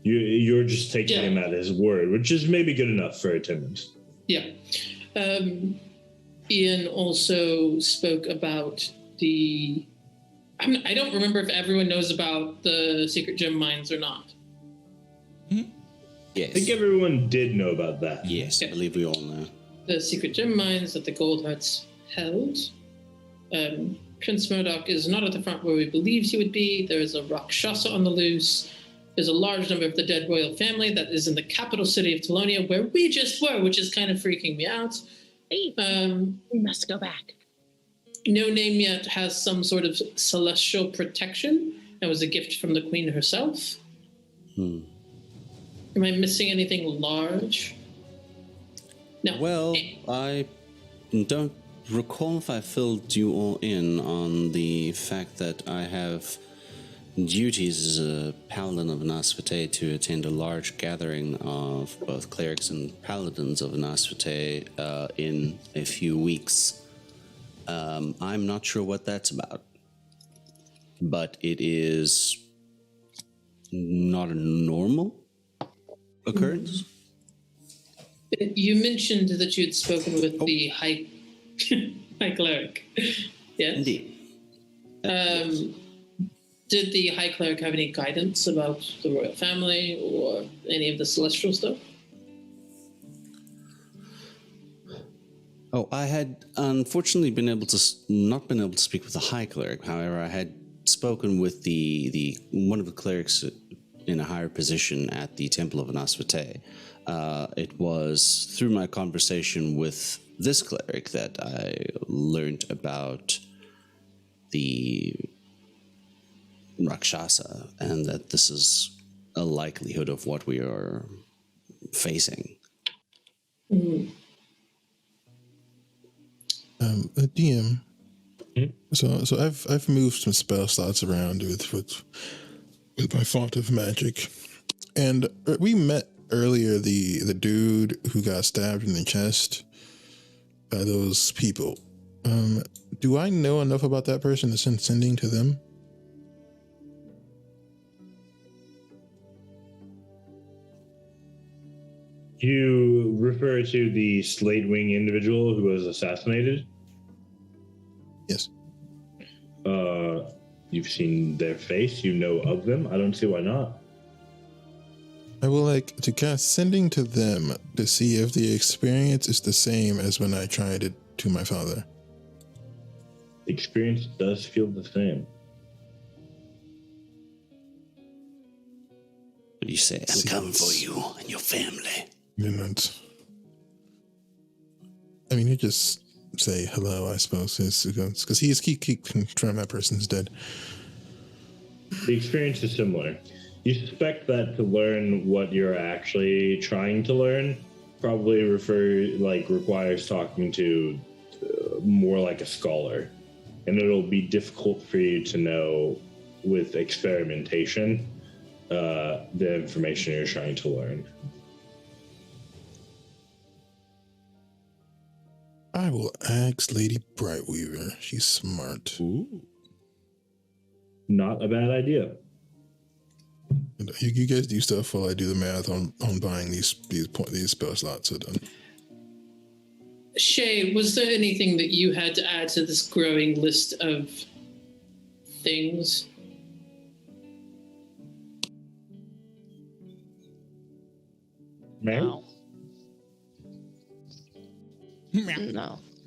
you're just taking him at his word, which is maybe good enough for Timmons. Yeah. Ian also spoke about I don't remember if everyone knows about the secret gem mines or not. Yes. I think everyone did know about that. Yes, I believe we all know. The secret gem mines that the Gold Huts held. Prince Murdoch is not at the front where we believed he would be. There is a Rakshasa on the loose. There's a large number of the dead royal family that is in the capital city of Telonia, where we just were, which is kind of freaking me out. We must go back. No Name Yet has some sort of celestial protection. That was a gift from the queen herself. Am I missing anything large? No. Well, I don't recall if I filled you all in on the fact that I have duties as a paladin of Anasfate to attend a large gathering of both clerics and paladins of Anasfate in a few weeks. I'm not sure what that's about, but it is not a normal occurrence. You mentioned that you had spoken with the high cleric. Yes? Indeed. Did the high cleric have any guidance about the royal family or any of the celestial stuff? Oh, I had unfortunately not been able to speak with the high cleric. However, I had spoken with the one of the clerics in a higher position at the Temple of Anasfate. It was through my conversation with this cleric that I learned about the Rakshasa, and that this is a likelihood of what we are facing. DM. So I've moved some spell slots around with my font of magic, and we met earlier the dude who got stabbed in the chest by those people. Do I know enough about that person to send sending to them? You refer to the Slatewing individual who was assassinated? Yes. You've seen their face, you know of them. I don't see why not. I will like to cast sending to them to see if the experience is the same as when I tried it to my father. The experience does feel the same. What do you say? I'm coming for you and your family. You don't. I mean, you just say hello, I suppose. Because he keep confirming that person's dead. The experience is similar. You suspect that to learn what you're actually trying to learn probably requires talking to more like a scholar. And it'll be difficult for you to know with experimentation the information you're trying to learn. I will ask Lady Brightweaver. She's smart. Ooh. Not a bad idea. You guys do stuff while I do the math on buying these spell slots. So done. Shay, was there anything that you had to add to this growing list of things? Ma'am?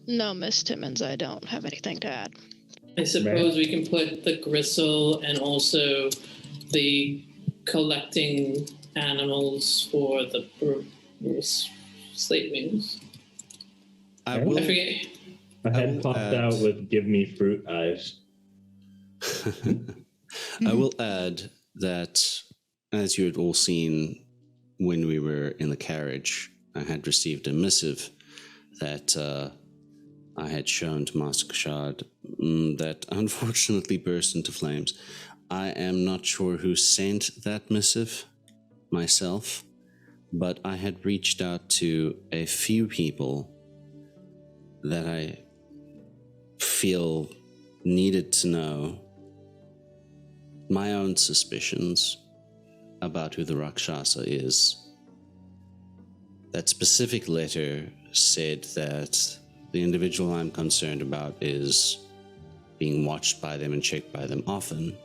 No, Miss Timmons, I don't have anything to add. I suppose we can put the gristle and also the collecting animals for the slate wings. I I will. I forget. A I head will popped add- out with "Give me fruit eyes." I will add that, as you had all seen when we were in the carriage, I had received a missive that I had shown to Master Kashad that unfortunately burst into flames. I am not sure who sent that missive myself, but I had reached out to a few people that I feel needed to know my own suspicions about who the Rakshasa is. That specific letter said that the individual I'm concerned about is being watched by them and checked by them often.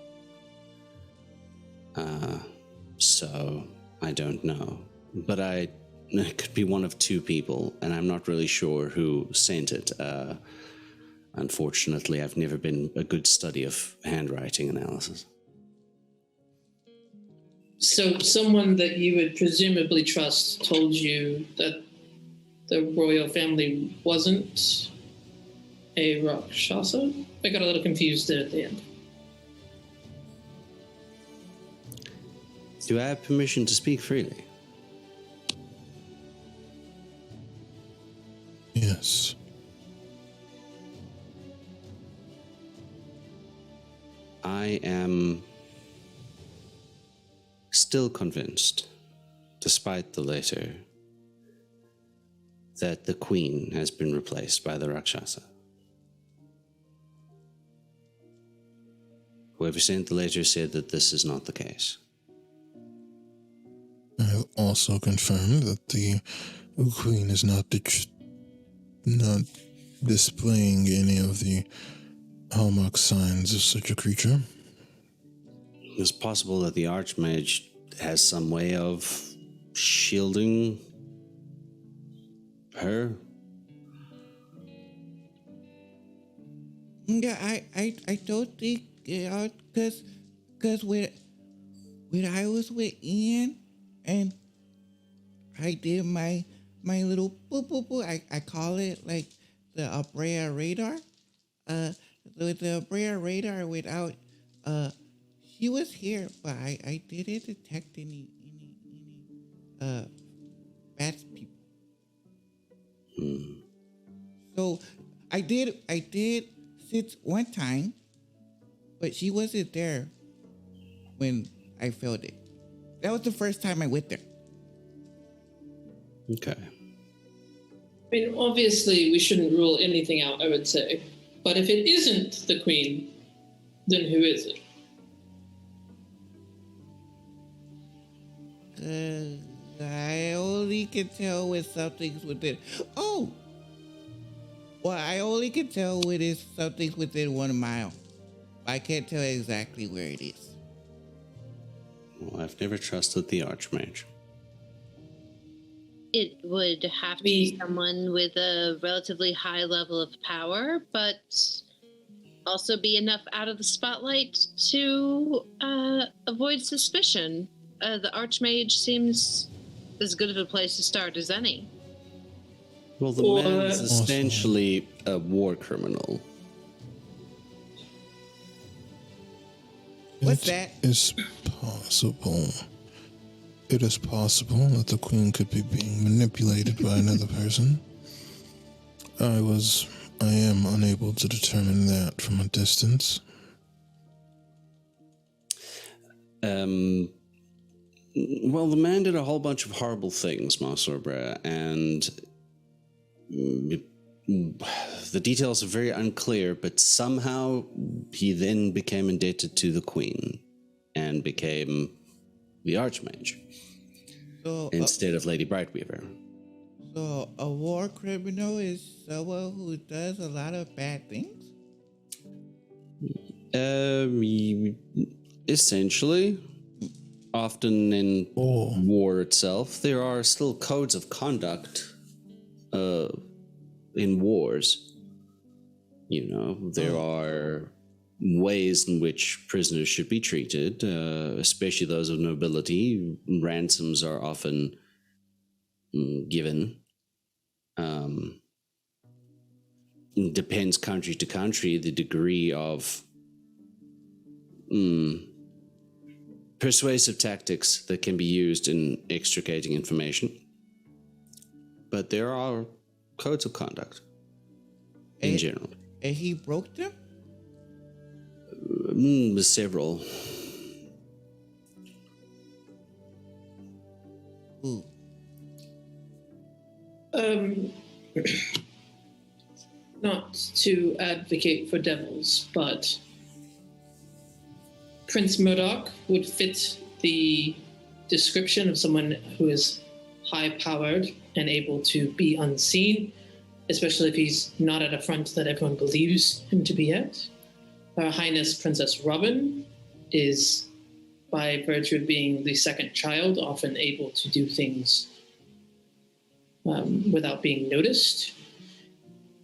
So I don't know. But it could be one of two people, and I'm not really sure who sent it. Unfortunately, I've never been a good study of handwriting analysis. So someone that you would presumably trust told you that the royal family wasn't a Rakshasa? I got a little confused there at the end. Do I have permission to speak freely? Yes. I am still convinced, despite the letter, that the queen has been replaced by the Rakshasa. Whoever sent the letter said that this is not the case. I have also confirmed that the queen is not not displaying any of the hallmark signs of such a creature. It's possible that the Archmage has some way of shielding her. Yeah, I don't think, because when I was with Ian and I did my little boop boop boop, I call it like the Abrea radar. With the Abrea radar without, she was here, but I didn't detect any bad people. So I did sit one time, but she wasn't there when I felt it. That was the first time I went there. Okay. I mean, obviously, we shouldn't rule anything out, I would say. But if it isn't the queen, then who is it? I only can tell when something's within. Oh! Well, I only can tell when it's something's within 1 mile. I can't tell exactly where it is. Well, I've never trusted the Archmage. It would have to be someone with a relatively high level of power, but also be enough out of the spotlight to avoid suspicion. The Archmage seems as good of a place to start as any. Well, the man is essentially a war criminal. What's that? It's possible. It is possible that the queen could be being manipulated by another person. I am unable to determine that from a distance. Well, the man did a whole bunch of horrible things, Master Brea, and the details are very unclear, but somehow he then became indebted to the queen and became the Archmage instead of Lady Brightweaver. So a war criminal is someone who does a lot of bad things? Essentially. Often in war itself, there are still codes of conduct in wars. You know, there are ways in which prisoners should be treated, especially those of nobility. Ransoms are often given. It depends country to country, the degree of persuasive tactics that can be used in extricating information. But there are codes of conduct in general. And he broke them? Several. Ooh. Not to advocate for devils, but Prince Murdoch would fit the description of someone who is high-powered and able to be unseen, especially if he's not at a front that everyone believes him to be at. Her Highness Princess Robin is, by virtue of being the second child, often able to do things without being noticed.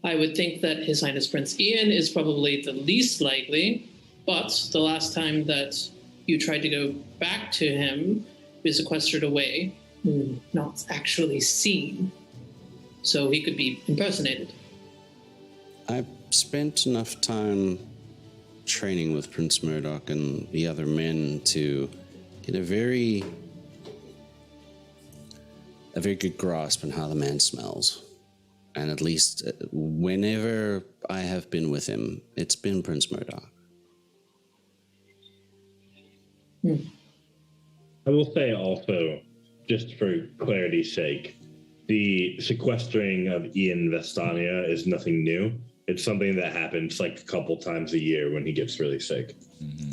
I would think that His Highness Prince Ian is probably the least likely, but the last time that you tried to go back to him, he was sequestered away, not actually seen. So he could be impersonated. I've spent enough time training with Prince Murdoch and the other men to get a very good grasp on how the man smells. And at least whenever I have been with him, it's been Prince Murdoch. I will say also, just for clarity's sake, the sequestering of Ian Vestania is nothing new. It's something that happens like a couple times a year when he gets really sick. Mm-hmm.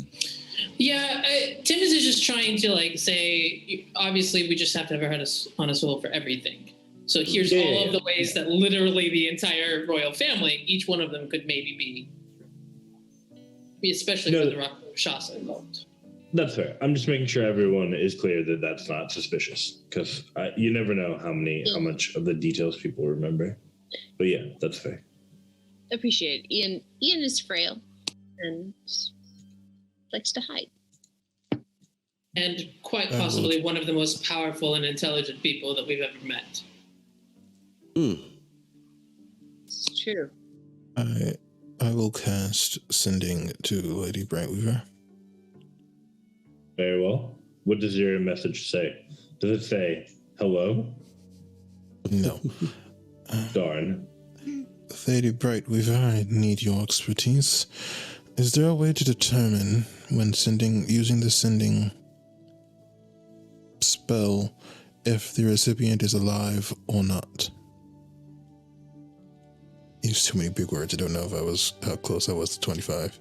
Yeah, Timmons is just trying to say, obviously we just have to have our head on a swivel for everything. So here's all of the ways that literally the entire royal family, each one of them could maybe be especially for the Rakshasa involved. That's fair. I'm just making sure everyone is clear that that's not suspicious, because you never know how much of the details people remember. But yeah, that's fair. Appreciate it. Ian is frail and likes to hide. And quite possibly one of the most powerful and intelligent people that we've ever met. It's true. I will cast Sending to Lady Brightweaver. Very well. What does your message say? Does it say hello? No. Darn. Lady Brightweaver, I need your expertise. Is there a way to determine when using the sending spell if the recipient is alive or not? Use too many big words. I don't know how close I was to 25.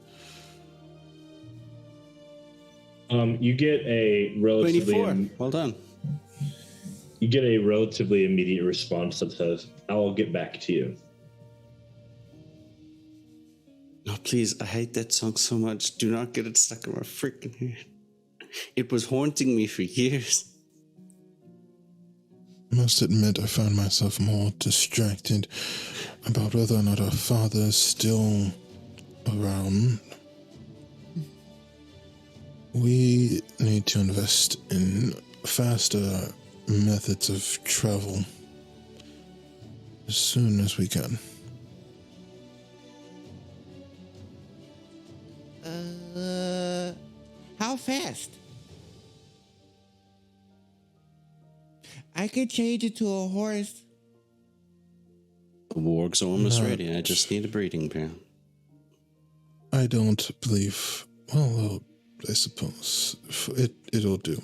You get a relatively 24. Well done. You get a relatively immediate response that says, "I'll get back to you." No, please, I hate that song so much. Do not get it stuck in my freaking head. It was haunting me for years. I must admit, I found myself more distracted about whether or not our father is still around. We need to invest in faster methods of travel as soon as we can. How fast? I could change it to a horse. The warg's almost No. ready. I just need a breeding pair. I don't believe. Well, I suppose it'll do.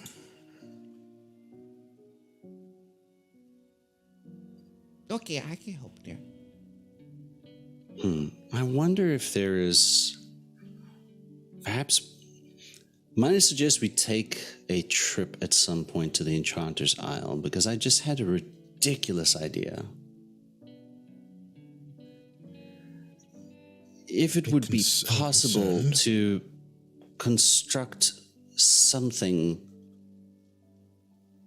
Okay, I can help there. I wonder if there is perhaps. Might suggest we take a trip at some point to the Enchanter's Isle, because I just had a ridiculous idea. If it would be possible to construct something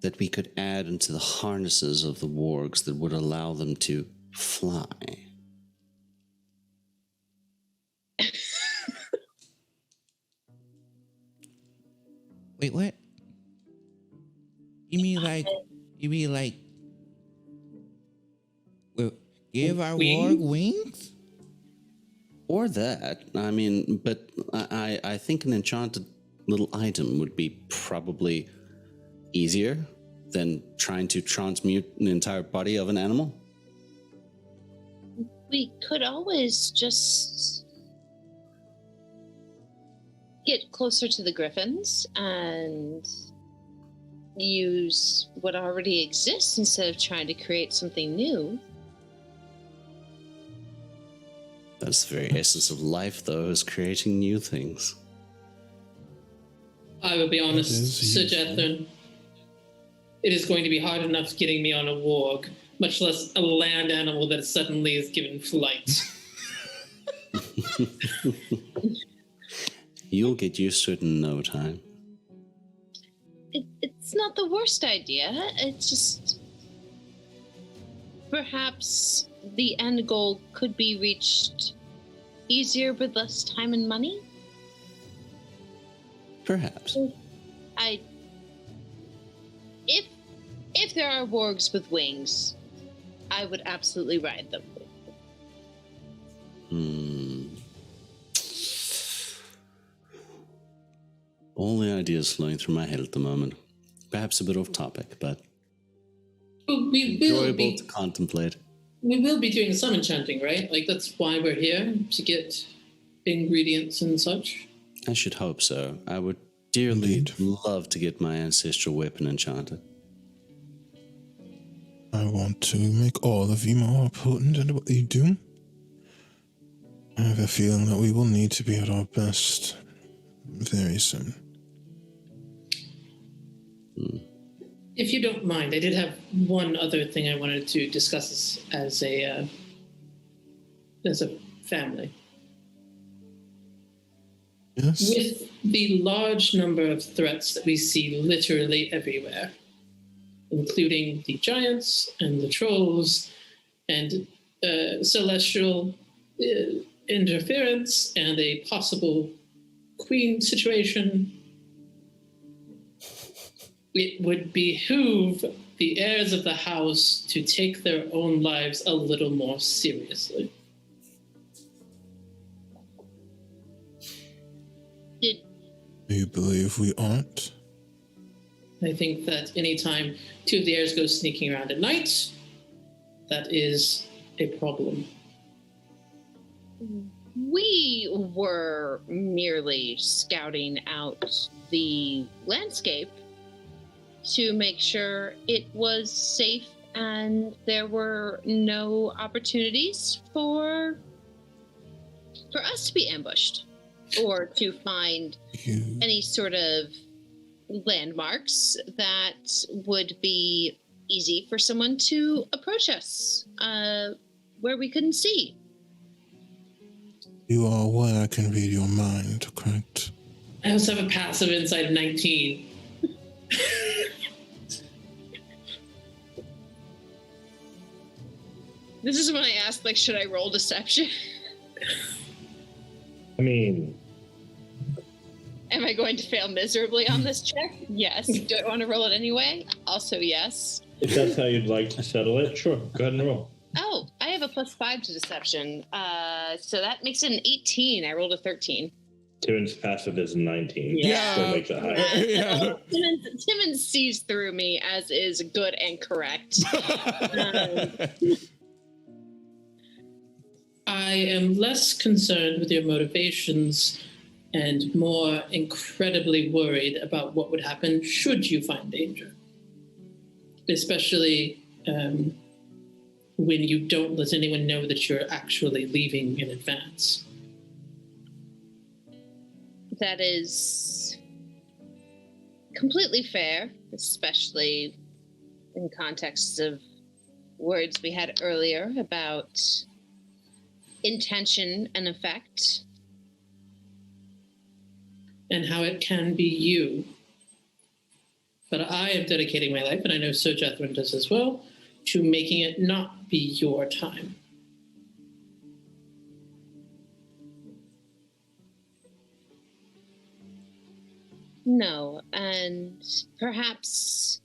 that we could add into the harnesses of the wargs that would allow them to fly. Wait, what? You mean like, well, give our warg wings? Or that. I mean, but I think an enchanted little item would be probably easier than trying to transmute an entire body of an animal. We could always just get closer to the griffins and use what already exists instead of trying to create something new. That's the very essence of life, though, is creating new things. I will be honest, Sir useful. Jethron. It is going to be hard enough getting me on a warg, much less a land animal that suddenly is given flight. You'll get used to it in no time. It's not the worst idea. It's just perhaps the end goal could be reached easier with less time and money. Perhaps. If there are wargs with wings, I would absolutely ride them. All the ideas flowing through my head at the moment. Perhaps a bit off topic, but We will enjoyable be to contemplate. doing some enchanting, right? Like, that's why we're here, to get ingredients and such. I should hope so. I would dearly Indeed. love to get my ancestral weapon enchanted. I want to make all of you more potent at what you do. I have a feeling that we will need to be at our best very soon. If you don't mind, I did have one other thing I wanted to discuss as a family. Yes? With the large number of threats that we see literally everywhere, including the giants and the trolls and celestial interference and a possible queen situation, it would behoove the heirs of the house to take their own lives a little more seriously. Do you believe we aren't? I think that anytime two of the heirs go sneaking around at night, that is a problem. We were merely scouting out the landscape to make sure it was safe and there were no opportunities for us to be ambushed or to find any sort of landmarks that would be easy for someone to approach us where we couldn't see. You are aware I can read your mind, correct? I also have a passive insight of 19. This is when I asked, like, should I roll deception? I mean, Am I going to fail miserably on this check? Yes. Do I want to roll it anyway? Also, yes. if that's how you'd like to settle it, sure. Go ahead and roll. Oh, I have a +5 to deception. So that makes it an 18. I rolled a 13. Timmons' passive is 19. Yeah. So it makes it higher. Yeah. Timmons sees through me, as is good and correct. I am less concerned with your motivations and more incredibly worried about what would happen should you find danger. Especially when you don't let anyone know that you're actually leaving in advance. That is completely fair, especially in context of words we had earlier about intention and effect. And how it can be you. But I am dedicating my life, and I know Sir Jethron does as well, to making it not be your time. No, and perhaps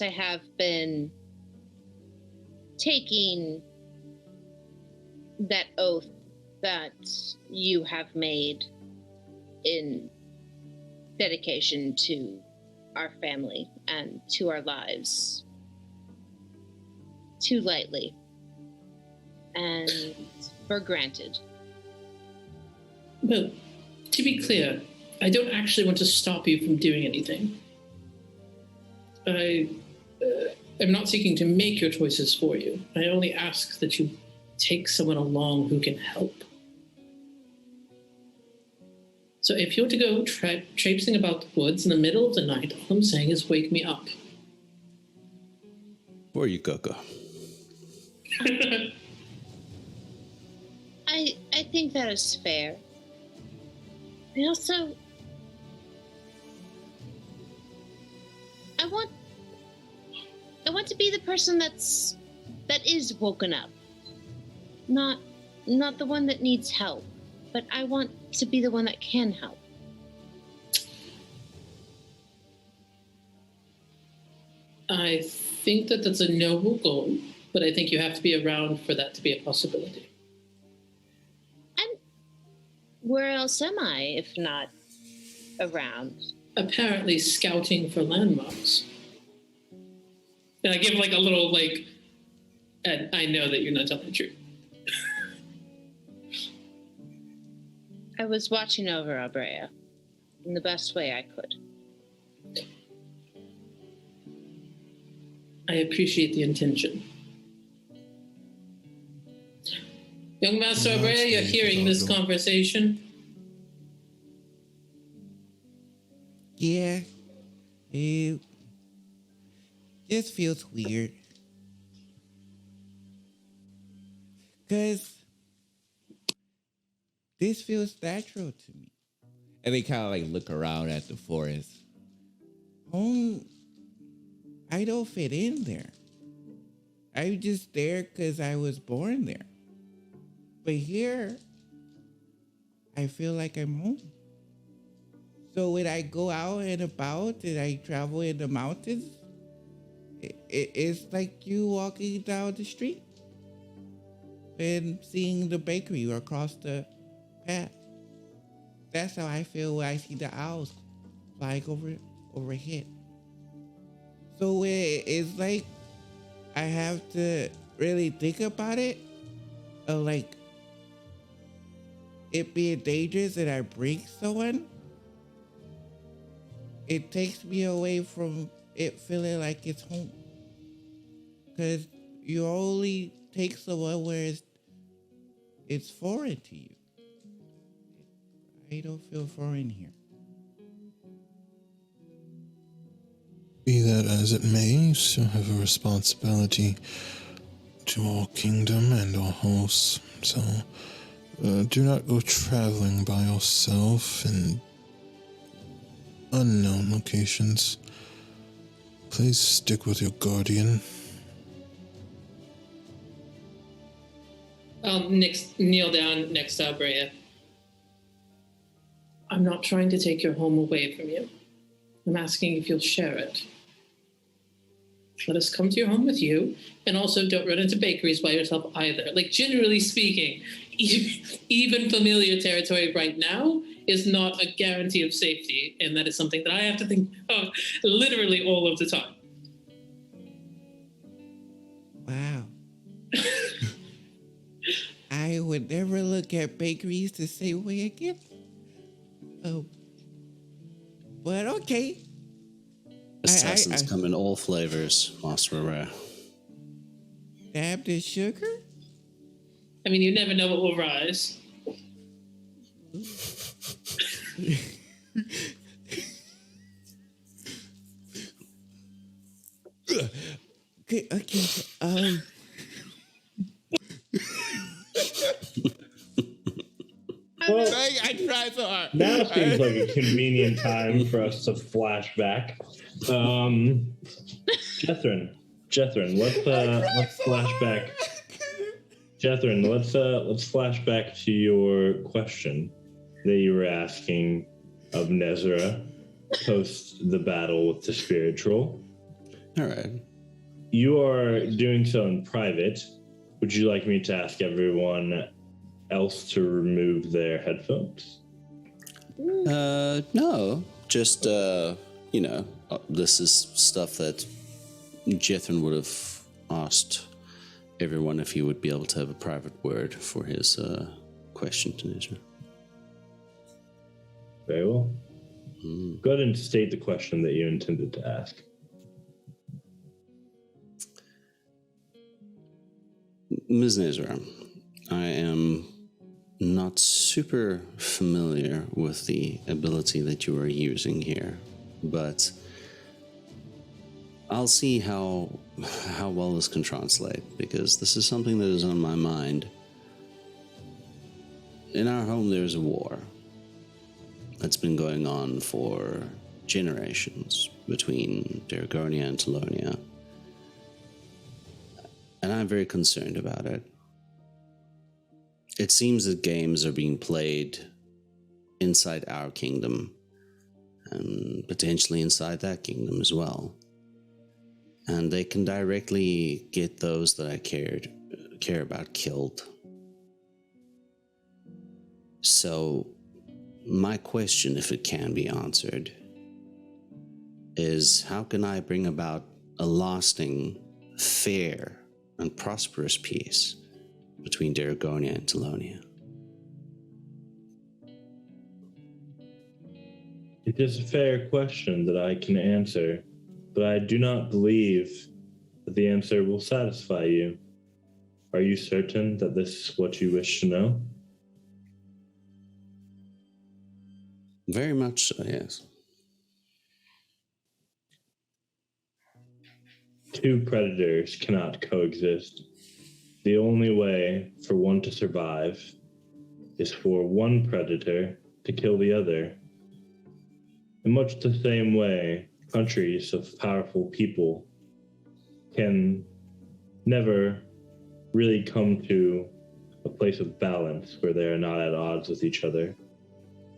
I have been taking that oath that you have made in dedication to our family and to our lives too lightly and for granted. Well, to be clear, I don't actually want to stop you from doing anything. I am not seeking to make your choices for you. I only ask that you take someone along who can help. So if you're to go traipsing about the woods in the middle of the night, all I'm saying is wake me up. For you, Coco. I think that is fair. I also I want to be the person that is woken up. Not the one that needs help, but I want to be the one that can help. I think that that's a noble goal, but I think you have to be around for that to be a possibility. And where else am I if not around? Apparently scouting for landmarks. And I give like a little like, and I know that you're not telling the truth. I was watching over Abrea in the best way I could. I appreciate the intention. Young Master Abrea, you're hearing this conversation. Yeah, it just feels weird. Because this feels natural to me. And they kind of like look around at the forest. I don't fit in there. I'm just there because I was born there. But here, I feel like I'm home. So when I go out and about and I travel in the mountains, it's like you walking down the street and seeing the bakery across the path. That's how I feel when I see the owls flying overhead. So it's like I have to really think about it, like it being dangerous and I bring someone. It takes me away from it feeling like it's home. Because you only take someone where it's foreign to you. I don't feel foreign here. Be that as it may, you still have a responsibility to our kingdom and our hosts. So do not go traveling by yourself in unknown locations. Please stick with your guardian. Kneel down next to Abrea. I'm not trying to take your home away from you. I'm asking if you'll share it. Let us come to your home with you, and also don't run into bakeries by yourself either. Like, generally speaking, even familiar territory right now is not a guarantee of safety, and that is something that I have to think of literally all of the time. Wow. I would never look at bakeries the same way again. Oh. But okay. Assassins come in all flavors, Master Rare. Dabbed in sugar? I mean, you never know what will rise. Okay. Well, I tried so hard. now seems like a convenient time for us to flash back. Jethrin, let's flash back. Jethrin, let's flash back to your question that you were asking of Nezra post the battle with the spirit troll. All right. You are doing so in private. Would you like me to ask everyone else to remove their headphones? No. Just, this is stuff that Jethrin would have asked everyone if he would be able to have a private word for his question to Nezra. Very well. Go ahead and state the question that you intended to ask. Ms. Nezra, I am not super familiar with the ability that you are using here, but I'll see how well this can translate, because this is something that is on my mind. In our home, there's a war that's been going on for generations between Daragonia and Telonia, and I'm very concerned about it. It seems that games are being played inside our kingdom, and potentially inside that kingdom as well. And they can directly get those that I care about killed. So, my question, if it can be answered, is how can I bring about a lasting, fair, and prosperous peace between Daragonia and Telonia? It is a fair question that I can answer, but I do not believe that the answer will satisfy you. Are you certain that this is what you wish to know? Very much so, yes. Two predators cannot coexist. The only way for one to survive is for one predator to kill the other. In much the same way, countries of powerful people can never really come to a place of balance where they are not at odds with each other.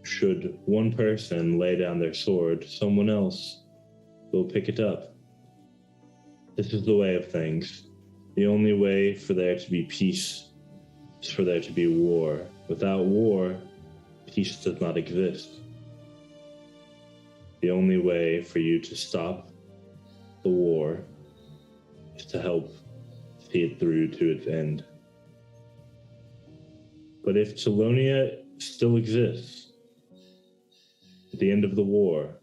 Should one person lay down their sword, someone else will pick it up. This is the way of things. The only way for there to be peace is for there to be war. Without war, peace does not exist. The only way for you to stop the war is to help see it through to its end. But if Telonia still exists at the end of the war,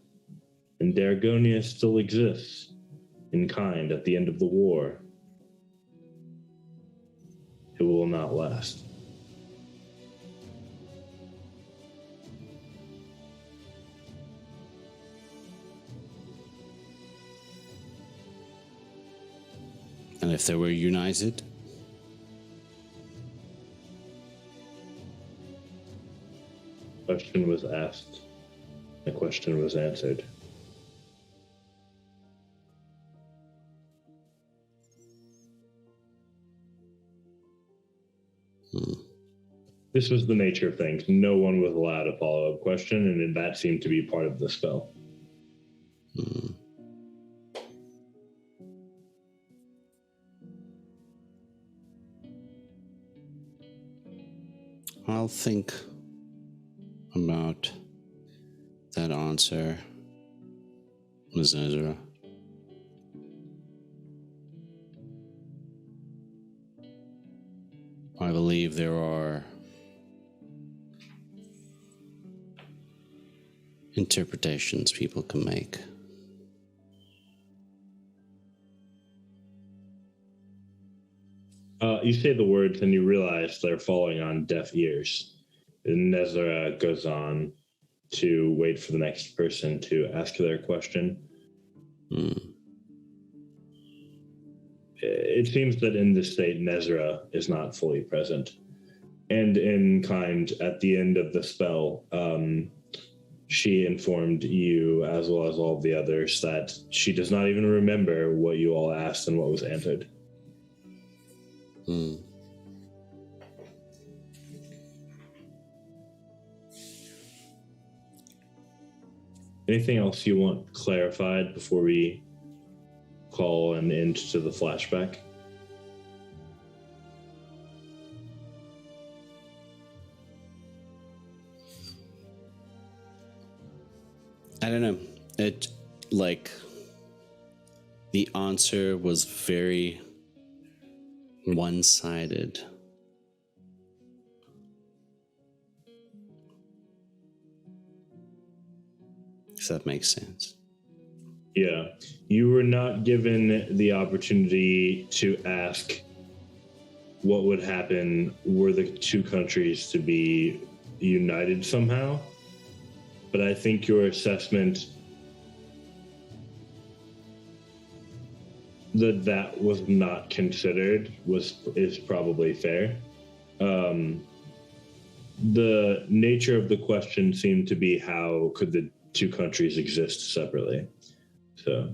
and Daragonia still exists in kind at the end of the war, it will not last. And if they were united? Question was asked. The question was answered. This was the nature of things. No one was allowed a follow-up question, and that seemed to be part of the spell. I'll think about that answer, Ms. Ezra. I believe there are interpretations people can make. You say the words and you realize they're falling on deaf ears. And Nezra goes on to wait for the next person to ask their question. It seems that in this state, Nezra is not fully present. And in kind, at the end of the spell, she informed you, as well as all of the others, that she does not even remember what you all asked and what was answered. Anything else you want clarified before we call an end to the flashback? I don't know. It, like, the answer was very one-sided. If that makes sense. Yeah. You were not given the opportunity to ask what would happen were the two countries to be united somehow. But I think your assessment that was not considered is probably fair. The nature of the question seemed to be, how could the two countries exist separately? So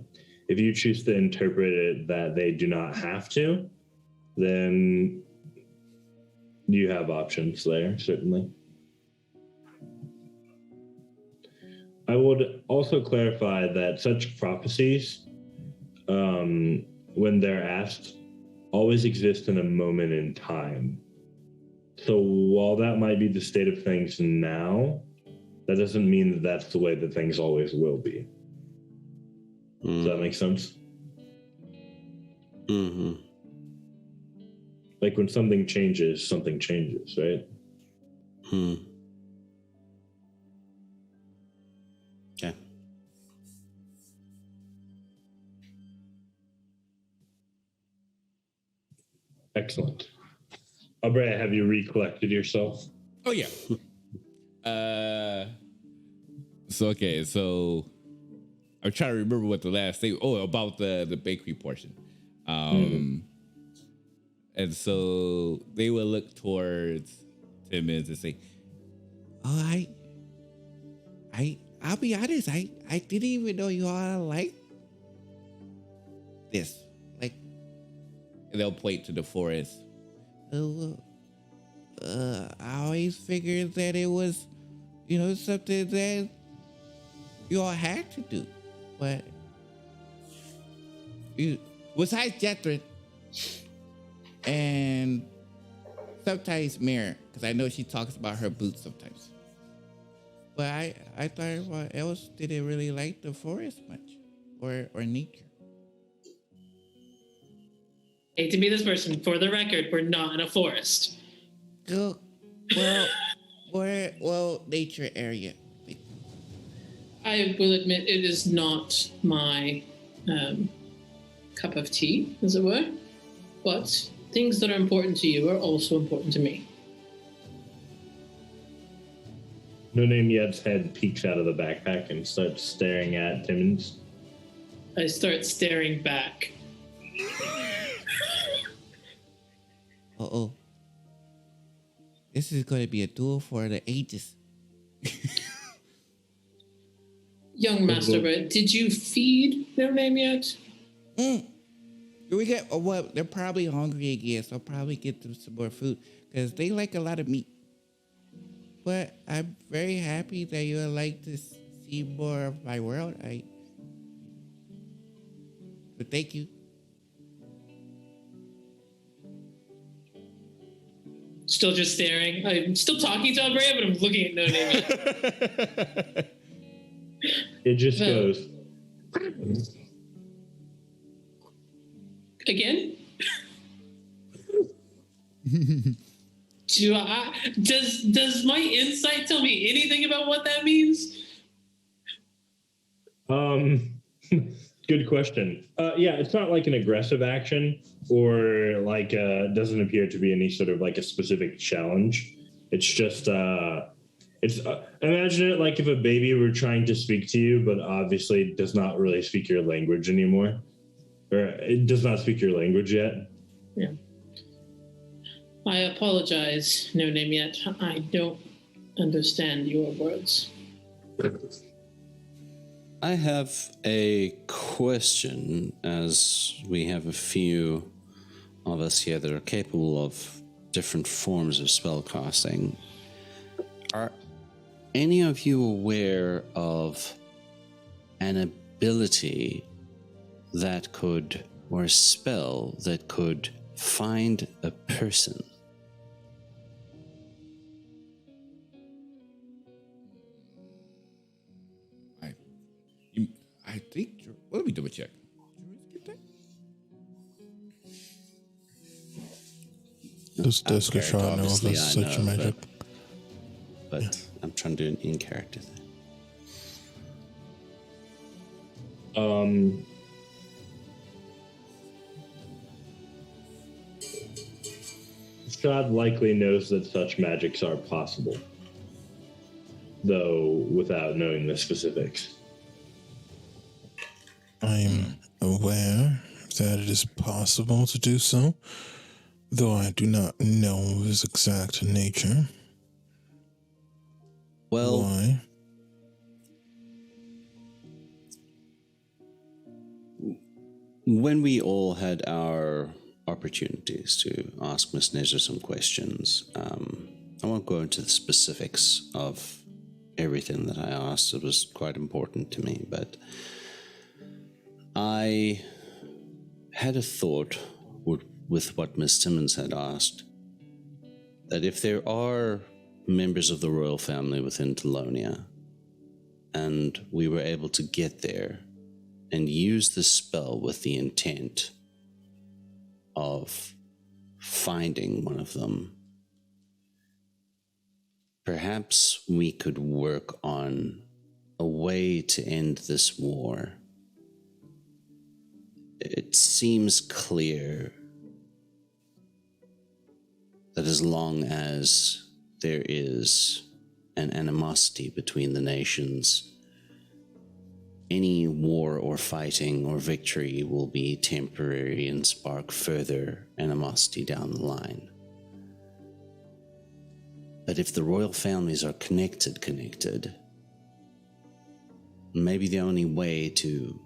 if you choose to interpret it that they do not have to, then you have options there, certainly. I would also clarify that such prophecies, when they're asked, always exist in a moment in time. So while that might be the state of things now, that doesn't mean that that's the way that things always will be. Does that make sense? Mm-hmm. Like when something changes, right? Hmm. Okay. Excellent. Aubrey, have you recollected yourself? Oh yeah. So I'm trying to remember what the last thing. Oh, about the bakery portion. And so they will look towards Timmons and say, "Oh, I'll be honest. I didn't even know you all like this. Like," and they'll point to the forest. I always figured that it was, something that you all had to do, but besides Jethrin and sometimes Mirror, because I know she talks about her boots sometimes. But I thought everyone else didn't really like the forest much, or nature. Hate to be this person. For the record, we're not in a forest. Well, nature area. I will admit it is not my cup of tea, as it were. But things that are important to you are also important to me. No Name Yet's head peeks out of the backpack and starts staring at Timmons. I start staring back. Uh-oh. This is going to be a duel for the ages. Young Master Red, did you feed No Name Yet? We get they're probably hungry again, so I'll probably get them some more food because they like a lot of meat. But I'm very happy that you would like to see more of my world. But thank you. Still just staring. I'm still talking to Aubrey, but I'm looking at No Name Yet. It just goes. Again? Does my insight tell me anything about what that means? Good question. Yeah, it's not like an aggressive action or like doesn't appear to be any sort of like a specific challenge. It's just imagine it like if a baby were trying to speak to you, but obviously does not really speak your language anymore, or it does not speak your language yet. Yeah. I apologize, No Name Yet. I don't understand your words. I have a question, as we have a few of us here that are capable of different forms of spellcasting. Are any of you aware of an ability that could, or a spell that could find a person. I think. Let me double check. Does Deskashar know of this such magic? But yeah. I'm trying to do an in-character thing. Strahd likely knows that such magics are possible, though without knowing the specifics. I'm aware that it is possible to do so, though I do not know of his exact nature. Well, why? When we all had our opportunities to ask Miss Nezra some questions, I won't go into the specifics of everything that I asked. It was quite important to me, but I had a thought with what Miss Timmons had asked, that if there are members of the royal family within Telonia, and we were able to get there and use the spell with the intent of finding one of them, perhaps we could work on a way to end this war. It seems clear that as long as there is an animosity between the nations, any war or fighting or victory will be temporary and spark further animosity down the line. But if the royal families are connected, maybe the only way to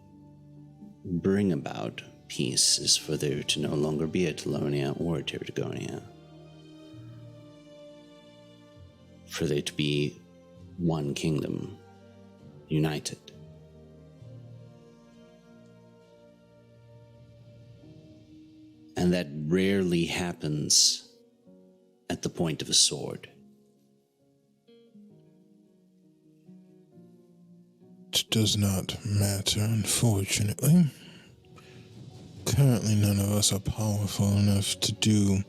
bring about peace is for there to no longer be a Telonia or a Terragonia. For there to be one kingdom, united. And that rarely happens at the point of a sword. It does not matter, unfortunately. Currently, none of us are powerful enough to do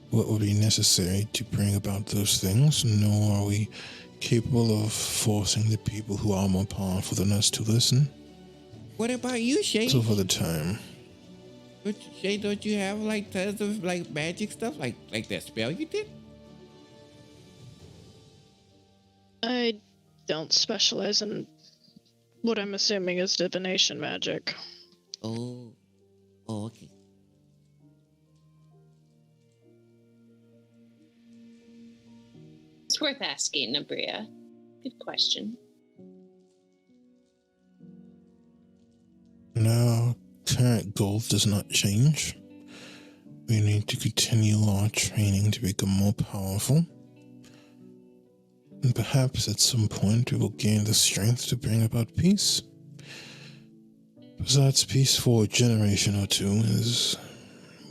what would be necessary to bring about those things, nor are we capable of forcing the people who are more powerful than us to listen. What about you, Shay? So for the time. But Shay, don't you have like tons of like magic stuff, like that spell you did? I don't specialize in what I'm assuming is divination magic. Oh, okay. It's worth asking, Nabria. Good question. Our current goal does not change. We need to continue our training to become more powerful. And perhaps at some point we will gain the strength to bring about peace. Besides, peace for a generation or two is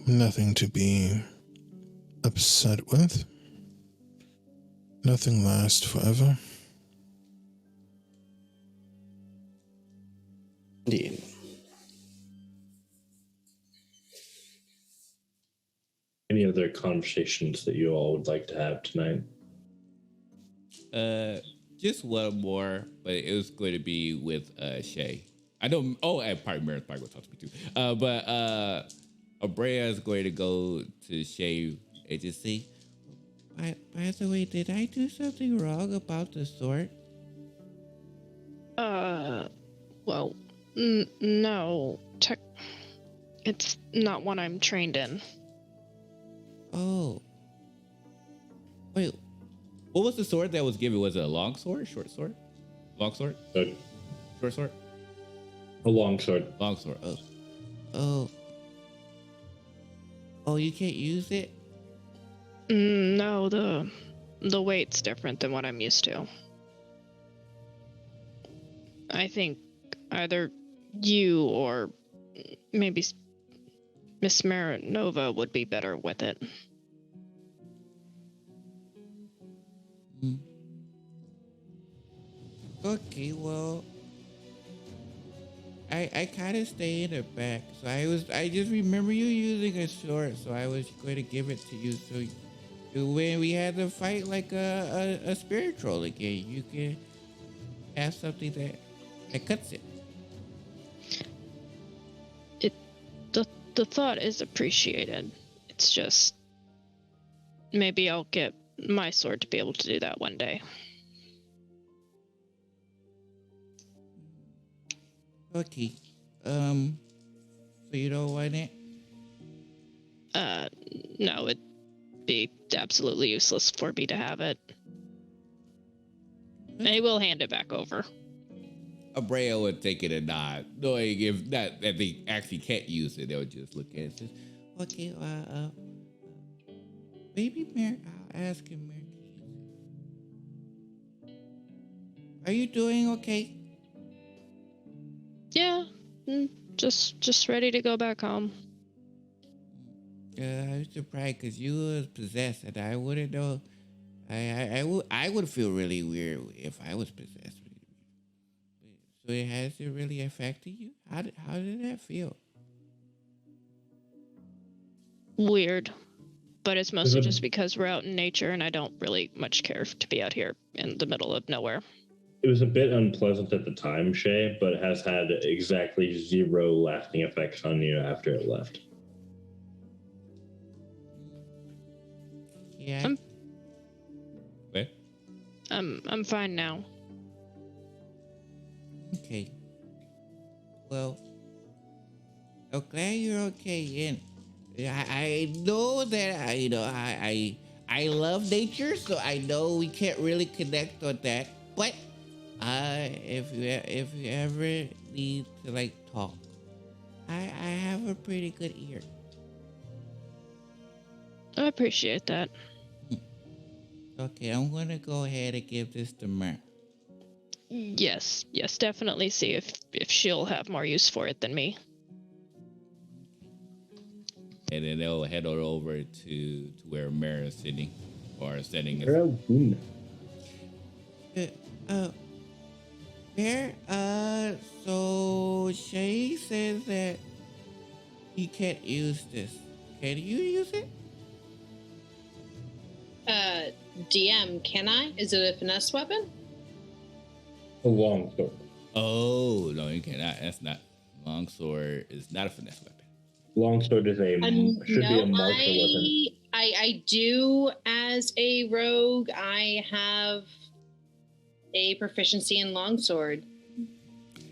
nothing to be upset with. Nothing lasts forever. Indeed. Any other conversations that you all would like to have tonight? Just one more, but it was going to be with Shay. I know. Oh, and probably Mary's probably going to talk to me too. But Abrea is going to go to Shay and just say, By the way, did I do something wrong about the sword? Well, no. It's not one I'm trained in. Oh. Wait, what was the sword that was given? Was it a long sword, short sword? Long sword? Short sword? A long sword. Long sword. Oh. Oh, you can't use it? No, the weight's different than what I'm used to. I think either you or maybe Miss Marinova would be better with it. Okay, well, I kind of stay in the back, so I just remember you using a sword, so I was going to give it to you, so when we had to fight like a spirit troll again, you can have something that cuts it. The thought is appreciated. It's just maybe I'll get my sword to be able to do that one day. Okay. So you don't want it? No, it'd be absolutely useless for me to have it. I will hand it back over. Abrea would take it and nod, knowing if that they actually can't use it, they'll just look at it and say, okay, maybe I'll ask him. Are you doing okay? Yeah, just ready to go back home. I was surprised because you was possessed, and I wouldn't know. I would feel really weird if I was possessed. So it hasn't really affected you? How did that feel? Weird. But it's mostly just because we're out in nature and I don't really much care to be out here in the middle of nowhere. It was a bit unpleasant at the time, Shay, but it has had exactly 0 lasting effects on you after it left. Yeah. What? I'm fine now. Okay. Well, I'm glad you're okay. And I know that I love nature, so I know we can't really connect on that. But if you ever need to like talk, I have a pretty good ear. I appreciate that. Okay, I'm gonna go ahead and give this to Mer. Yes, definitely see if she'll have more use for it than me. And then they'll head on over to where Mer is sitting, or sitting. Mer, so Shay says that he can't use this. Can you use it? DM, can I? Is it a finesse weapon? A long sword. Oh, no, you cannot. That's not. Longsword is not a finesse weapon. Longsword is should be a martial weapon. I do, as a rogue, I have a proficiency in longsword.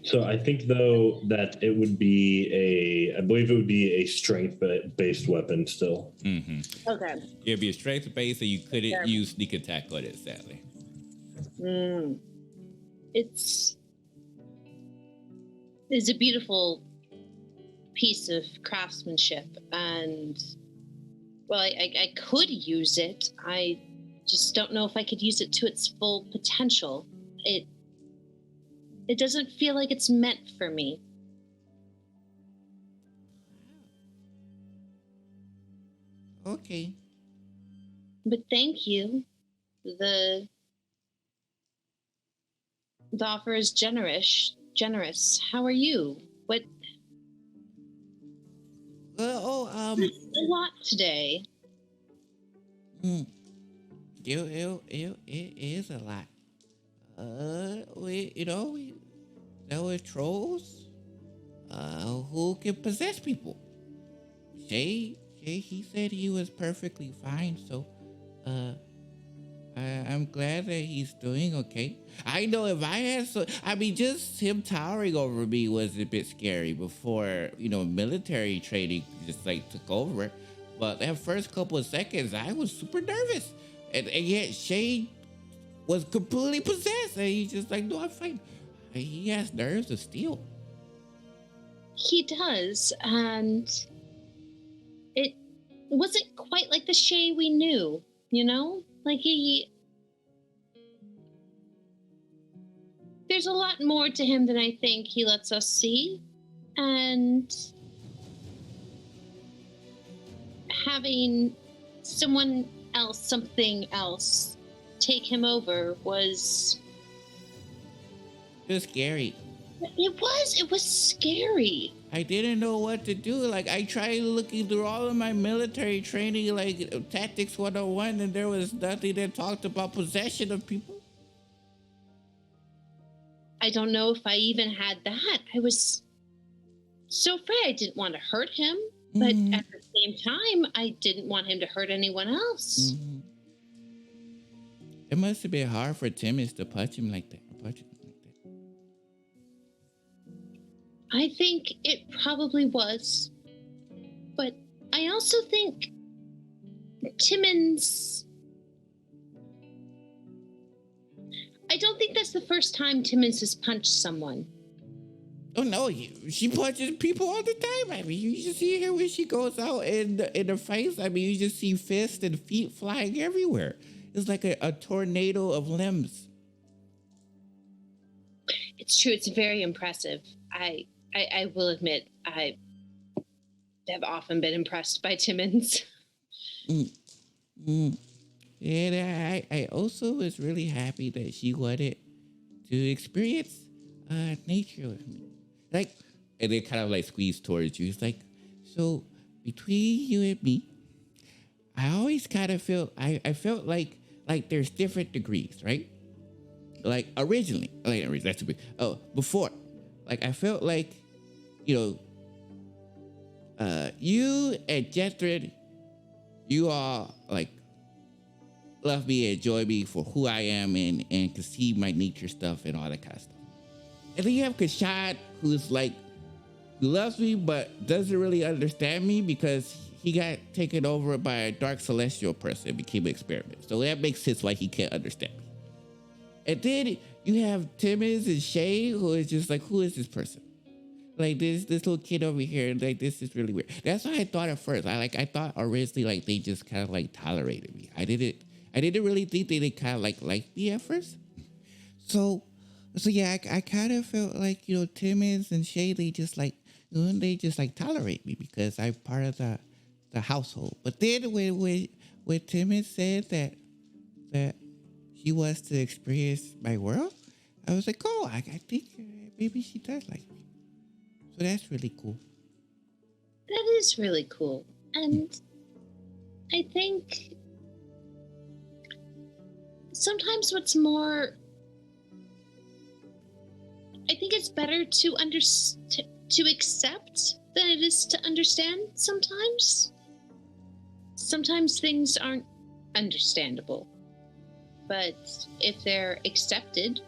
So I think, though, that it would be I believe it would be a strength-based weapon still. Mm-hmm. Okay. It'd be a strength-based, so you couldn't use sneak attack on it, sadly. It's a beautiful piece of craftsmanship, and well, I could use it. I just don't know if I could use it to its full potential. It doesn't feel like it's meant for me. Okay. But thank you. The offer is generous. How are you? What? Well, a lot today. It is a lot. There were trolls, who can possess people. Shay, he said he was perfectly fine, so, I'm glad that he's doing okay. I know if I had just him towering over me was a bit scary before, military training just like took over. But that first couple of seconds, I was super nervous. And yet Shay was completely possessed. And he's just like, no, I'm fine. He has nerves of steel. He does, and it wasn't quite like the Shay we knew, Like there's a lot more to him than I think he lets us see. And having someone else, something else, take him over was... It was scary. It was scary. I didn't know what to do. Like, I tried looking through all of my military training, like Tactics 101, and there was nothing that talked about possession of people. I don't know if I even had that. I was so afraid. I didn't want to hurt him, but at the same time, I didn't want him to hurt anyone else. Mm-hmm. It must have been hard for Timmons to punch him like that. I think it probably was. But I also think Timmons... I don't think that's the first time Timmons has punched someone. Oh no, she punches people all the time. I mean, you just see her when she goes out in the fights. I mean, you just see fists and feet flying everywhere. It's like a tornado of limbs. It's true. It's very impressive. I will admit, I have often been impressed by Timmons. And I also was really happy that she wanted to experience nature with me. Like, and it kind of like squeezed towards you. It's like, so between you and me, I always kind of felt, I felt like there's different degrees, right? Like originally, that's too big. Oh, before, like I felt like, you know, you and Jethrin, you all like love me, enjoy me for who I am, and can see my nature stuff and all that kind of stuff. And then you have Kashad, who's like, who loves me but doesn't really understand me because he got taken over by a dark celestial person and became an experiment. So that makes sense why he can't understand me. And then you have Timmons and Shay, who is just like, who is this person? Like this little kid over here, like this is really weird. That's what I thought at first. I thought originally like they just kind of like tolerated me. I didn't really think they kind of like liked me at first. So yeah, I kind of felt like, you know, Timmons and Shay, they just like, you know, they just like tolerate me because I'm part of the household. But then when Timmons said that she wants to experience my world, I was like, oh, I think maybe she does like me. So that's really cool. That is really cool. And I think sometimes I think it's better to accept than it is to understand sometimes. Sometimes things aren't understandable. But if they're accepted,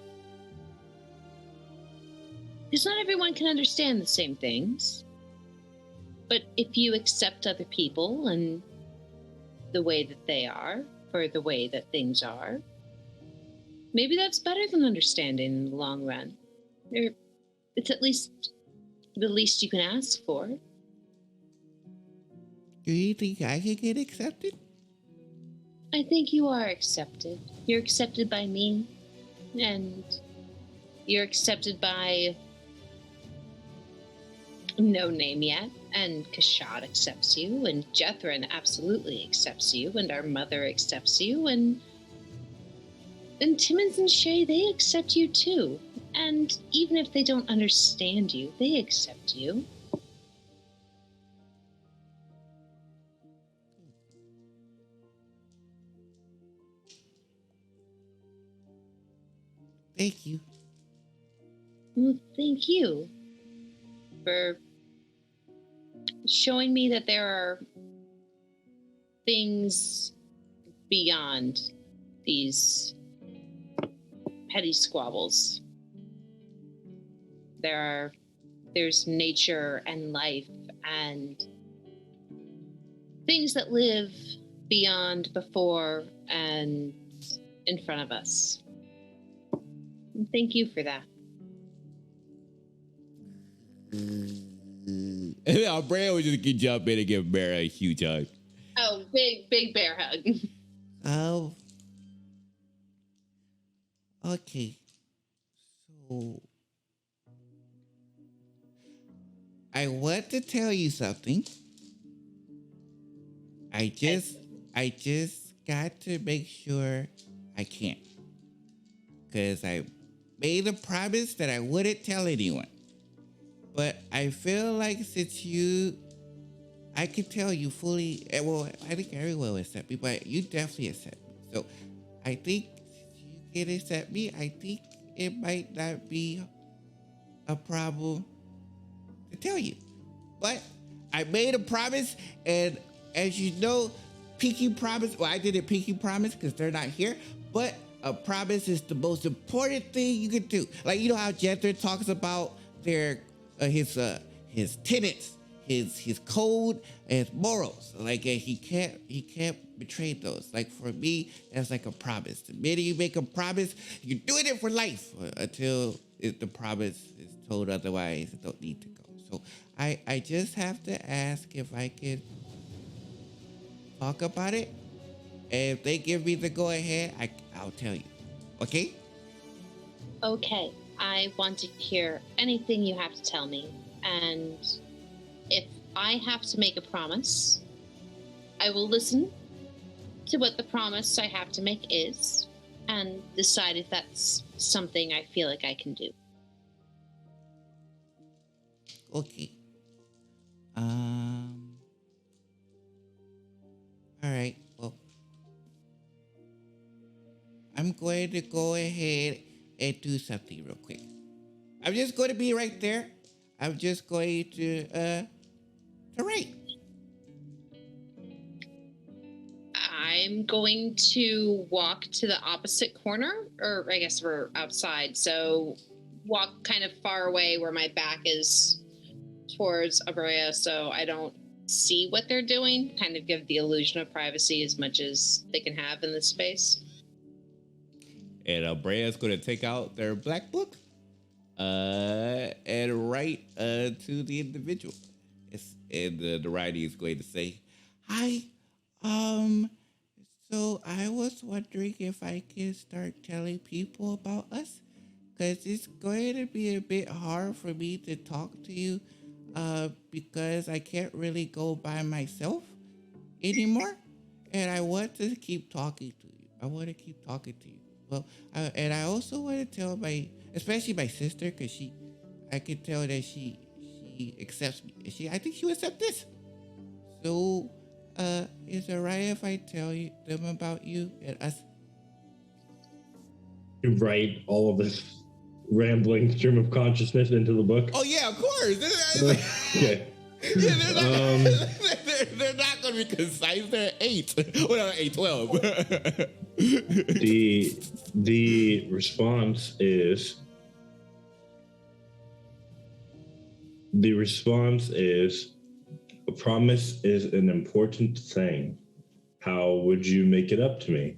because not everyone can understand the same things. But if you accept other people and the way that they are, for the way that things are, maybe that's better than understanding in the long run. It's at least the least you can ask for. Do you think I can get accepted? I think you are accepted. You're accepted by me, and you're accepted by no name yet, and Kashad accepts you, and Jethrin absolutely accepts you, and our mother accepts you, and Timmons and Shay, they accept you too. And even if they don't understand you, they accept you. Thank you. Well, thank you for showing me that there are things beyond these petty squabbles. There's nature and life and things that live beyond, before, and in front of us. And thank you for that. Our Brad was just gonna jump in and give Bear a huge hug. Oh, big bear hug. Oh. Okay. So So I want to tell you something. I just got to make sure I can't. Because I made a promise that I wouldn't tell anyone. But I feel like since I could tell you fully, well, I think everyone will accept me, but you definitely accept me. So I think you can accept me. I think it might not be a problem to tell you. But I made a promise, and as you know, pinky promise, well, I didn't pinky promise because they're not here, but a promise is the most important thing you can do. Like, you know how Jethro talks about his tenets, his code, and his morals. Like, he can't betray those. Like, for me, that's like a promise. The minute you make a promise, you're doing it for life until the promise is told otherwise. You don't need to go. So I just have to ask if I can talk about it. And if they give me the go ahead, I'll tell you. Okay? Okay, I want to hear anything you have to tell me. And if I have to make a promise, I will listen to what the promise I have to make is and decide if that's something I feel like I can do. Okay. All right. Well, I'm going to go ahead and do something real quick. I'm just going to be right there. I'm just going to write. I'm going to walk to the opposite corner, or I guess we're outside, so walk kind of far away where my back is towards Abrea so I don't see what they're doing, kind of give the illusion of privacy as much as they can have in this space. And Brea's going to take out their black book and write to the individual. And the writing is going to say, "Hi, so I was wondering if I can start telling people about us, because it's going to be a bit hard for me to talk to you because I can't really go by myself anymore, and I want to keep talking to you. I want to keep talking to you. Well, and I also want to tell especially my sister, because I can tell that she accepts me. I think she will accept this. So, is it right if I tell them about you and us?" You write all of this rambling stream of consciousness into the book. Oh yeah, of course. Okay. They're not going to be concise. They're 8. Well, 8, 12. The response is a promise is an important thing. How would you make it up to me?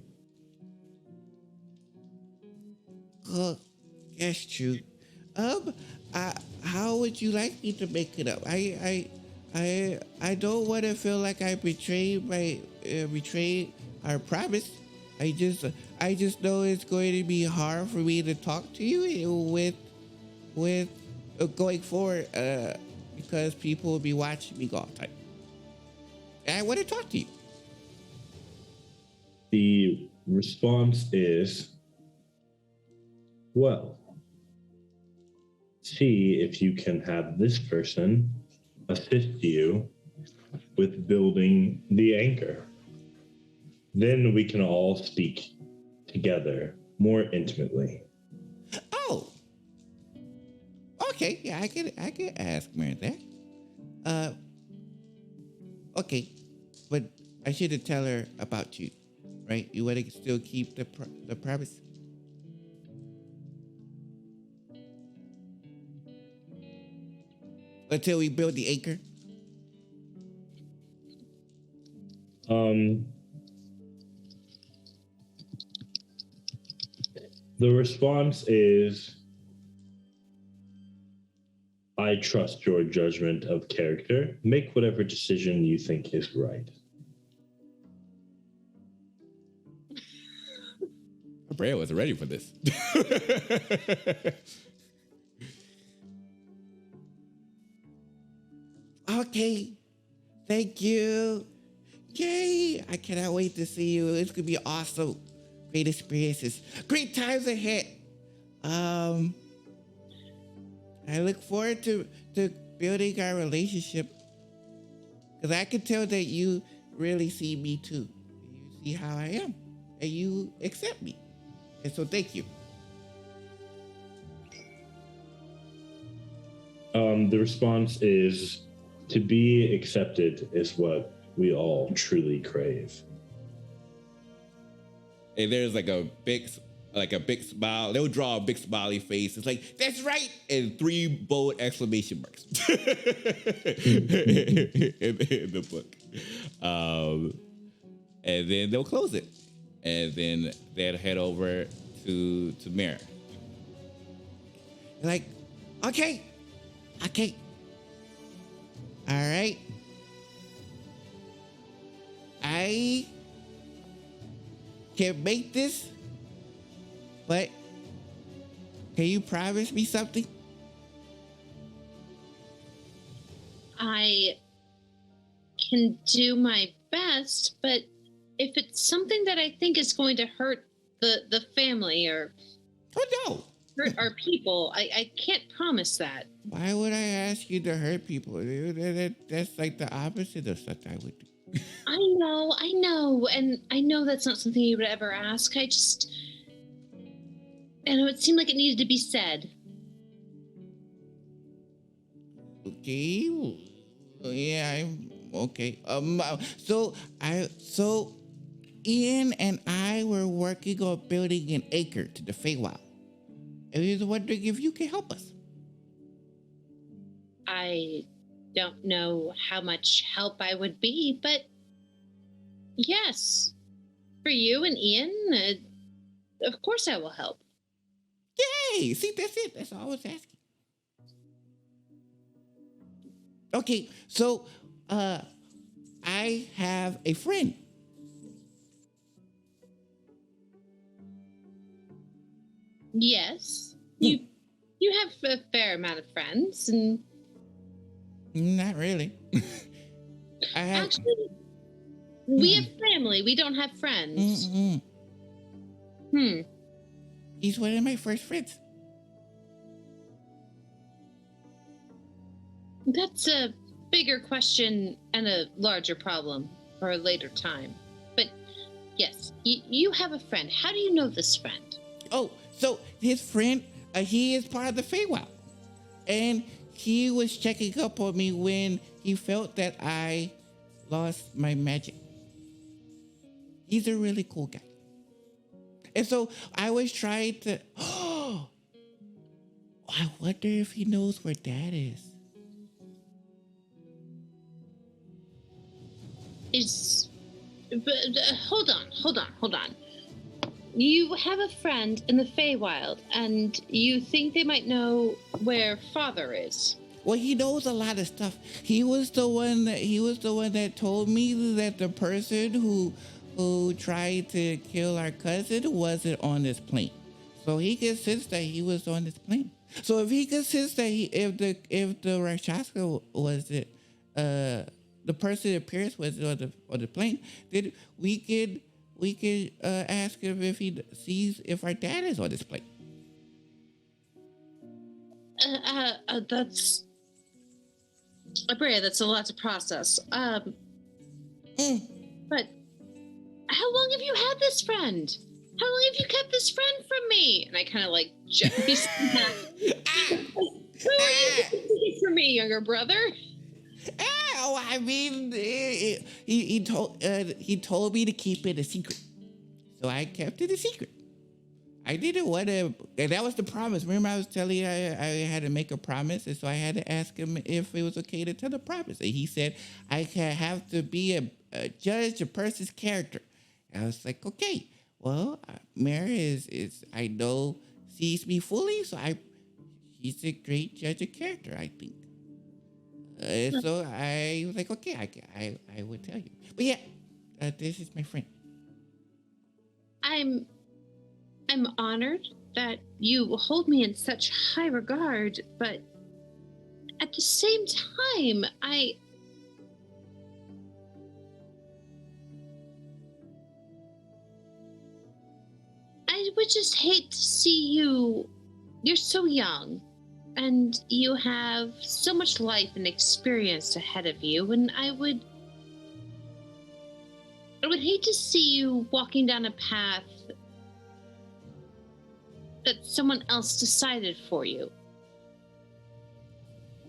That's true. How would you like me to make it up? I don't want to feel like I betrayed our promise. I just know it's going to be hard for me to talk to you with going forward because people will be watching me all the time. And I want to talk to you. The response is, well, see if you can have this person assist you with building the anchor. Then we can all speak together more intimately. Oh. Okay, yeah, I can ask Mary that. Okay, but I should tell her about you, right? You want to still keep the promise? Until we build the anchor? The response is, I trust your judgment of character. Make whatever decision you think is right. Brea wasn't ready for this. Okay. Thank you. Yay. I cannot wait to see you. It's going to be awesome. Great experiences. Great times ahead. I look forward to building our relationship. Because I can tell that you really see me too. You see how I am. And you accept me. And so thank you. The response is, to be accepted is what we all truly crave. And there's like a big smile. They'll draw a big smiley face. It's like, that's right. And 3 bold exclamation marks in the book. And then they'll close it. And then they'll head over to Mare. Like, okay. All right. I can make this, but can you promise me something? I can do my best, but if it's something that I think is going to hurt the family or no, hurt our people, I can't promise that. Why would I ask you to hurt people? That's like the opposite of stuff I would do. I know, and I know that's not something you would ever ask. I know it seemed like it needed to be said. Okay. Yeah, I'm okay. So Ian and I were working on building an acre to the Feywild. I was wondering if you can help us. I don't know how much help I would be, but yes, for you and Ian, of course I will help. Yay! See, that's it. That's all I was asking. Okay, so I have a friend. Yes, you have a fair amount of friends, and not really. Actually, we have family. We don't have friends. He's one of my first friends. That's a bigger question and a larger problem for a later time. But yes, you have a friend. How do you know this friend? Oh, so his friend, he is part of the Feywild. And he was checking up on me when he felt that I lost my magic. He's a really cool guy. And so I was trying to, I wonder if he knows where Dad is. Hold on. You have a friend in the Feywild, and you think they might know where Father is. Well, he knows a lot of stuff. He was the one that told me that the person who tried to kill our cousin wasn't on this plane. So he can sense that he was on this plane. So if he can sense that if the Rakshasa was it, the person that Pierce was on the plane, then we could ask him if he sees if our dad is on this plane. That's Abrea, that's a lot to process. But how long have you had this friend? How long have you kept this friend from me? And I kind of like gently snap. Who are you keeping from me, younger brother? Oh, I mean, he told me to keep it a secret, so I kept it a secret. I didn't want to, and that was the promise. Remember, I was telling you I had to make a promise, and so I had to ask him if it was okay to tell the promise. And he said I have to be a judge a person's character. And I was like, okay, well, Mary is I know sees me fully, so he's a great judge of character, I think. So I was like, okay, I would tell you. But yeah, this is my friend. I'm honored that you hold me in such high regard, but at the same time, I I would just hate to see you. You're so young, and you have so much life and experience ahead of you, and I would hate to see you walking down a path that someone else decided for you.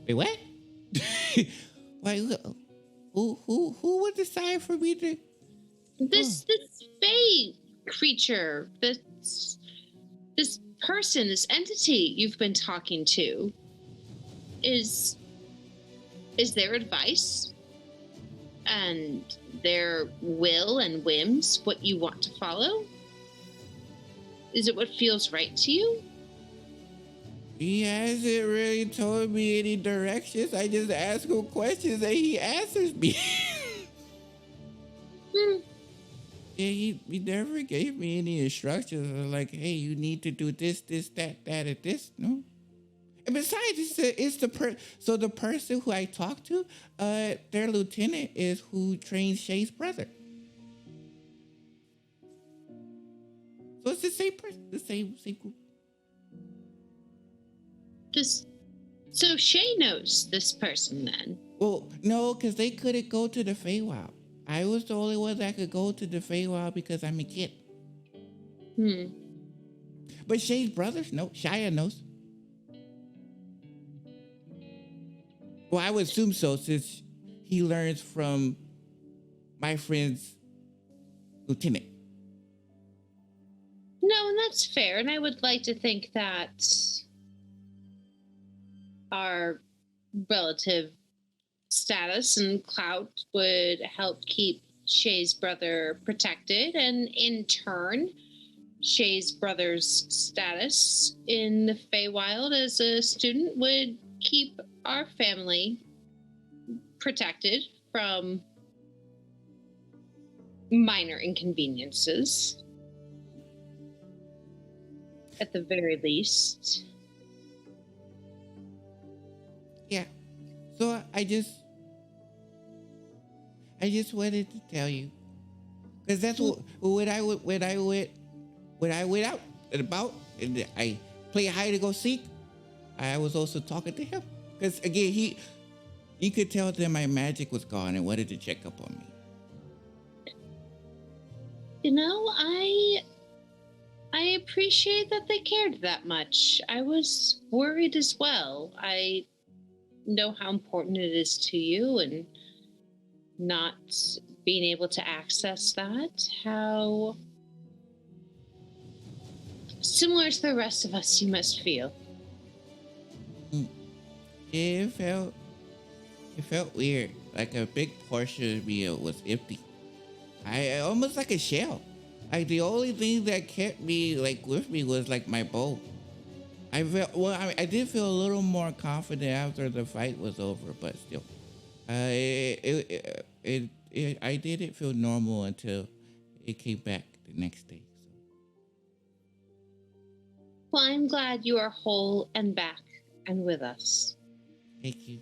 Wait, what? Wait, who would decide for me to? This fae creature, this person, this entity you've been talking to, is their advice and their will and whims what you want to follow? Is it what feels right to you? He hasn't really told me any directions. I just ask him questions and he answers me. Yeah, he never gave me any instructions like, hey, you need to do this, that, and this. No. And besides, it's the person who I talked to, their lieutenant is who trains Shay's brother. So it's the same person, the same group. So Shay knows this person then? Well, no, because they couldn't go to the Feywild. I was the only one that could go to the Feywild because I'm a kid. But Shay's brothers, no, Shia knows. Well, I would assume so, since he learns from my friend's lieutenant. No, and that's fair. And I would like to think that our relative status and clout would help keep Shay's brother protected, and in turn, Shay's brother's status in the Feywild as a student would keep our family protected from minor inconveniences, at the very least. Yeah. So I just wanted to tell you, because that's when I went out and about and I play hide and go seek. I was also talking to him because again he could tell that my magic was gone and wanted to check up on me. You know, I appreciate that they cared that much. I was worried as well. I know how important it is to you, and not being able to access that, how similar to the rest of us you must feel. Yeah, it felt weird. Like a big portion of me was empty. I almost like a shell. Like the only thing that kept me like with me was like my bow. I did feel a little more confident after the fight was over, but still, I didn't feel normal until it came back the next day. Well, I'm glad you are whole and back and with us. Thank you.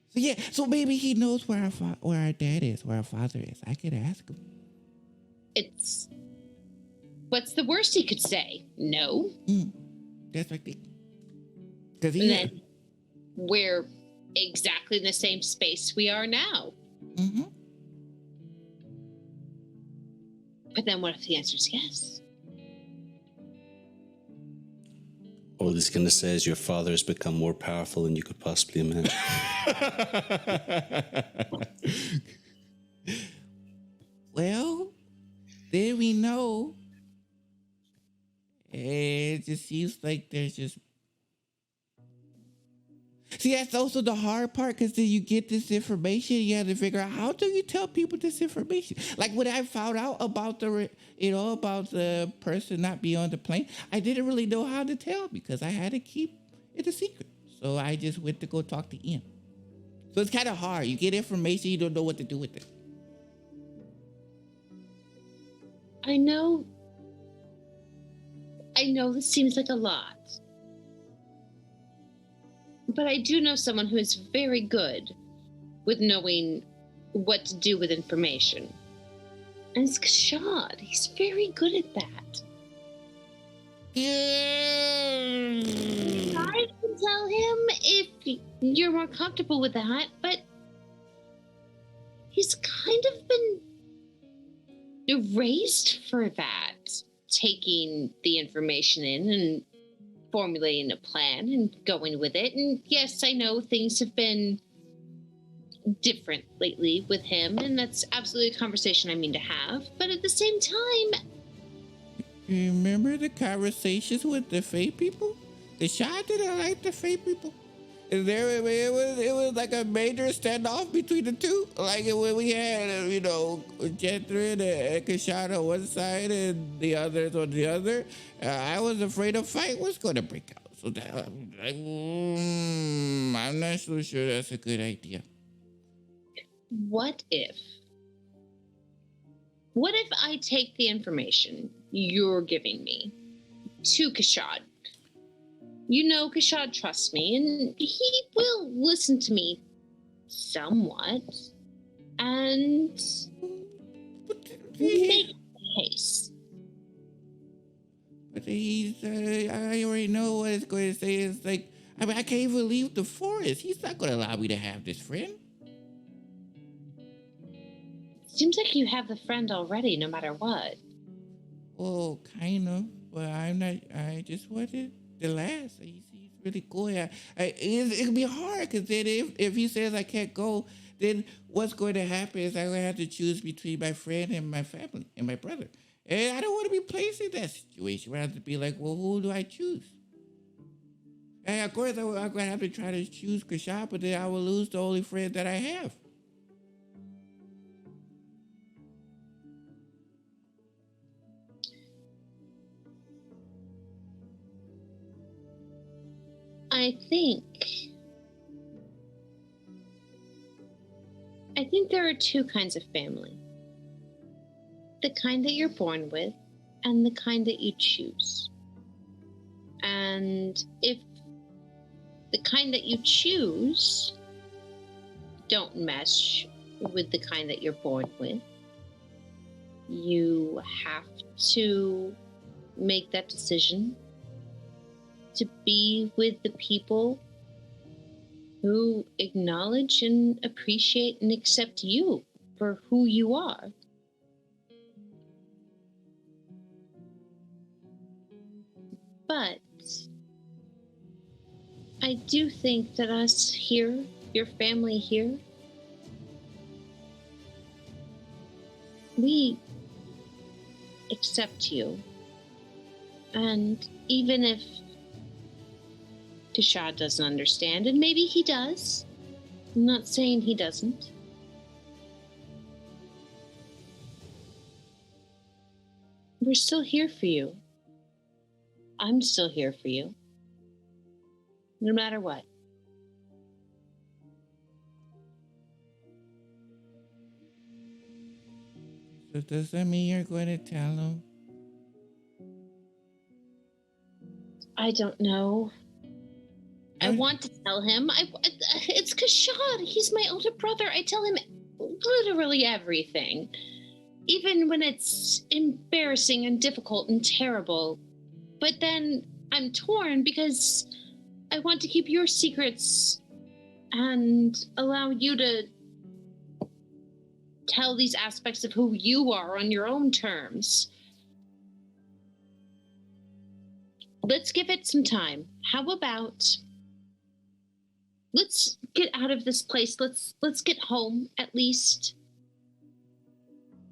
So yeah, so maybe he knows where our dad is, where our father is. I could ask him. What's the worst he could say? No. That's right. Because then we're exactly in the same space we are now. Mm-hmm. But then what if the answer is yes? All he's going to say is your father has become more powerful than you could possibly imagine. Well, then we know. It just seems like there's just... See, that's also the hard part, because then you get this information, you have to figure out, how do you tell people this information? Like when I found out about the person not being on the plane, I didn't really know how to tell because I had to keep it a secret. So I just went to go talk to Ian. So it's kind of hard. You get information, you don't know what to do with it. I know this seems like a lot. But I do know someone who is very good with knowing what to do with information. And it's Kashad. He's very good at that. I can tell him if you're more comfortable with that, but he's kind of been erased for that. Taking the information in and formulating a plan and going with it. And yes, I know things have been different lately with him, and that's absolutely a conversation I mean to have. But at the same time, Remember the conversations with the Fae people? The Shah didn't like the Fae people. And it was like a major standoff between the two. Like when we had, Jethrin and Kashad on one side and the others on the other. I was afraid a fight was going to break out. So I'm not so sure that's a good idea. what if I take the information you're giving me to Kashad? You know Kashad trusts me, and he will listen to me somewhat and make a case. But I already know what it's going to say. It's like, I can't even leave the forest. He's not going to allow me to have this friend. Seems like you have the friend already, no matter what. Well, kind of, but I'm not. I just wanted the last. He's really cool. It'll be hard because then if he says I can't go, then what's going to happen is I'm going to have to choose between my friend and my family and my brother. And I don't want to be placed in that situation where I have to be like, well, who do I choose? And of course, I'm going to have to try to choose Kashad, but then I will lose the only friend that I have. I think there are two kinds of family. The kind that you're born with and the kind that you choose. And if the kind that you choose don't mesh with the kind that you're born with, you have to make that decision to be with the people who acknowledge and appreciate and accept you for who you are. But I do think that us here, your family here, we accept you. And even if Kashad doesn't understand, and maybe he does, I'm not saying he doesn't, we're still here for you. I'm still here for you. No matter what. So does that mean you're going to tell him? I don't know. I want to tell him. It's Kashad. He's my older brother. I tell him literally everything. Even when it's embarrassing and difficult and terrible. But then I'm torn because I want to keep your secrets and allow you to tell these aspects of who you are on your own terms. Let's give it some time. How about let's get out of this place. Let's get home at least.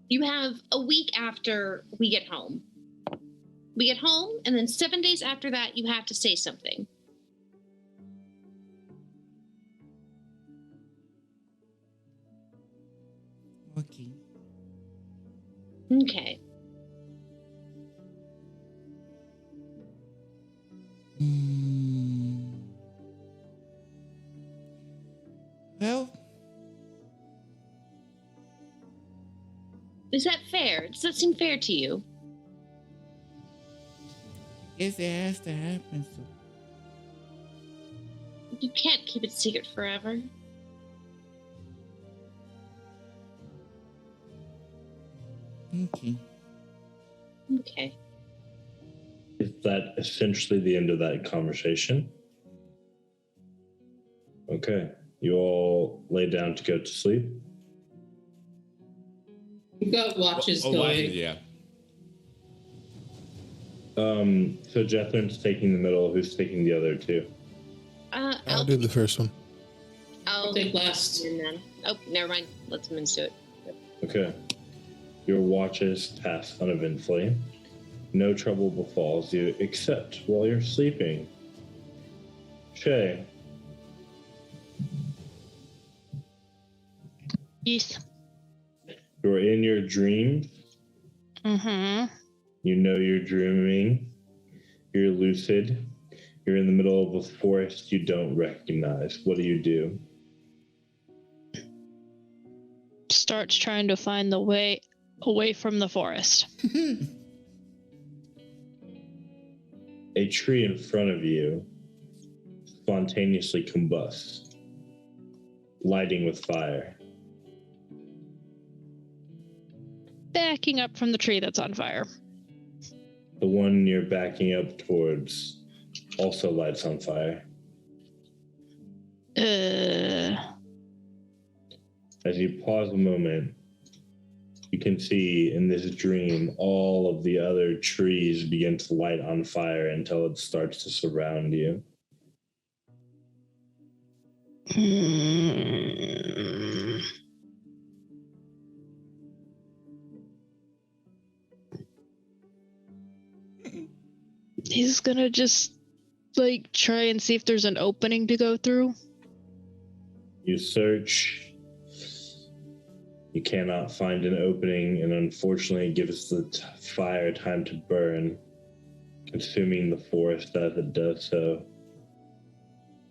You have a week after we get home. We get home, and then 7 days after that, you have to say something. Okay. Okay. Well, is that fair? Does that seem fair to you? guess it has to happen. So You can't keep it secret forever. Okay. Okay. Is that essentially the end of that conversation? Okay. You all lay down to go to sleep? We've got watches Oh, going. yeah. So Jethrin's taking the middle. Who's taking the other two? I'll do the first one. I'll take last. And then, oh, never mind. Let Simmons do it. Okay. Your watches pass uneventfully. No trouble befalls you except while you're sleeping. Shay, Yes. you're in your dream. Mm-hmm. You know you're dreaming. You're lucid. You're in the middle of a forest you don't recognize. What do? Starts trying to find the way away from the forest. A tree in front of you spontaneously combusts, lighting with fire. Backing up from the tree that's on fire. The one you're backing up towards also lights on fire. As you pause a moment, you can see in this dream all of the other trees begin to light on fire until it starts to surround you. He's gonna just like try and see if there's an opening to go through. You search. You cannot find an opening, and unfortunately, it gives the fire time to burn, consuming the forest as it does so.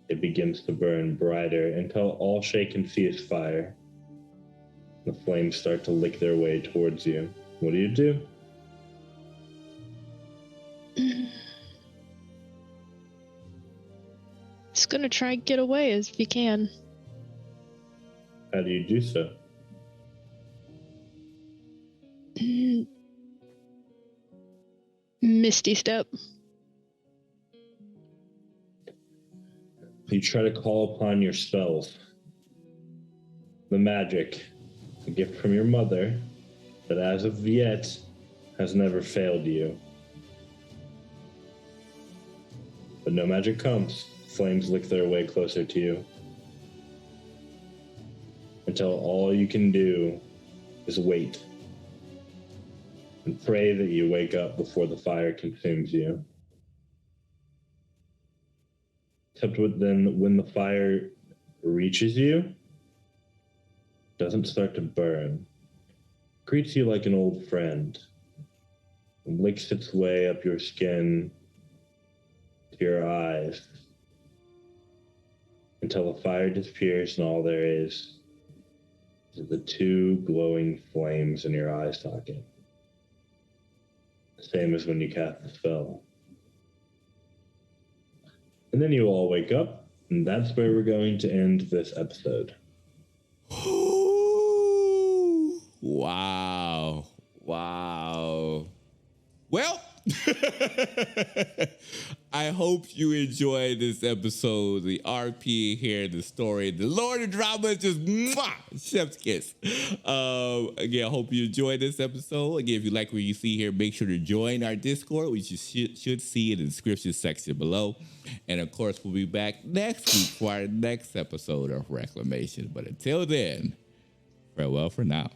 It begins to burn brighter until all Shay can see is fire. The flames start to lick their way towards you. What do? He's gonna try and get away as he can. How do you do so? Misty step. You try to call upon your spells. The magic, a gift from your mother, that as of yet has never failed you. But no magic comes. Flames lick their way closer to you. Until all you can do is wait. And pray that you wake up before the fire consumes you. Except when the fire reaches you, it doesn't start to burn. It greets you like an old friend. It licks its way up your skin to your eyes until the fire disappears and all there is the two glowing flames in your eye socket. Same as when you cast the spell. And then you all wake up, and that's where we're going to end this episode. Wow. Well, I hope you enjoyed this episode. The RP here, the story, the Lord of Drama, just mwah, chef's kiss. Again, I hope you enjoyed this episode. Again, if you like what you see here, make sure to join our Discord, which you should see in the description section below. And of course, we'll be back next week for our next episode of Reclamation. But until then, farewell for now.